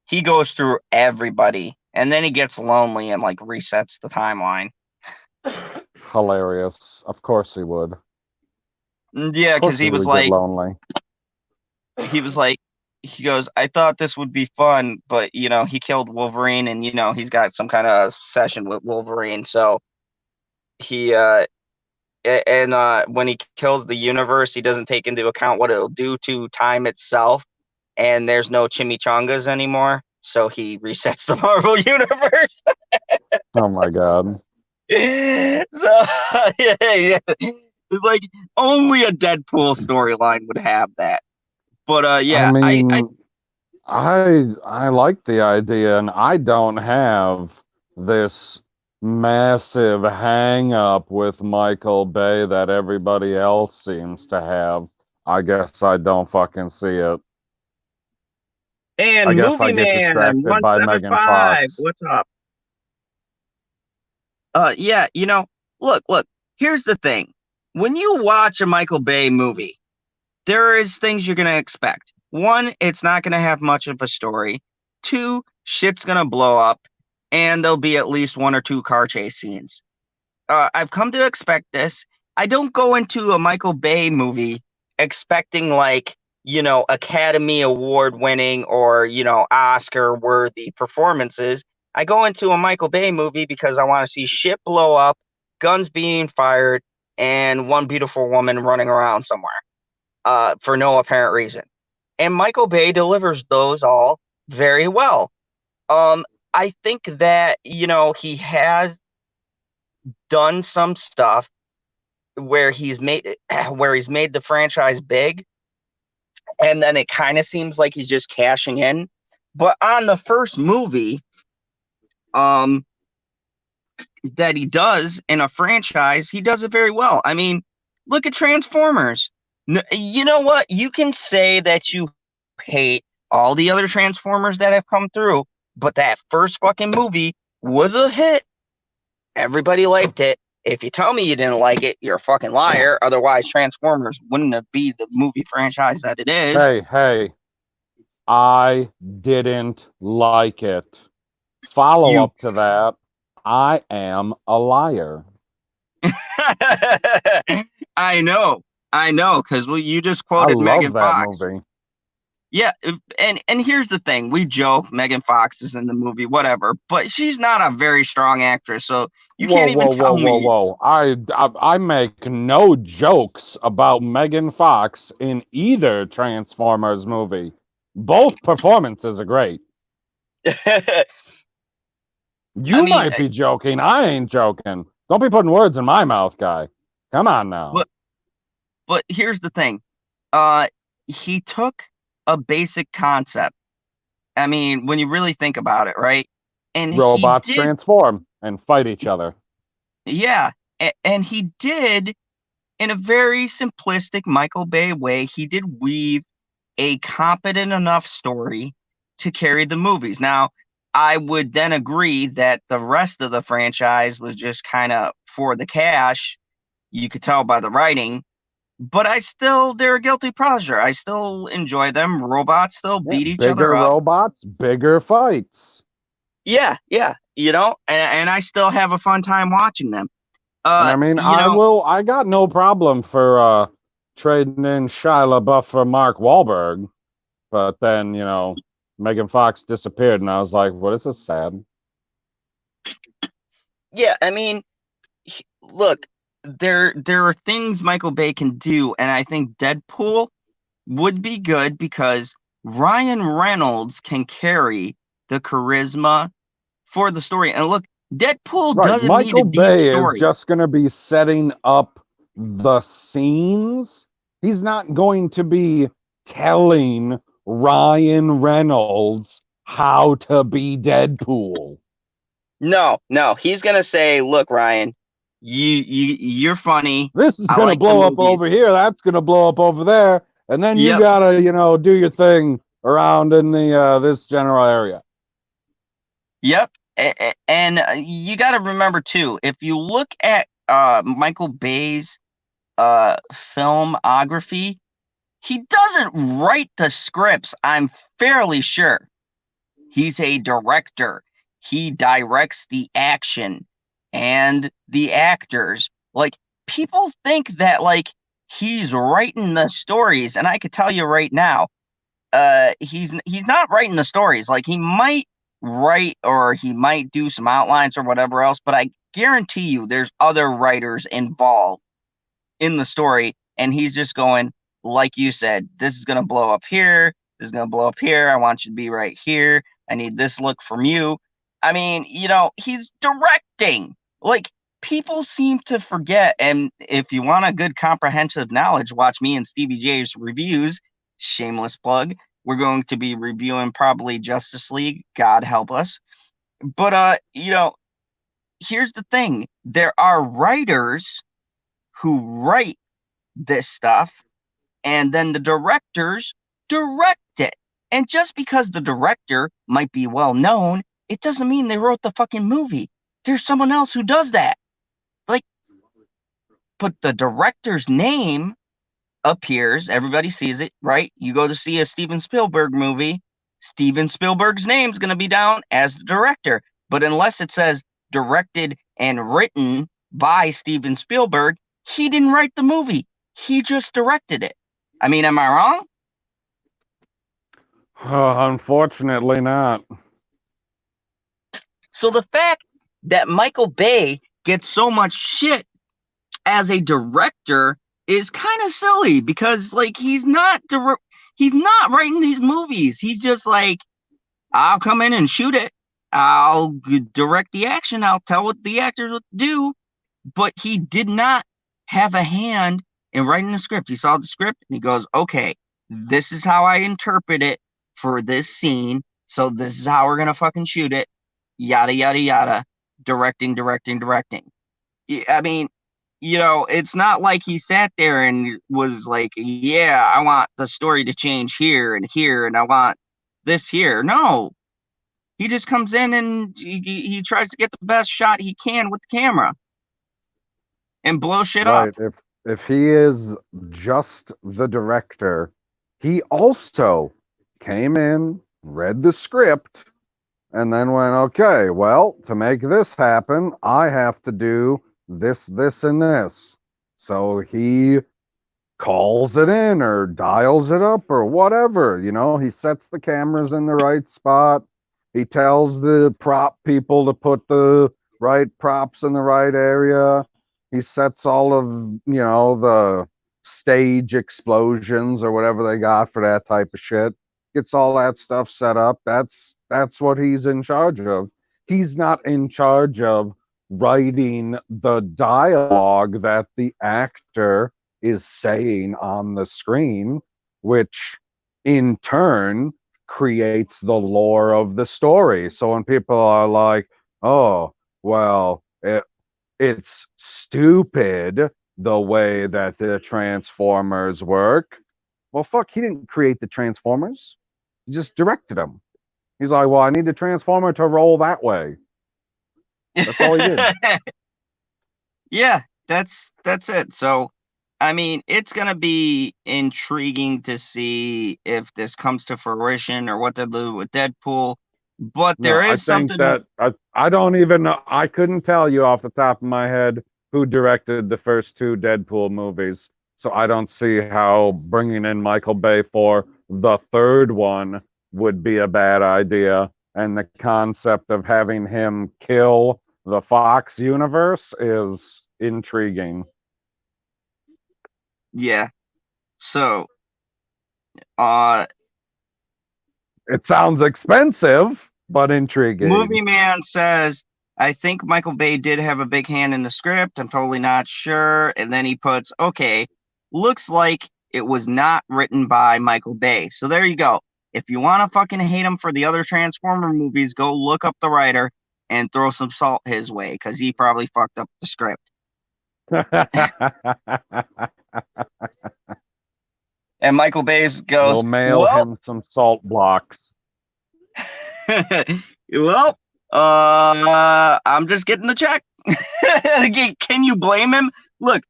A: he goes through everybody and then he gets lonely and like resets the timeline.
B: Hilarious. Of course he would. Of
A: Yeah, because
B: course he would get lonely.
A: he was like, he goes, I thought this would be fun, but he killed Wolverine and he's got some kind of obsession with Wolverine. So he when he kills the universe, he doesn't take into account what it'll do to time itself, and there's no chimichangas anymore, so he resets the Marvel universe.
B: Oh my god.
A: So yeah, it's like only a Deadpool storyline would have that. But
B: I
A: yeah,
B: mean, I like the idea, and I don't have this massive hang up with Michael Bay that everybody else seems to have. I guess I don't fucking see it. I
A: and
B: guess I
A: Movie
B: get
A: Man
B: distracted by Megan
A: 175,
B: Fox.
A: what's up? Yeah, look, here's the thing. When you watch a Michael Bay movie, there is things you're gonna expect. One, it's not gonna have much of a story. Two, shit's gonna blow up, and there'll be at least one or two car chase scenes. I've come to expect this. I don't go into a Michael Bay movie expecting like, Academy Award winning or, Oscar worthy performances. I go into a Michael Bay movie because I want to see shit blow up, guns being fired, and one beautiful woman running around somewhere for no apparent reason. And Michael Bay delivers those all very well. Um, I think that, he has done some stuff where he's made the franchise big, and then it kind of seems like he's just cashing in. But on the first movie um that he does in a franchise, he does it very well. I mean, look at Transformers. You know what? You can say that you hate all the other Transformers that have come through, but that first fucking movie was a hit. Everybody liked it. If you tell me you didn't like it, you're a fucking liar. Otherwise, Transformers wouldn't have be the movie franchise that it is.
B: Hey, I didn't like it. Follow
A: You,
B: up to that, I am a liar.
A: I know, because well, you just
B: I
A: quoted
B: love
A: Megan
B: that
A: Fox.
B: movie.
A: Yeah, and here's the thing: we joke Megan Fox is in the movie, whatever, but she's not a very strong actress, so you
B: Whoa,
A: can't even
B: whoa, whoa,
A: tell
B: whoa,
A: me.
B: whoa. I make no jokes about Megan Fox in either Transformers movie. Both performances are great.
A: I
B: You
A: mean,
B: might be joking. I ain't joking. Don't be putting words in my mouth, guy. Come on now.
A: but but here's the thing: uh, he took a basic concept. I mean, when you really think about it, right? And he
B: Robots
A: did,
B: transform and fight each other.
A: yeah, and he did in a very simplistic Michael Bay way. He did weave a competent enough story to carry the movies. Now, I would then agree that the rest of the franchise was just kind of for the cash. You could tell by the writing, but they're a guilty pleasure. I still enjoy them. Robots still
B: Yeah,
A: beat each other
B: bigger
A: up.
B: robots, bigger fights.
A: Yeah, and I still have a fun time watching them.
B: And
A: Uh,
B: I mean,
A: you know,
B: I got no problem for trading in Shia LaBeouf for Mark Wahlberg. But then, Megan Fox disappeared, and I was like, "What is this sad?"
A: yeah, I mean, look, there are things Michael Bay can do, and I think Deadpool would be good because Ryan Reynolds can carry the charisma for the story. And look, Deadpool
B: Right,
A: doesn't need a
B: Michael
A: deep
B: Bay is
A: story.
B: just going to be setting up the scenes. He's not going to be telling Ryan Reynolds how to be Deadpool.
A: No, he's gonna say, "Look, Ryan, you're funny.
B: This is
A: I
B: going to
A: like the
B: blow up over
A: movies.
B: here. That's going to blow up over there. And then you
A: Yep,
B: got to, do your thing around in the this general area.
A: yep." And you got to remember too, if you look at Michael Bay's filmography, he doesn't write the scripts, I'm fairly sure. He's a director. He directs the action and the actors. Like, people think that like he's writing the stories, and I could tell you right now, he's not writing the stories. Like, he might write or he might do some outlines or whatever else, but I guarantee you there's other writers involved in the story, and he's just going, like you said, this is going to blow up here, this is going to blow up here, I want you to be right here, I need this look from you. I mean, he's directing. Like, people seem to forget, and if you want a good comprehensive knowledge, watch me and Stevie J's reviews. Shameless plug. We're going to be reviewing probably Justice League, God help us. But here's the thing, there are writers who write this stuff, and then the directors direct it. And just because the director might be well known, it doesn't mean they wrote the fucking movie. There's someone else who does that. Like, but the director's name appears, everybody sees it, right? You go to see a Steven Spielberg movie, Steven Spielberg's name's going to be down as the director. But unless it says directed and written by Steven Spielberg, he didn't write the movie. He just directed it. I mean, am I wrong?
B: Unfortunately, not.
A: So the fact that Michael Bay gets so much shit as a director is kind of silly because like he's not writing these movies. He's just like, I'll come in and shoot it. I'll direct the action. I'll tell what the actors what to do. But he did not have a hand in writing the script. He saw the script and he goes, okay, this is how I interpret it for this scene. So this is how we're gonna fucking shoot it. Yada yada yada. Directing. I mean, it's not like he sat there and was like, yeah, I want the story to change here, and I want this here. No, he just comes in and he tries to get the best shot he can with the camera. and blow shit up.
B: Right. If he is just the director, he also came in, read the script, and then went, okay, well, to make this happen, I have to do this, this, and this. So he calls it in or dials it up or whatever. He sets the cameras in the right spot. He tells the prop people to put the right props in the right area. He sets all of, the stage explosions or whatever they got for that type of shit. Gets all that stuff set up. That's what he's in charge of. He's not in charge of writing the dialogue that the actor is saying on the screen, which in turn creates the lore of the story. So when people are like, oh, well, it's stupid the way that the Transformers work. Well, fuck, he didn't create the Transformers. He just directed them. He's like, well, I need the Transformer to roll that way. That's all he did.
A: Yeah, that's it. So, I mean, it's gonna be intriguing to see if this comes to fruition or what they do with Deadpool. But
B: No,
A: there
B: I
A: is
B: think
A: something.
B: that I don't even know. I couldn't tell you off the top of my head who directed the first two Deadpool movies. So I don't see how bringing in Michael Bay for the third one would be a bad idea. And the concept of having him kill the Fox universe is intriguing.
A: Yeah. So, uh,
B: It sounds expensive, but intriguing.
A: Movie Man says, I think Michael Bay did have a big hand in the script. I'm totally not sure. And then he puts, okay, looks like it was not written by Michael Bay. So there you go. If you want to fucking hate him for the other Transformer movies, go look up the writer and throw some salt his way because he probably fucked up the script. And Michael Bay
B: We'll
A: goes,
B: mail
A: well,
B: him some salt blocks.
A: well, I'm just getting the check. Can you blame him? Look,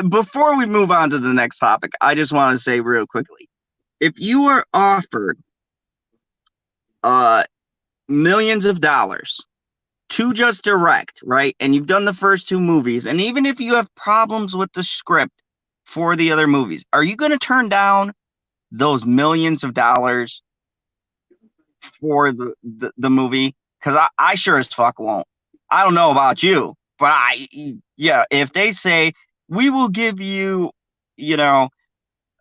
A: before we move on to the next topic, I just want to say real quickly, if you are offered uh millions of dollars to just direct, right, and you've done the first two movies, and even if you have problems with the script for the other movies, are you going to turn down those millions of dollars for the movie? Because I sure as fuck won't. I don't know about you, but yeah, if they say we will give you, you know,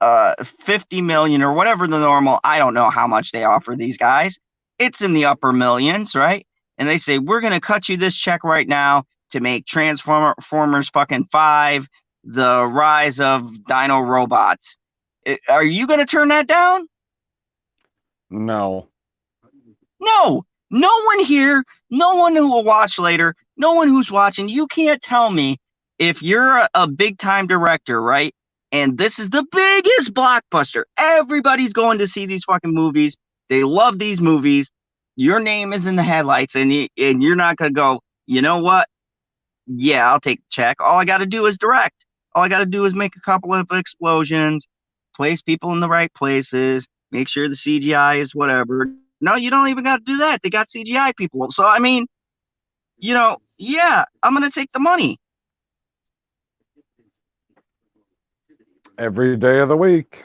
A: 50 million or whatever the normal, I don't know how much they offer these guys. It's in the upper millions, right? And they say we're gonna cut you this check right now to make Transformers fucking 5, the rise of Dino robots. Are you gonna turn that down?
B: No.
A: No, no one here, no one who will watch later, no one who's watching, you can't tell me if you're a big time director, right? And this is the biggest blockbuster. Everybody's going to see these fucking movies. They love these movies. Your name is in the headlights, and you're not going to go, you know what? Yeah, I'll take the check. All I got to do is direct. All I got to do is make a couple of explosions, place people in the right places, make sure the CGI is whatever. No, you don't even got to do that. They got CGI people. So, I mean, yeah, I'm going to take the money.
B: Every day of the week.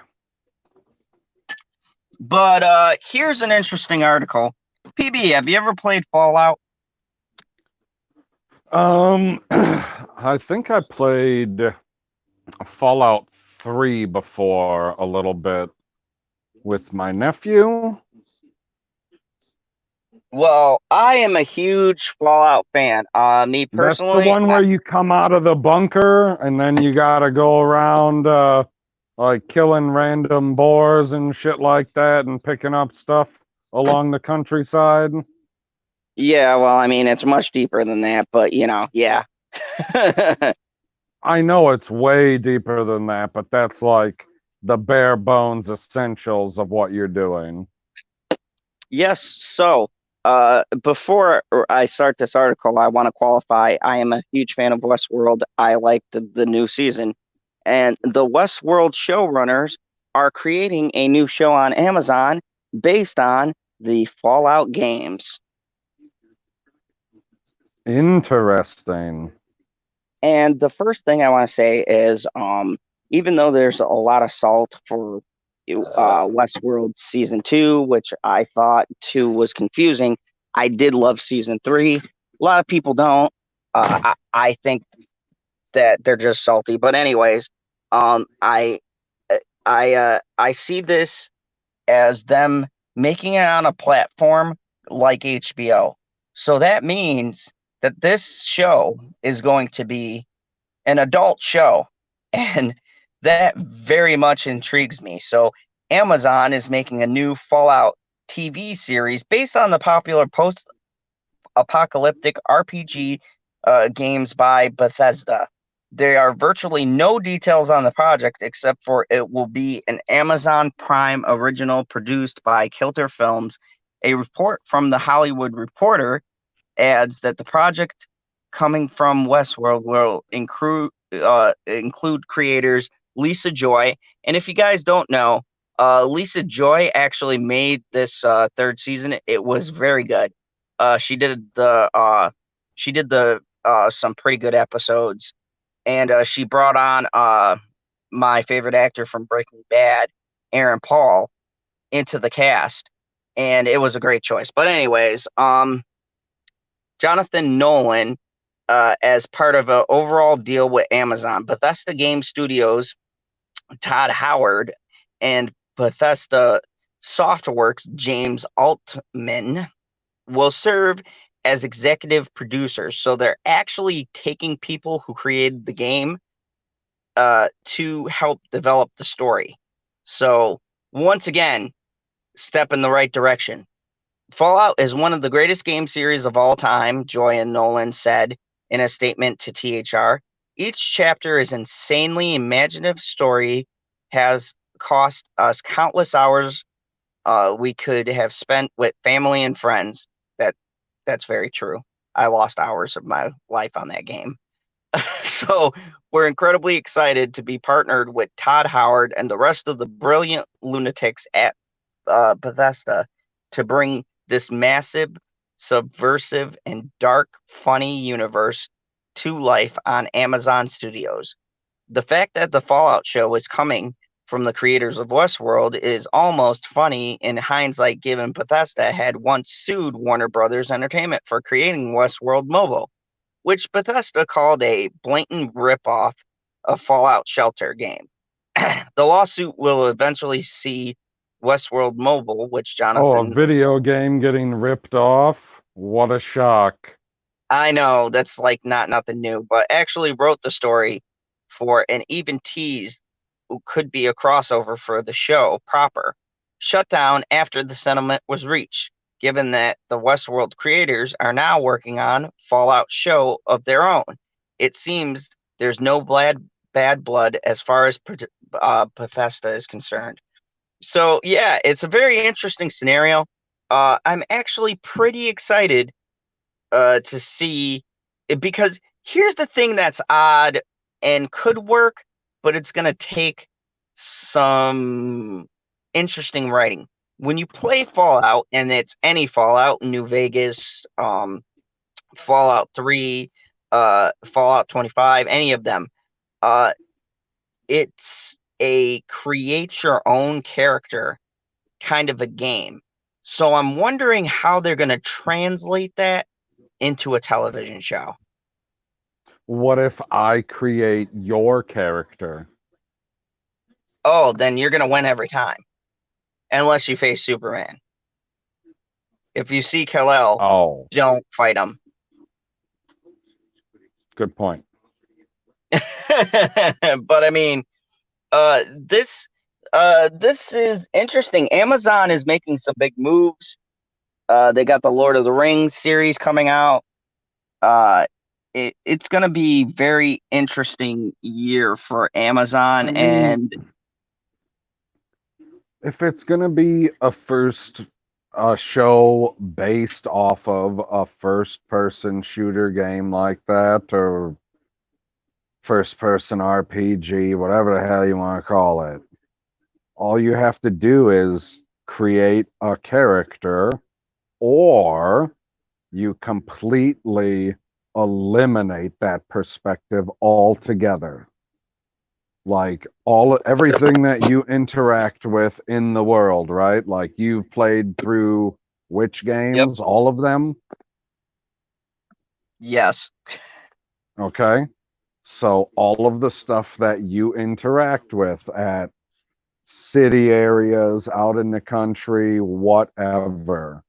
A: But here's an interesting article. PB, have you ever played Fallout?
B: I think I played Fallout 3 before a little bit with my nephew.
A: Well, I am a huge Fallout fan. Me
B: That's the
A: personally,
B: one where you come out of the bunker and then you gotta go around like killing random boars and shit like that and picking up stuff along the countryside.
A: yeah, well, I mean, it's much deeper than that, but yeah.
B: I know it's way deeper than that, but that's like the bare bones essentials of what you're doing.
A: Yes, so Before I start this article, I want to qualify. I am a huge fan of Westworld. I like the new season, and the Westworld showrunners are creating a new show on Amazon based on the Fallout games.
B: Interesting.
A: And the first thing I want to say is, even though there's a lot of salt for Westworld season two, which I thought two was confusing, I did love season three. A lot of people don't. I think that they're just salty. But anyways, um, I I see this as them making it on a platform like HBO. So that means that this show is going to be an adult show, and that very much intrigues me. So Amazon is making a new Fallout TV series based on the popular post-apocalyptic RPG games by Bethesda. There are virtually no details on the project except for it will be an Amazon Prime original produced by Kilter Films. A report from the Hollywood Reporter adds that the project coming from Westworld will include creators Lisa Joy. And if you guys don't know, Lisa Joy actually made this third season. It was very good. She did the some pretty good episodes, and she brought on my favorite actor from Breaking Bad, Aaron Paul, into the cast, and it was a great choice. But anyways, Jonathan Nolan, as part of an overall deal with Amazon, Bethesda Game Studios, Todd Howard, and Bethesda Softworks, James Altman, will serve as executive producers. So they're actually taking people who created the game to help develop the story. So once again, step in the right direction. Fallout is one of the greatest game series of all time, Joy and Nolan said in a statement to THR. Each chapter is insanely imaginative story, has cost us countless hours we could have spent with family and friends. That's very true. I lost hours of my life on that game. So we're incredibly excited to be partnered with Todd Howard and the rest of the brilliant lunatics at Bethesda to bring this massive, subversive, and dark, funny universe to life on Amazon Studios. The fact that the Fallout show is coming from the creators of Westworld is almost funny in hindsight, given Bethesda had once sued Warner Brothers Entertainment for creating Westworld Mobile, which Bethesda called a blatant ripoff of Fallout Shelter game. The lawsuit will eventually see Westworld Mobile, which
B: Oh, a
A: Jonathan,
B: video game getting ripped off? What a shock.
A: I know that's like not nothing new, but actually wrote the story for and even teased who could be a crossover for the show proper, shut down after the settlement was reached, given that the Westworld creators are now working on Fallout show of their own. It seems there's no bad blood as far as Bethesda is concerned. So yeah, it's a very interesting scenario. I'm actually pretty excited to see it, because here's the thing that's odd and could work, but it's going to take some interesting writing. When you play Fallout, and it's any Fallout, New Vegas, Fallout 3, Fallout 25, any of them, uh, it's a create your own character kind of a game. So I'm wondering how they're going to translate that into a television show.
B: What if I create your character?
A: Oh, then you're going to win every time, unless you face Superman. If you see Kal-El,
B: Oh,
A: don't fight him.
B: good point.
A: But I mean, this is interesting. Amazon is making some big moves. They got the Lord of the Rings series coming out. Uh, it's going to be very interesting year for Amazon,
B: I mean,
A: and
B: if it's gonna be a first a show based off of a first person shooter game like that, or first person RPG, whatever the hell you want to call it. All you have to do is create a character, or you completely eliminate that perspective altogether. Like everything that you interact with in the world, right? Like you've played through which
A: Yep.
B: games? All of them?
A: Yes.
B: Okay. So all of the stuff that you interact with at city areas, out in the country, whatever,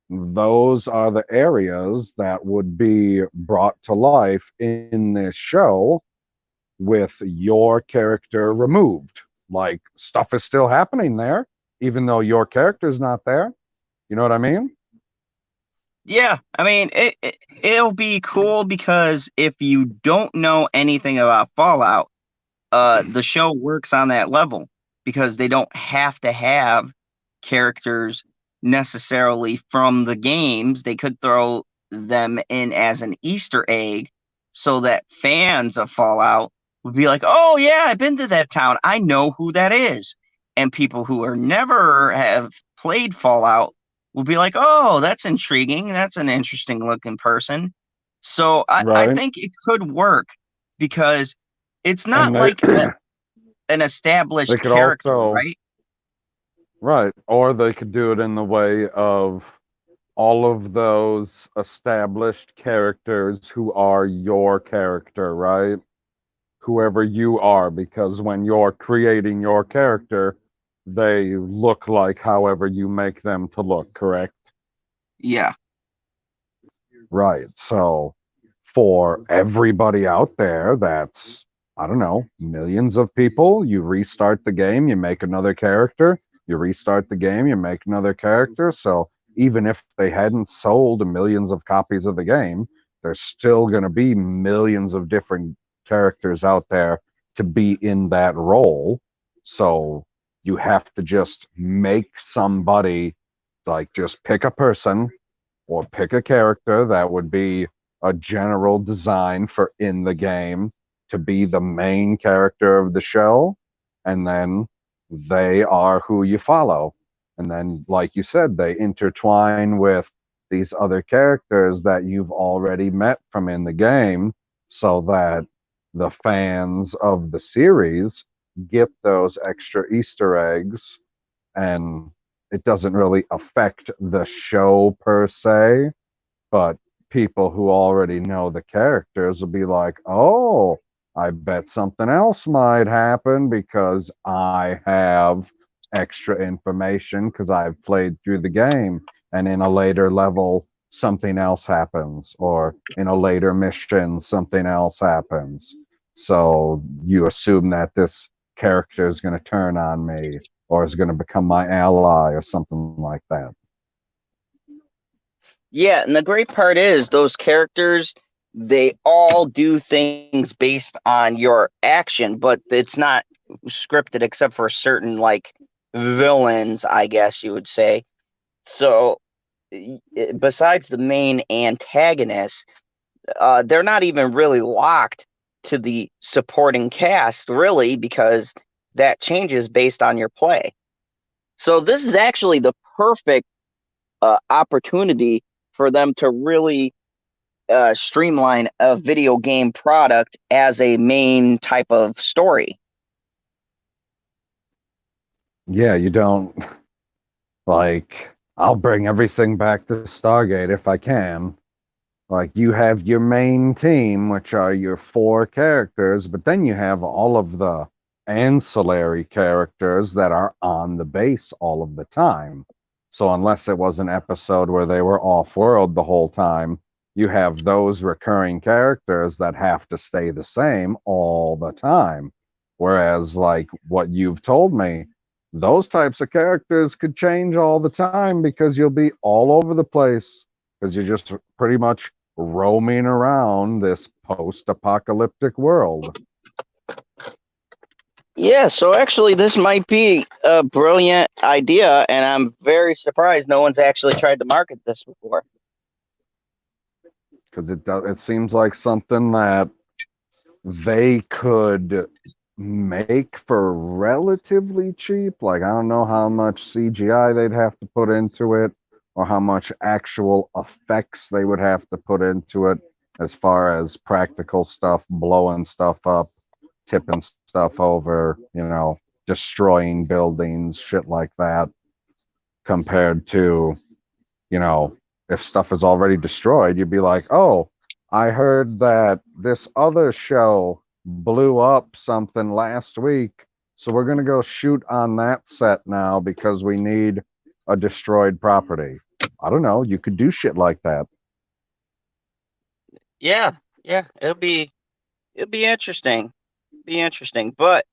B: those are the areas that would be brought to life in this show with your character removed. Like stuff is still happening there, even though your character's not there. You know what I mean?
A: Yeah, I mean it'll be cool because if you don't know anything about Fallout, the show works on that level because they don't have to have characters necessarily from the games. They could throw them in as an Easter egg so that fans of Fallout would be like, "Oh yeah, I've been to that town. I know who that is." And people who are never have played Fallout will be like, "Oh, that's intriguing. That's an interesting looking person." So I
B: Right.
A: think it could work because it's not
B: And they
A: like an
B: they
A: established
B: could
A: character,
B: also,
A: right?
B: right, or they could do it in the way of all of those established characters who are your character, right? Whoever you are, because when you're creating your character, they look like however you make them to look, correct?
A: Yeah.
B: Right. So for everybody out there that's, I don't know, millions of people, you restart the game, you make another character, you restart the game, you make another character. So even if they hadn't sold millions of copies of the game, there's still going to be millions of different characters out there to be in that role. So you have to just make somebody, like just pick a person or pick a character that would be a general design for in the game to be the main character of the show, and then they are who you follow. And then, like you said, they intertwine with these other characters that you've already met from in the game so that the fans of the series get those extra Easter eggs, and it doesn't really affect the show per se, but people who already know the characters will be like, oh, I bet something else might happen because I have extra information because I've played through the game. And in a later level, something else happens, or in a later mission, something else happens. So you assume that this character is going to turn on me or is going to become my ally or something like that.
A: Yeah, and the great part is those characters, they all do things based on your action, but it's not scripted except for certain like villains, I guess you would say. So besides the main antagonist, they're not even really locked to the supporting cast, really, because that changes based on your play. So this is actually the perfect opportunity for them to really streamline a video game product as a main type of story.
B: Yeah, you don't like, I'll bring everything back to Stargate if I can. Like, you have your main team, which are your four characters, but then you have all of the ancillary characters that are on the base all of the time. So, unless it was an episode where they were off world the whole time, you have those recurring characters that have to stay the same all the time. Whereas, like what you've told me, those types of characters could change all the time because you'll be all over the place because you're just pretty much roaming around this post-apocalyptic world.
A: Yeah, so actually, this might be a brilliant idea, and I'm very surprised no one's actually tried to market this before.
B: Because it seems like something that they could make for relatively cheap. Like, I don't know how much CGI they'd have to put into it or how much actual effects they would have to put into it as far as practical stuff, blowing stuff up, tipping stuff over, destroying buildings, shit like that, compared to, you know, if stuff is already destroyed, you'd be like, oh, I heard that this other show blew up something last week. So we're going to go shoot on that set now because we need a destroyed property. I don't know. You could do shit like that.
A: Yeah, yeah, it'll be interesting. Be interesting. But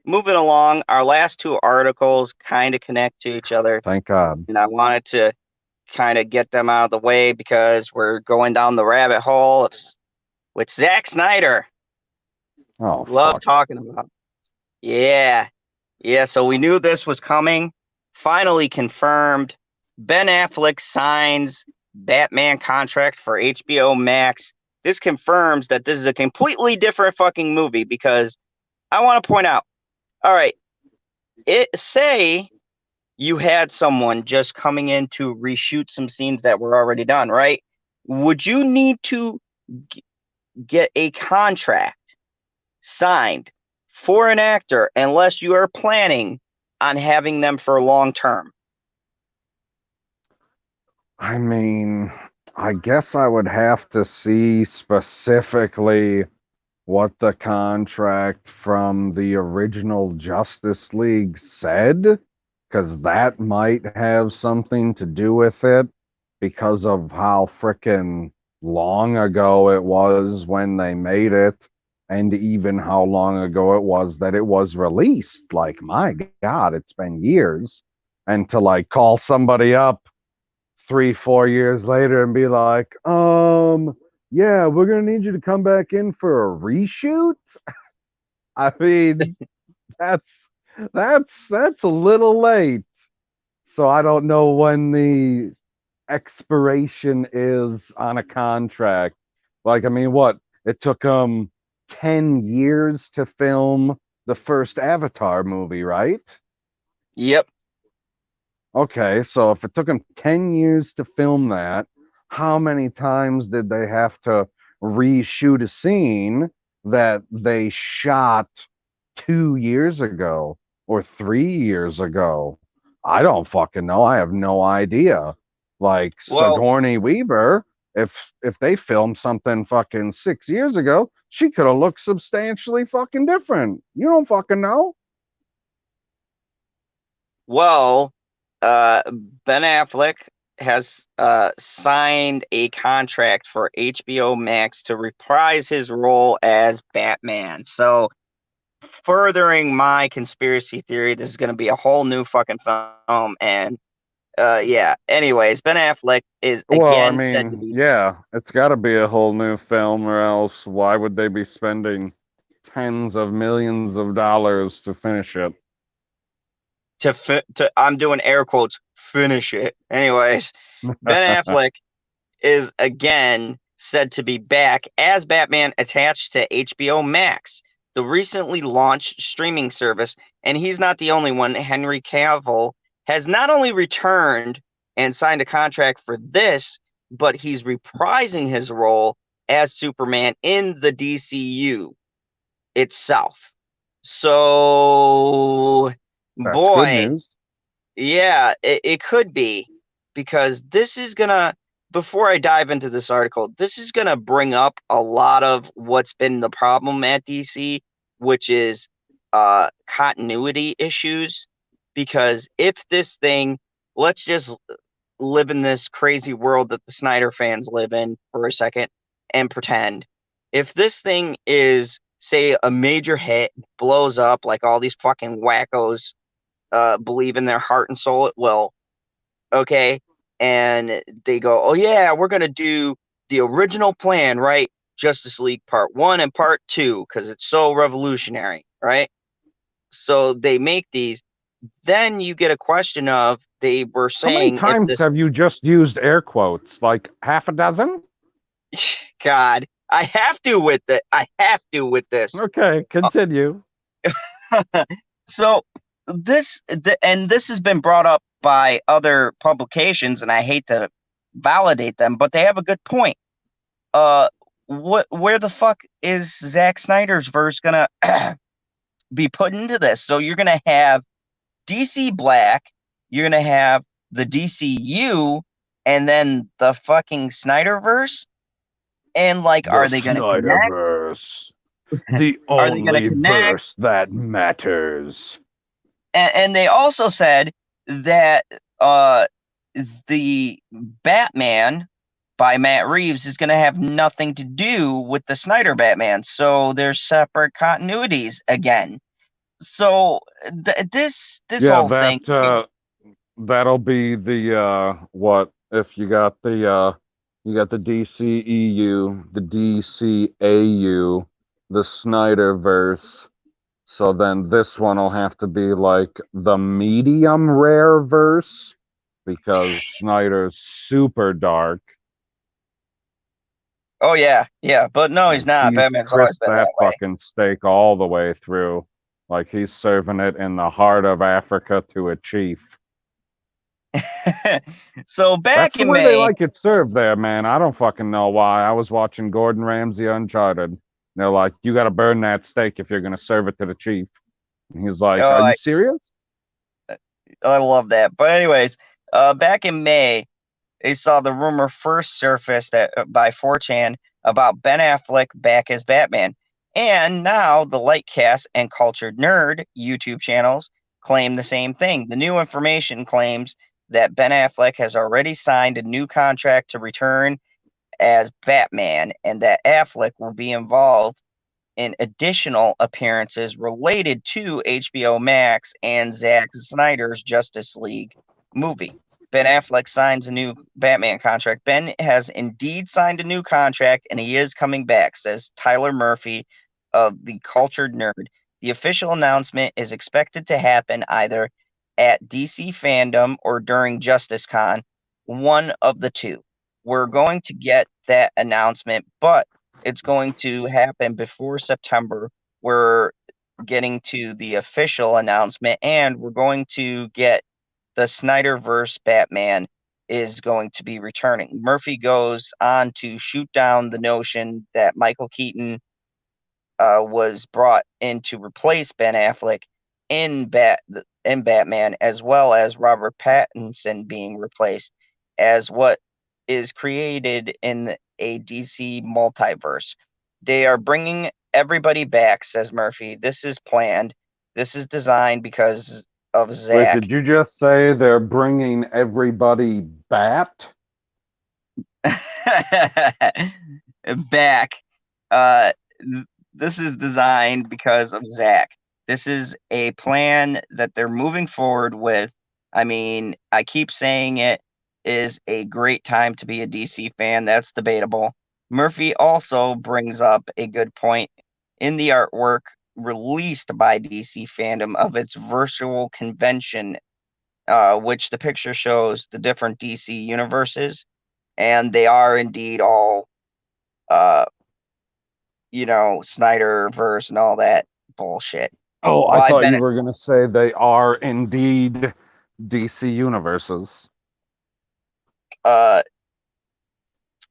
A: moving along, our last two articles kind of connect to each other,
B: Thank God.
A: and I wanted to kind of get them out of the way because we're going down the rabbit hole with Zack Snyder.
B: Oh,
A: Love
B: fuck.
A: talking about. Yeah. Yeah, so we knew this was coming. Finally confirmed. Ben Affleck signs Batman contract for HBO Max. This confirms that this is a completely different fucking movie because I want to point out, all right, say you had someone just coming in to reshoot some scenes that were already done, right? Would you need to get a contract signed for an actor unless you are planning on having them for long term?
B: I mean, I guess I would have to see specifically what the contract from the original Justice League said, because that might have something to do with it because of how frickin' long ago it was when they made it, and even how long ago it was that it was released. Like, my God, it's been years. And to like call somebody up 3, 4 years later and be like, yeah, we're gonna need you to come back in for a reshoot. I mean, that's that's a little late. So I don't know when the expiration is on a contract. Like, I mean, what? It took them 10 years to film the first Avatar movie, right?
A: Yep.
B: Okay, so if it took them 10 years to film that, how many times did they have to reshoot a scene that they shot 2 years ago or 3 years ago? I don't fucking know. I have no idea. Like
A: Well,
B: Sigourney Weaver, if they filmed something fucking 6 years ago, she could have looked substantially fucking different. You don't fucking know.
A: well, Ben Affleck has signed a contract for HBO Max to reprise his role as Batman. So, furthering my conspiracy theory, this is going to be a whole new fucking film. And yeah. Anyways, Ben Affleck is
B: Well, I
A: again said to
B: mean,
A: be
B: yeah, it's got to be a whole new film, or else why would they be spending tens of millions of dollars to finish it?
A: to I'm doing air quotes finish it. Anyways, Ben Affleck is again said to be back as Batman attached to HBO Max, the recently launched streaming service, and he's not the only one. Henry Cavill has not only returned and signed a contract for this, but he's reprising his role as Superman in the DCU itself. So,
B: That's good
A: boy,
B: news.
A: yeah, it could be because this is gonna, before I dive into this article, this is gonna bring up a lot of what's been the problem at DC, which is continuity issues. Because if this thing, let's just live in this crazy world that the Snyder fans live in for a second and pretend if this thing is, say, a major hit, blows up like all these fucking wackos believe in their heart and soul it will. Okay. And they go, oh, yeah, we're going to do the original plan, right? Justice League Part 1 and Part 2, because it's so revolutionary, right? So they make these. Then you get a question of they were
B: How many
A: saying if
B: times
A: this
B: have you just used air quotes? Like half a dozen?
A: God, I have to with it. I have to with this.
B: Okay, continue.
A: So and this has been brought up by other publications, and I hate to validate them, but they have a good point. Uh, where the fuck is Zack Snyder's verse gonna be put into this? So you're gonna have DC Black, you're gonna have the DCU, and then the fucking Snyderverse. And like,
B: The
A: are they gonna connect?
B: Snyderverse. The
A: Are they gonna
B: only
A: connect?
B: verse that matters.
A: And they also said that the Batman by Matt Reeves is going to have nothing to do with the Snyder Batman. So there's separate continuities again. So this
B: Yeah,
A: whole thing.
B: that'll be the what if you got the DCEU, the DCAU, the Snyderverse. So then this one will have to be like the medium rare verse because Snyder's super dark
A: Oh yeah, but no, he's
B: and
A: not.
B: he's
A: Batman's always
B: crisped
A: been
B: that
A: that way.
B: fucking steak all the way through. Like he's serving it in the heart of Africa to a chief.
A: So
B: That's
A: back
B: the
A: in
B: way they
A: May,
B: like it served there, man. I don't fucking know why. I was watching Gordon Ramsay Uncharted. They're like, you got to burn that steak if you're going to serve it to the chief. And he's like, are
A: oh,
B: you serious?
A: I love that. But anyways, back in May, they saw the rumor first surfaced by 4chan about Ben Affleck back as Batman. And now the Lightcast and Cultured Nerd YouTube channels claim the same thing. The new information claims that Ben Affleck has already signed a new contract to return as Batman and that Affleck will be involved in additional appearances related to HBO Max and Zack Snyder's Justice League movie. Ben Affleck signs a new Batman contract. Ben has indeed signed a new contract and he is coming back, says Tyler Murphy of the Cultured Nerd. The official announcement is expected to happen either at DC Fandom or during Justice Con, one of the two. We're going to get that announcement, but it's going to happen before September. We're getting to the official announcement, and we're going to get the Snyderverse Batman is going to be returning. Murphy goes on to shoot down the notion that Michael Keaton was brought in to replace Ben Affleck in Batman, as well as Robert Pattinson being replaced as what is created in a DC multiverse. They are bringing everybody back, says Murphy. This is planned. This is designed because of
B: Wait,
A: Zach.
B: did you just say they're bringing everybody bat?
A: Back. Uh, this is designed because of Zach. This is a plan that they're moving forward with. I mean, I keep saying it is a great time to be a DC fan. That's debatable. Murphy also brings up a good point in the artwork released by DC Fandom of its virtual convention, which the picture shows the different DC universes, and they are indeed all uh Snyder verse and all that bullshit.
B: Oh, I
A: Why
B: thought you
A: Ben
B: were going to say they are indeed DC universes.
A: uh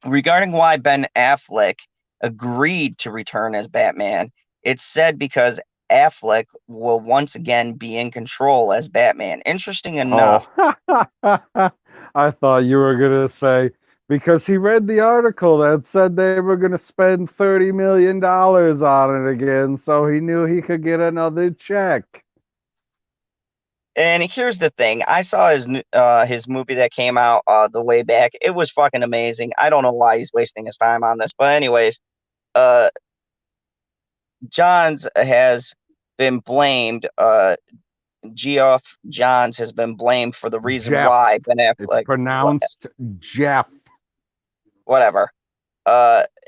A: Regarding why Ben Affleck agreed to return as Batman, it's said because Affleck will once again be in control as Batman. Interesting
B: Oh,
A: enough,
B: I thought you were going to say because he read the article that said they were going to spend $30 million on it again, so he knew he could get another check.
A: and here's the thing. I saw his movie that came out the way back. It was fucking amazing. I don't know why he's wasting his time on this, but anyways, uh Johns has been blamed. Geoff Johns has been blamed for the reason
B: Jeff.
A: why Ben
B: It's
A: Affleck,
B: pronounced Jeff.
A: whatever,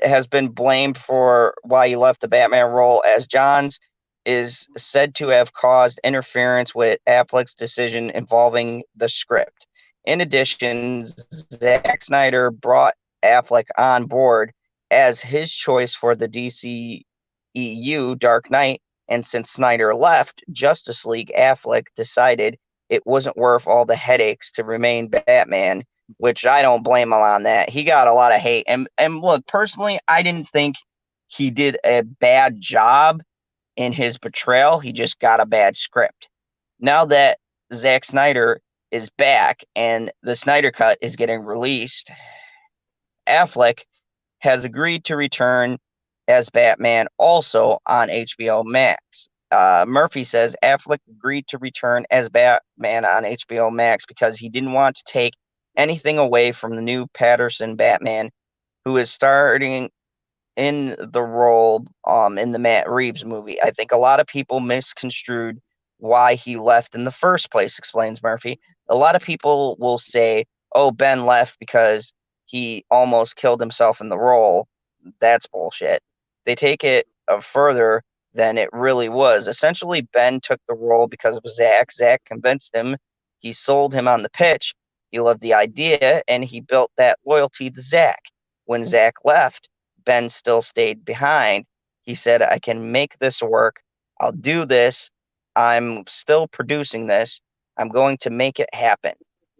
A: has been blamed for why he left the Batman role, as Johns is said to have caused interference with Affleck's decision involving the script. In addition, Zack Snyder brought Affleck on board as his choice for the DCEU Dark Knight, and since Snyder left Justice League, Affleck decided it wasn't worth all the headaches to remain Batman, which I don't blame him on that. He got a lot of hate. And look, personally, I didn't think he did a bad job in his portrayal. He just got a bad script. Now that Zack Snyder is back and the Snyder Cut is getting released, Affleck has agreed to return as Batman also on HBO Max. Murphy says Affleck agreed to return as Batman on HBO Max because he didn't want to take anything away from the new Patterson Batman, who is starting in the role in the Matt Reeves movie. I think a lot of people misconstrued why he left in the first place, explains Murphy. A lot of people will say, oh, Ben left because he almost killed himself in the role. That's bullshit. They take it further than it really was. Essentially, Ben took the role because of Zach. Zach convinced him. He sold him on the pitch. He loved the idea, and he built that loyalty to Zach. When Zach left, Ben still stayed behind. He said, I can make this work. I'll do this. I'm still producing this. I'm going to make it happen.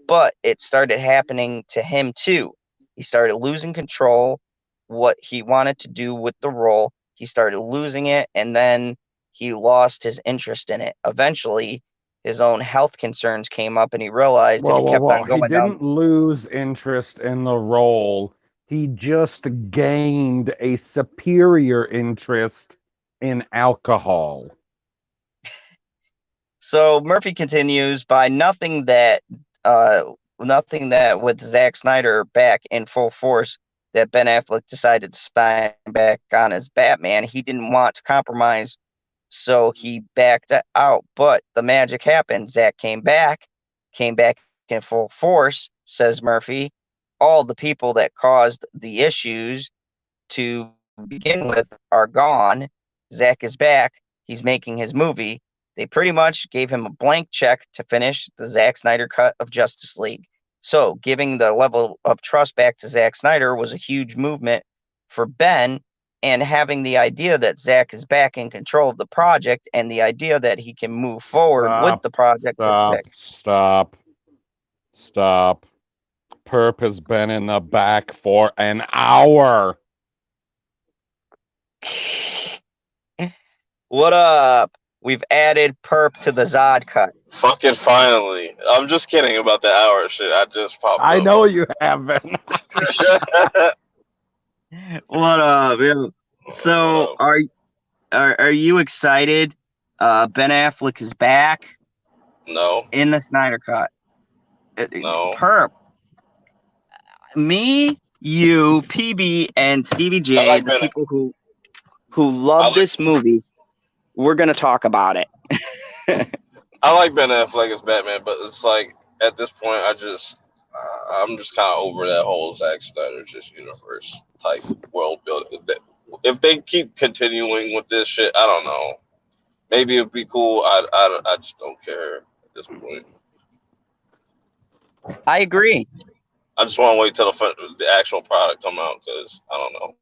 A: But it started happening to him too. He started losing control, what he wanted to do with the role. He started losing it, and then he lost his interest in it. Eventually, his own health concerns came up, and he realized if he kept on
B: He
A: going down.
B: didn't lose interest in the role. He just gained a superior interest in alcohol.
A: So Murphy continues by nothing that with Zack Snyder back in full force that Ben Affleck decided to sign back on as Batman. He didn't want to compromise, so he backed out. But the magic happened. Zack came back in full force, says Murphy. All the people that caused the issues to begin with are gone. Zack is back. He's making his movie. They pretty much gave him a blank check to finish the Zack Snyder cut of Justice League. So giving the level of trust back to Zack Snyder was a huge movement for Ben, and having the idea that Zack is back in control of the project and the idea that he can move forward with the project that Zack.
B: Stop. Perp has been in the back for an hour.
A: What up? We've added Perp to the Zod cut.
C: Fucking finally. I'm just kidding about the hour shit. I just popped
B: I
C: up.
B: know you haven't.
A: What up? Yeah. So are you excited? Ben Affleck is back
C: No.
A: in the Snyder cut.
C: No.
A: Perp. Me, you, PB, and Stevie J,
C: like
A: the
C: Ben.
A: people who love this movie, we're gonna talk about it.
C: I like Ben Affleck as Batman, but it's like at this point, I'm just kind of over that whole Zack Snyder just universe type world building. If they keep continuing with this shit, I don't know. Maybe it'd be cool. I just don't care at this point.
A: I agree.
C: I just want to wait till the actual product come out because I don't know.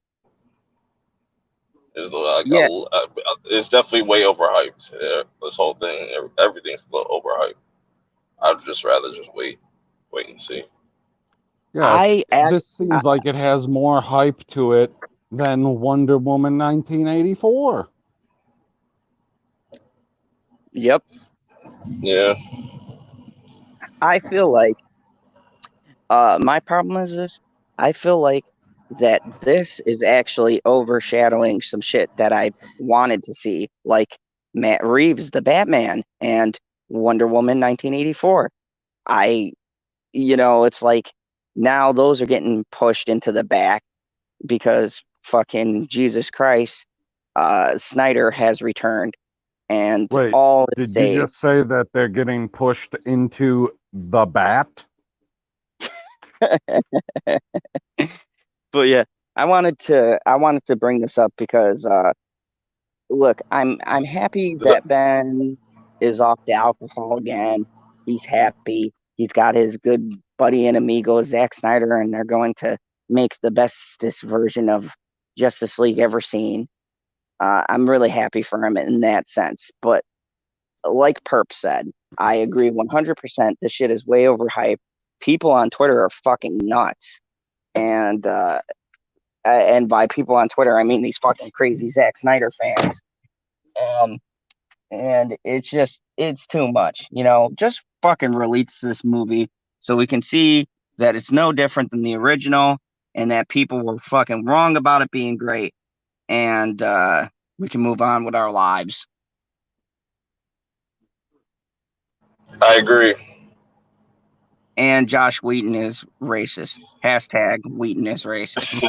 C: It's like
A: Yeah.
C: it's definitely way overhyped. Yeah, this whole thing, everything's a little overhyped. I'd just rather just wait and see.
B: Yeah, this seems like it has more hype to it than Wonder Woman 1984.
A: Yep.
C: Yeah.
A: I feel like my problem is this. I feel like that this is actually overshadowing some shit that I wanted to see, like Matt Reeves, the Batman, and Wonder Woman 1984. It's like now those are getting pushed into the back because fucking Jesus Christ, Snyder has returned, and
B: Wait,
A: all is
B: did
A: saved.
B: you just say that they're getting pushed into the bat?
A: But yeah, I wanted to bring this up because look, I'm happy
C: Is that-
A: that Ben is off the alcohol again. He's happy. He's got his good buddy and amigo Zack Snyder, and they're going to make the bestest version of Justice League ever seen. I'm really happy for him in that sense. But like Perp said, I agree 100%. This shit is way overhyped. People on Twitter are fucking nuts, and by people on Twitter, I mean these fucking crazy Zack Snyder fans. Um, and it's too much. Just fucking release this movie so we can see that it's no different than the original, and that people were fucking wrong about it being great, and we can move on with our lives.
C: I agree.
A: And Josh Wheaton is racist. Hashtag Wheaton is racist.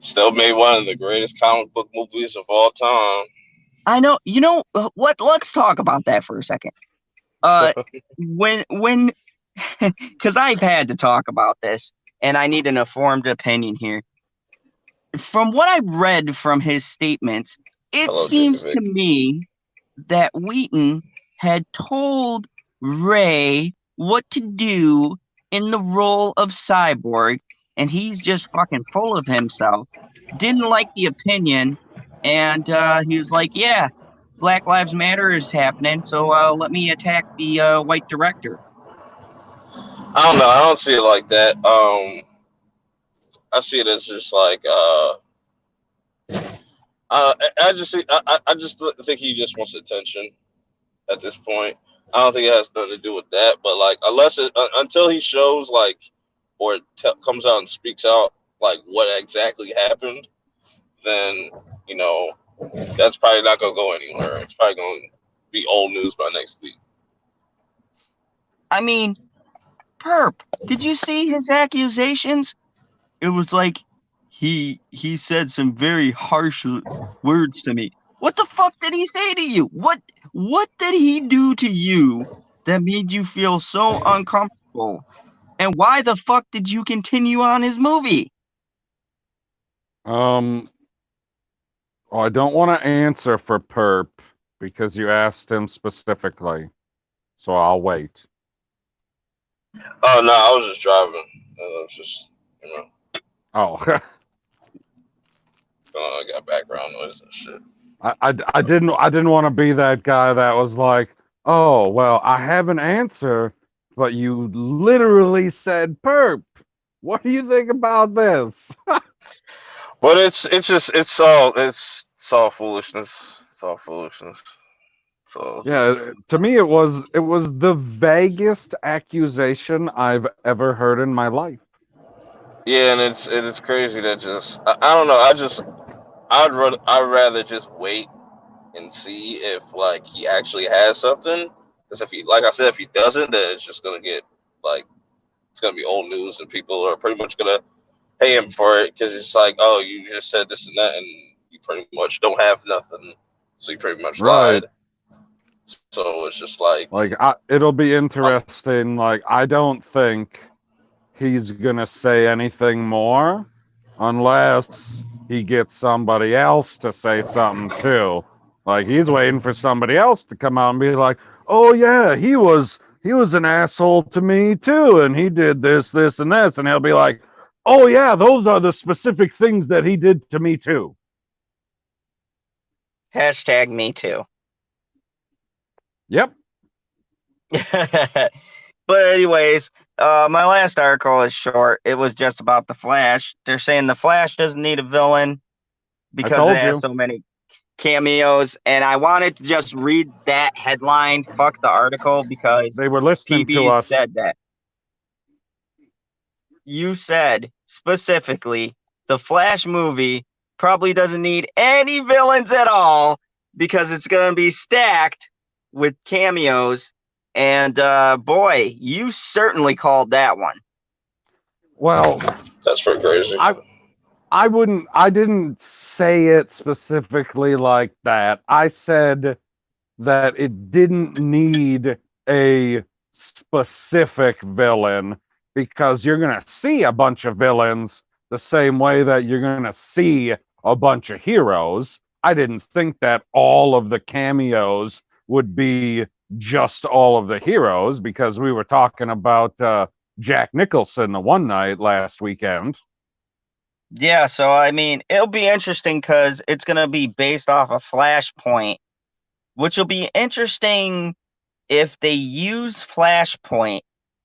C: Still made one of the greatest comic book movies of all time.
A: I know. What? Let's talk about that for a second. When because I've had to talk about this, and I need an informed opinion here. From what I read from his statements, it
C: Hello,
A: seems to
C: Jacob.
A: me that Wheaton had told Ray what to do in the role of Cyborg, and he's just fucking full of himself. Didn't like the opinion, and he was like, "Yeah, Black Lives Matter is happening, so let me attack the white director."
C: I don't know. I don't see it like that. I see it as just like I just think he just wants attention at this point. I don't think it has nothing to do with that, but like until he shows like or comes out and speaks out like what exactly happened, then you know that's probably not gonna go anywhere. It's probably gonna be old news by next week.
A: I mean, Perp, did you see his accusations? It was like he said some very harsh words to me. What the fuck did he say to you? What did he do to you that made you feel so uncomfortable? And why the fuck did you continue on his movie?
B: Well, I don't want to answer for Perp because you asked him specifically, so I'll wait.
C: Oh no, I was just driving. I was just
B: Oh,
C: I got background noise and shit.
B: I didn't want to be that guy that was like, oh well, I have an answer, but you literally said Perp. What do you think about this?
C: But it's all foolishness. It's all foolishness. So
B: Yeah, to me it was the vaguest accusation I've ever heard in my life.
C: yeah, and it's crazy that just I don't know. I'd rather just wait and see if like he actually has something. Because if he, like I said, if he doesn't, then it's just gonna get like it's gonna be old news, and people are pretty much gonna pay him for it because it's like, oh, you just said this and that, and you pretty much don't have nothing, so you pretty much
B: Right.
C: lied. So it's just like,
B: It'll be interesting. Like, I don't think he's gonna say anything more unless he gets somebody else to say something too. Like, he's waiting for somebody else to come out and be like, "Oh yeah, he was an asshole to me too, and he did this, this, and this," and he'll be like, "Oh yeah, those are the specific things that he did to me too."
A: Hashtag me too.
B: Yep.
A: But anyways, my last article is short. It was just about the Flash. They're saying the Flash doesn't need a villain
B: I
A: because it
B: told
A: has
B: you.
A: so many cameos, and I wanted to just read that headline. Fuck the article because
B: They were listening to
A: PB
B: us.
A: said that. You said specifically the Flash movie probably doesn't need any villains at all because it's going to be stacked with cameos. And boy, you certainly called that one.
B: Well,
C: that's pretty crazy.
B: I didn't say it specifically like that. I said that it didn't need a specific villain because you're going to see a bunch of villains the same way that you're going to see a bunch of heroes. I didn't think that all of the cameos would be just all of the heroes because we were talking about Jack Nicholson the one night last weekend.
A: Yeah, so I mean, it'll be interesting because it's gonna be based off a Flashpoint, which will be interesting if they use Flashpoint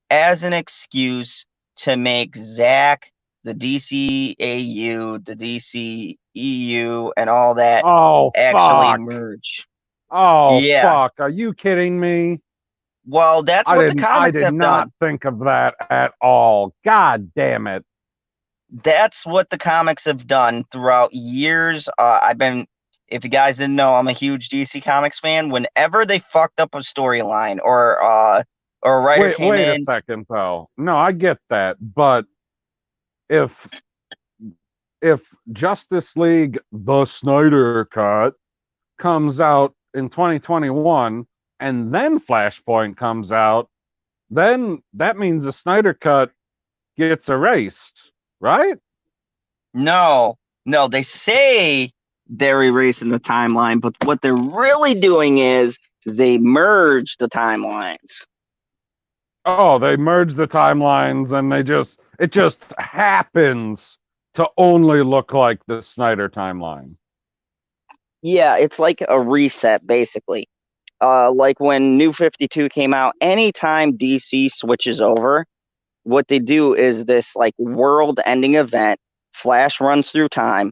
A: as an excuse to make Zack, the DCAU, the DCEU, and all that
B: Oh,
A: actually
B: fuck.
A: merge.
B: Oh,
A: Yeah.
B: fuck. Are you kidding me?
A: Well, that's what the
B: I
A: comics
B: did
A: have
B: not
A: done.
B: think of that at all. God damn it.
A: That's what the comics have done throughout years. If you guys didn't know, I'm a huge DC Comics fan. Whenever they fucked up a storyline or a writer came
B: Wait a
A: in,
B: second though. No, I get that, but if if Justice League the Snyder cut comes out in 2021 and then Flashpoint comes out, then that means the Snyder cut gets erased, right?
A: no, they say they're erasing the timeline, but what they're really doing is they merge the timelines.
B: Oh, they merge the timelines and it just happens to only look like the Snyder timeline.
A: Yeah, it's like a reset, basically. Like when New 52 came out, anytime DC switches over, what they do is this like world-ending event. Flash runs through time,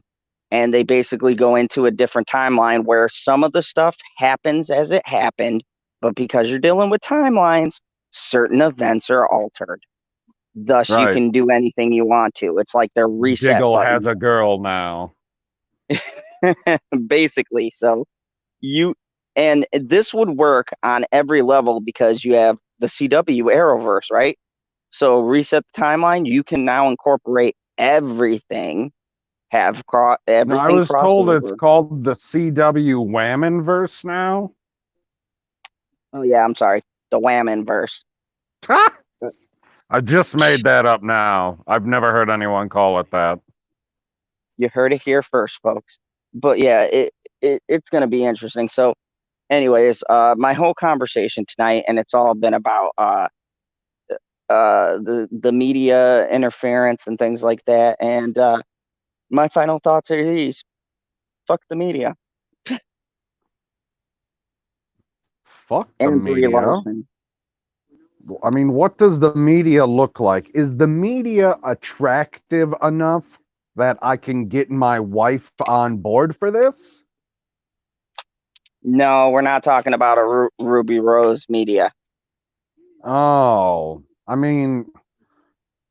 A: and they basically go into a different timeline where some of the stuff happens as it happened, but because you're dealing with timelines, certain events are altered. Thus, you
B: Right.
A: can do anything you want to. It's like their reset
B: Diggle has
A: button,
B: a girl now.
A: basically. So you and this would work on every level because you have the CW Arrowverse, right? So reset the timeline. You can now incorporate everything,
B: No, I
A: everything
B: was told it's
A: crossover.
B: called the CW Whammonverse now.
A: Oh yeah, I'm sorry, the Whammon verse.
B: I just made that up now. I've never heard anyone call it that.
A: You heard it here first, folks. But yeah, it's gonna be interesting. So, anyways, my whole conversation tonight, and it's all been about the media interference and things like that. And my final thoughts are these: fuck the media
B: Fuck the
A: and Brie
B: media.
A: Larson.
B: I mean, what does the media look like? Is the media attractive enough that I can get my wife on board for this?
A: No, we're not talking about a Ruby Rose media.
B: Oh, I mean,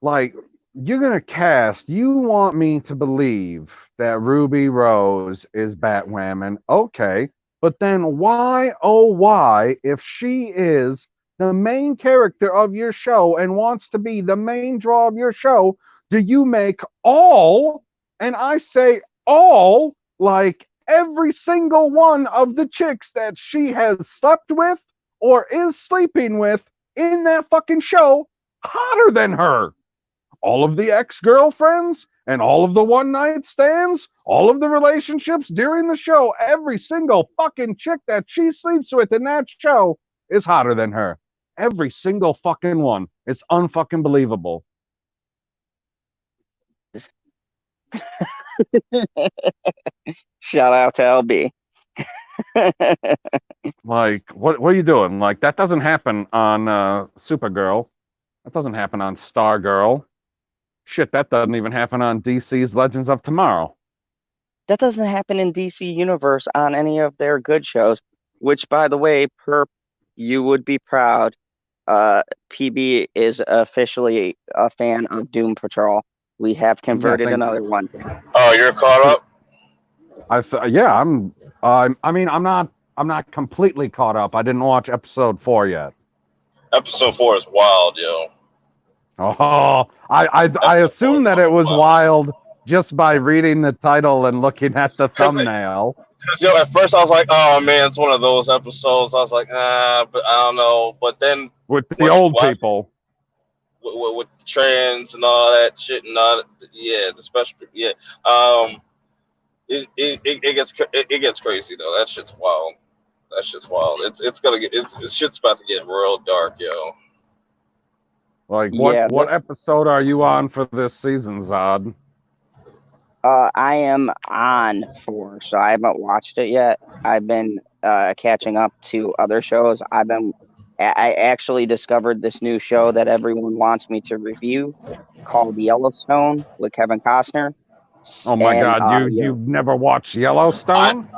B: like, you're gonna cast, you want me to believe that Ruby Rose is Batwoman. Okay. But then why, oh, why, if she is the main character of your show and wants to be the main draw of your show, do you make all, and I say all, like every single one of the chicks that she has slept with or is sleeping with in that fucking show hotter than her? All of the ex-girlfriends and all of the one night stands, all of the relationships during the show, every single fucking chick that she sleeps with in that show is hotter than her. Every single fucking one. It's unfucking believable.
A: Shout out to LB.
B: Like, what are you doing? Like, that doesn't happen on Supergirl. That doesn't happen on Stargirl. Shit, that doesn't even happen on DC's Legends of Tomorrow.
A: That doesn't happen in DC Universe on any of their good shows, which, by the way, you would be proud. PB is officially a fan of Doom Patrol. We have
B: Yeah,
A: converted another one.
C: Oh, you're caught up.
B: yeah, I mean, I'm not completely caught up. I didn't watch episode 4 yet.
C: Episode 4 is wild, yo.
B: Oh, I
C: Episode 4 is
B: assumed that it
C: fucking
B: was
C: wild.
B: wild just by reading the title and looking at the
C: Cause,
B: thumbnail.
C: yo, at first I was like, oh man, it's one of those episodes. I was like, but I don't know. But then
B: With the
C: once you
B: old
C: watch
B: people.
C: with trans and all that shit and all that, yeah, the special people, yeah. Um, it gets crazy though. That shit's wild. That shit's wild. It's gonna get it's shit's about to get real dark, yo.
B: Like
A: Yeah,
B: what episode are you on for this season, Zod?
A: I am on 4, so I haven't watched it yet. I've been catching up to other shows. I actually discovered this new show that everyone wants me to review called Yellowstone with Kevin Costner.
B: Oh my
A: And
B: God, you've never watched
C: I
B: Yellowstone?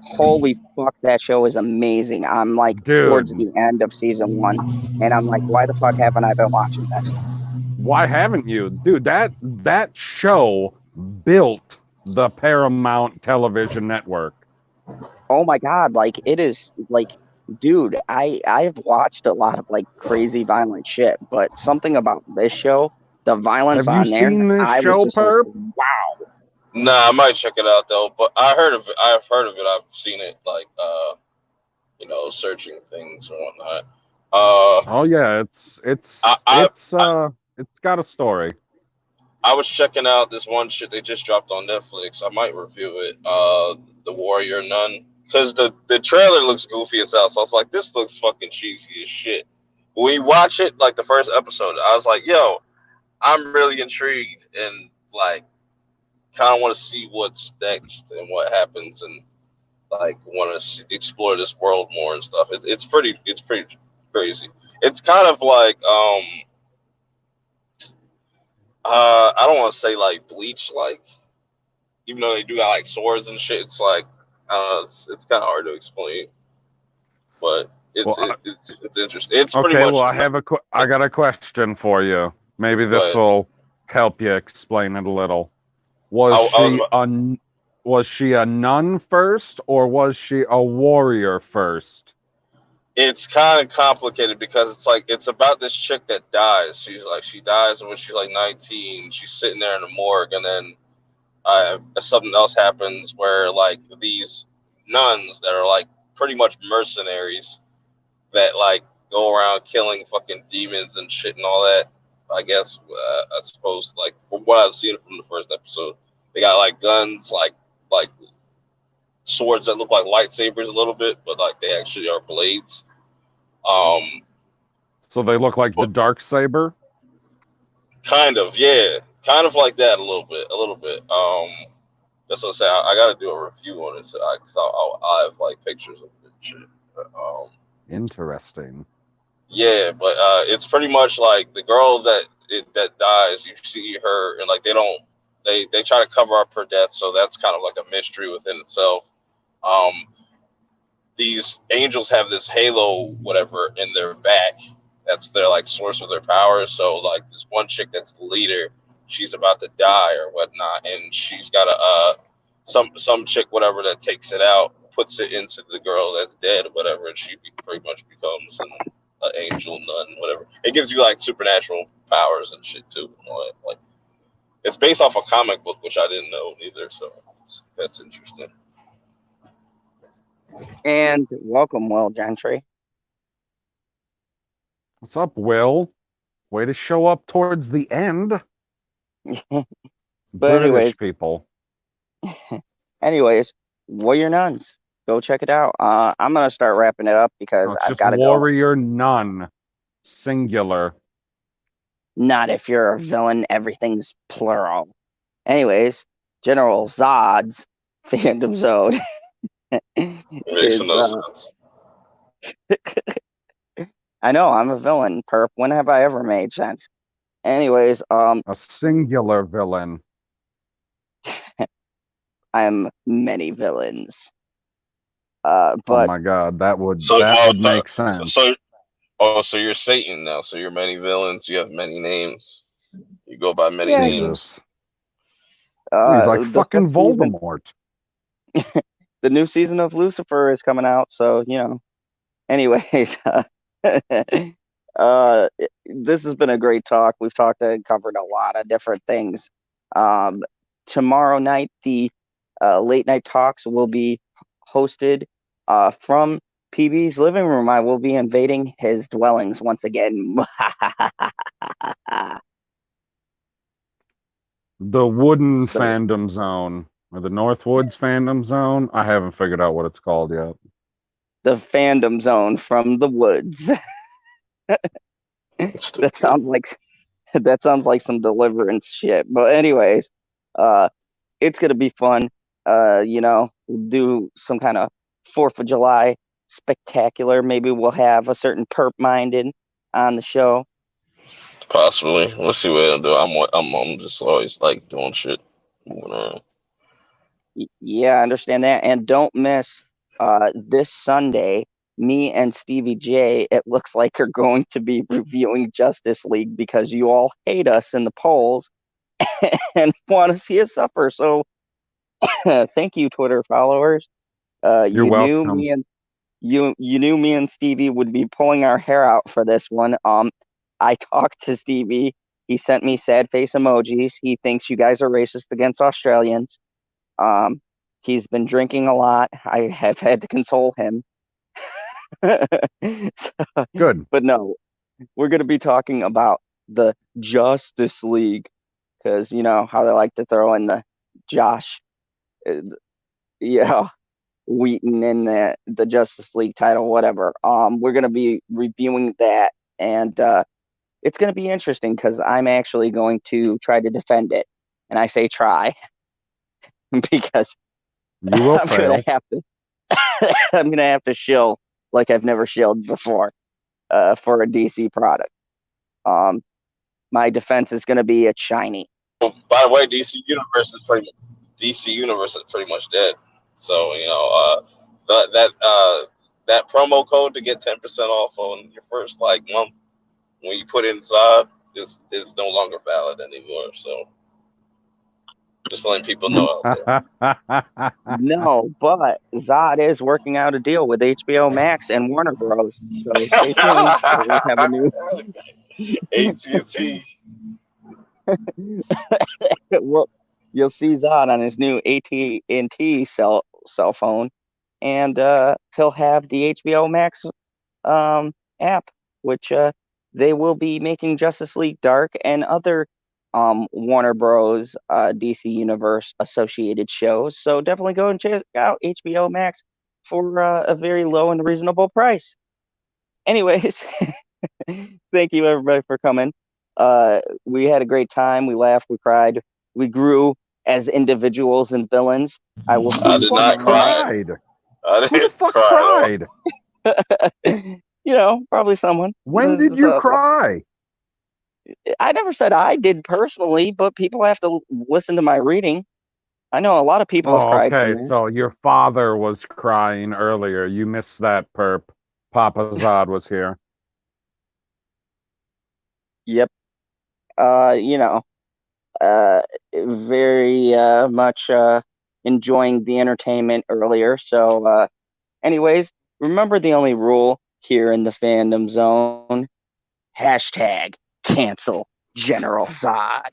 A: holy fuck, that show is amazing. I'm like towards
B: Dude,
A: the end of season 1, and I'm like, why the fuck haven't I been watching this?
B: why haven't you? Dude, that show built the Paramount Television Network.
A: Oh my God, like it is like, dude, I've watched a lot of like crazy violent shit, but something about this show, the violence
B: Have you
A: on there,
B: seen this
A: I was
B: show,
A: just like,
B: Perp?
A: wow.
C: Nah, I might check it out though. But I heard of it. I've heard of it. I've seen it like searching things and whatnot.
B: Oh yeah,
C: I I
B: it's got a story.
C: I was checking out this one shit they just dropped on Netflix. I might review it. The Warrior Nun, because the trailer looks goofy as hell. So I was like, this looks fucking cheesy as shit. When you watch it, like the first episode, I was like, yo, I'm really intrigued and like kind of want to see what's next and what happens and like want to explore this world more and stuff. It's pretty crazy. It's kind of like I don't want to say like Bleach like, even though they do got like swords and shit. It's like it's kind of hard to explain, but
B: Well,
C: it's interesting. It's pretty
B: okay, well
C: much
B: I got a question for you. Maybe this
C: but
B: will help you explain it a little.
C: I was
B: Was she a nun first or was she a warrior first?
C: it's kind of complicated because it's like it's about this chick that dies. She dies when she's like 19. She's sitting there in the morgue, and then something else happens where like these nuns that are like pretty much mercenaries that like go around killing fucking demons and shit and all that. I guess I suppose like from what I've seen from the first episode, they got like guns, like swords that look like lightsabers a little bit, but like they actually are blades. Um,
B: So they look like the
C: but
B: dark saber?
C: kind of, yeah, kind of like that a little bit, a little bit. That's what I say. I got to do a review on it, so I have like pictures of it and shit. But,
B: Interesting.
C: yeah, but it's pretty much like the girl that dies. You see her, and like they try to cover up her death, so that's kind of like a mystery within itself. Um, these angels have this halo, whatever, in their back. That's their like source of their power. So like this one chick that's the leader, she's about to die or whatnot, and she's got a some chick whatever that takes it out, puts it into the girl that's dead or whatever, and pretty much becomes an angel nun, whatever. It gives you like supernatural powers and shit too. And all that. Like it's based off a comic book, which I didn't know either. So that's interesting.
A: And welcome, Will Gentry.
B: What's up, Will? Way to show up towards the end.
A: But
B: British people.
A: anyways, Warrior Nuns. Go check it out. I'm gonna start wrapping it up because
B: No, it's
A: I've
B: just
A: got to go.
B: warrior nun. Singular.
A: Not if you're a villain, everything's plural. Anyways, General Zod's Phantom Zone
C: Makes
A: is
C: no sense.
A: I know I'm a villain, perp. When have I ever made sense? Anyways,
B: A singular villain.
A: I'm many villains.
B: Oh
A: But
B: my God, that would
C: So,
B: make sense.
C: so you're Satan now. So you're many villains. You have many names. You go by many
A: yeah,
C: names.
B: Jesus. He's like
A: the
B: fucking Voldemort.
A: the new season of Lucifer is coming out, so you know. Anyways, this has been a great talk. We've talked and covered a lot of different things. Um, Tomorrow night, the late night talks will be hosted from PB's living room. I will be invading his dwellings once again.
B: The wooden
A: So,
B: fandom zone. Or the Northwoods Fandom Zone. I haven't figured out what it's called yet.
A: The fandom zone from the woods. That sounds like some Deliverance shit. But anyways, it's gonna be fun. We'll do some kind of 4th of July spectacular. Maybe we'll have a certain perp minded on the show.
C: Possibly. We'll see what I'll do. I'm just always like doing shit, moving around.
A: Yeah, I understand that. And don't miss this Sunday, me and Stevie J, it looks like are going to be reviewing Justice League because you all hate us in the polls and want to see us suffer. So thank you, Twitter followers.
B: You're
A: You knew
B: welcome.
A: me and you knew me and Stevie would be pulling our hair out for this one. I talked to Stevie. He sent me sad face emojis. He thinks you guys are racist against Australians. Um, he's been drinking a lot. I have had to console him. So,
B: Good.
A: but no, we're going to be talking about the Justice League because you know how they like to throw in the Josh, uh, yeah, Wheaton in the Justice League title, whatever. We're going to be reviewing that, and it's going to be interesting because I'm actually going to try to defend it, and I say try because
B: You will
A: I'm going
B: fail.
A: to have to I'm gonna have to shill like I've never shilled before for a DC product. Um, my defense is gonna be it's shiny.
C: Oh, by the way, DC Universe is pretty much dead. So that promo code to get 10% off on your first like month when you put in Zod is no longer valid anymore. So just letting people know out there.
A: No, but Zod is working out a deal with HBO Max and Warner Bros. So stay tuned. We'll have a new.
C: AT&T.
A: Well, you'll see Zod on his new AT&T cell phone, and he'll have the HBO Max app, which they will be making Justice League Dark and other Warner Bros. DC Universe associated shows. So definitely go and check out HBO Max for a very low and reasonable price. Anyways, thank you everybody for coming. We had a great time. We laughed, we cried, we grew as individuals and villains. I will
B: Who
A: see
C: I
B: the
A: you
C: did
B: fuck
C: not
A: tomorrow
C: cry.
B: cried?
C: I
B: Who the
C: didn't
B: fuck
C: cry at all.
B: cried?
A: night. Probably someone.
B: When did you cry?
A: I never said I did personally, but people have to listen to my reading. I know a lot of people have
B: Oh,
A: cried
B: okay.
A: from that.
B: So your father was crying earlier. You missed that, perp. Papa Zod was here.
A: Yep. You know, very much enjoying the entertainment earlier. So, anyways, remember the only rule here in the fandom zone: hashtag cancel General Zod.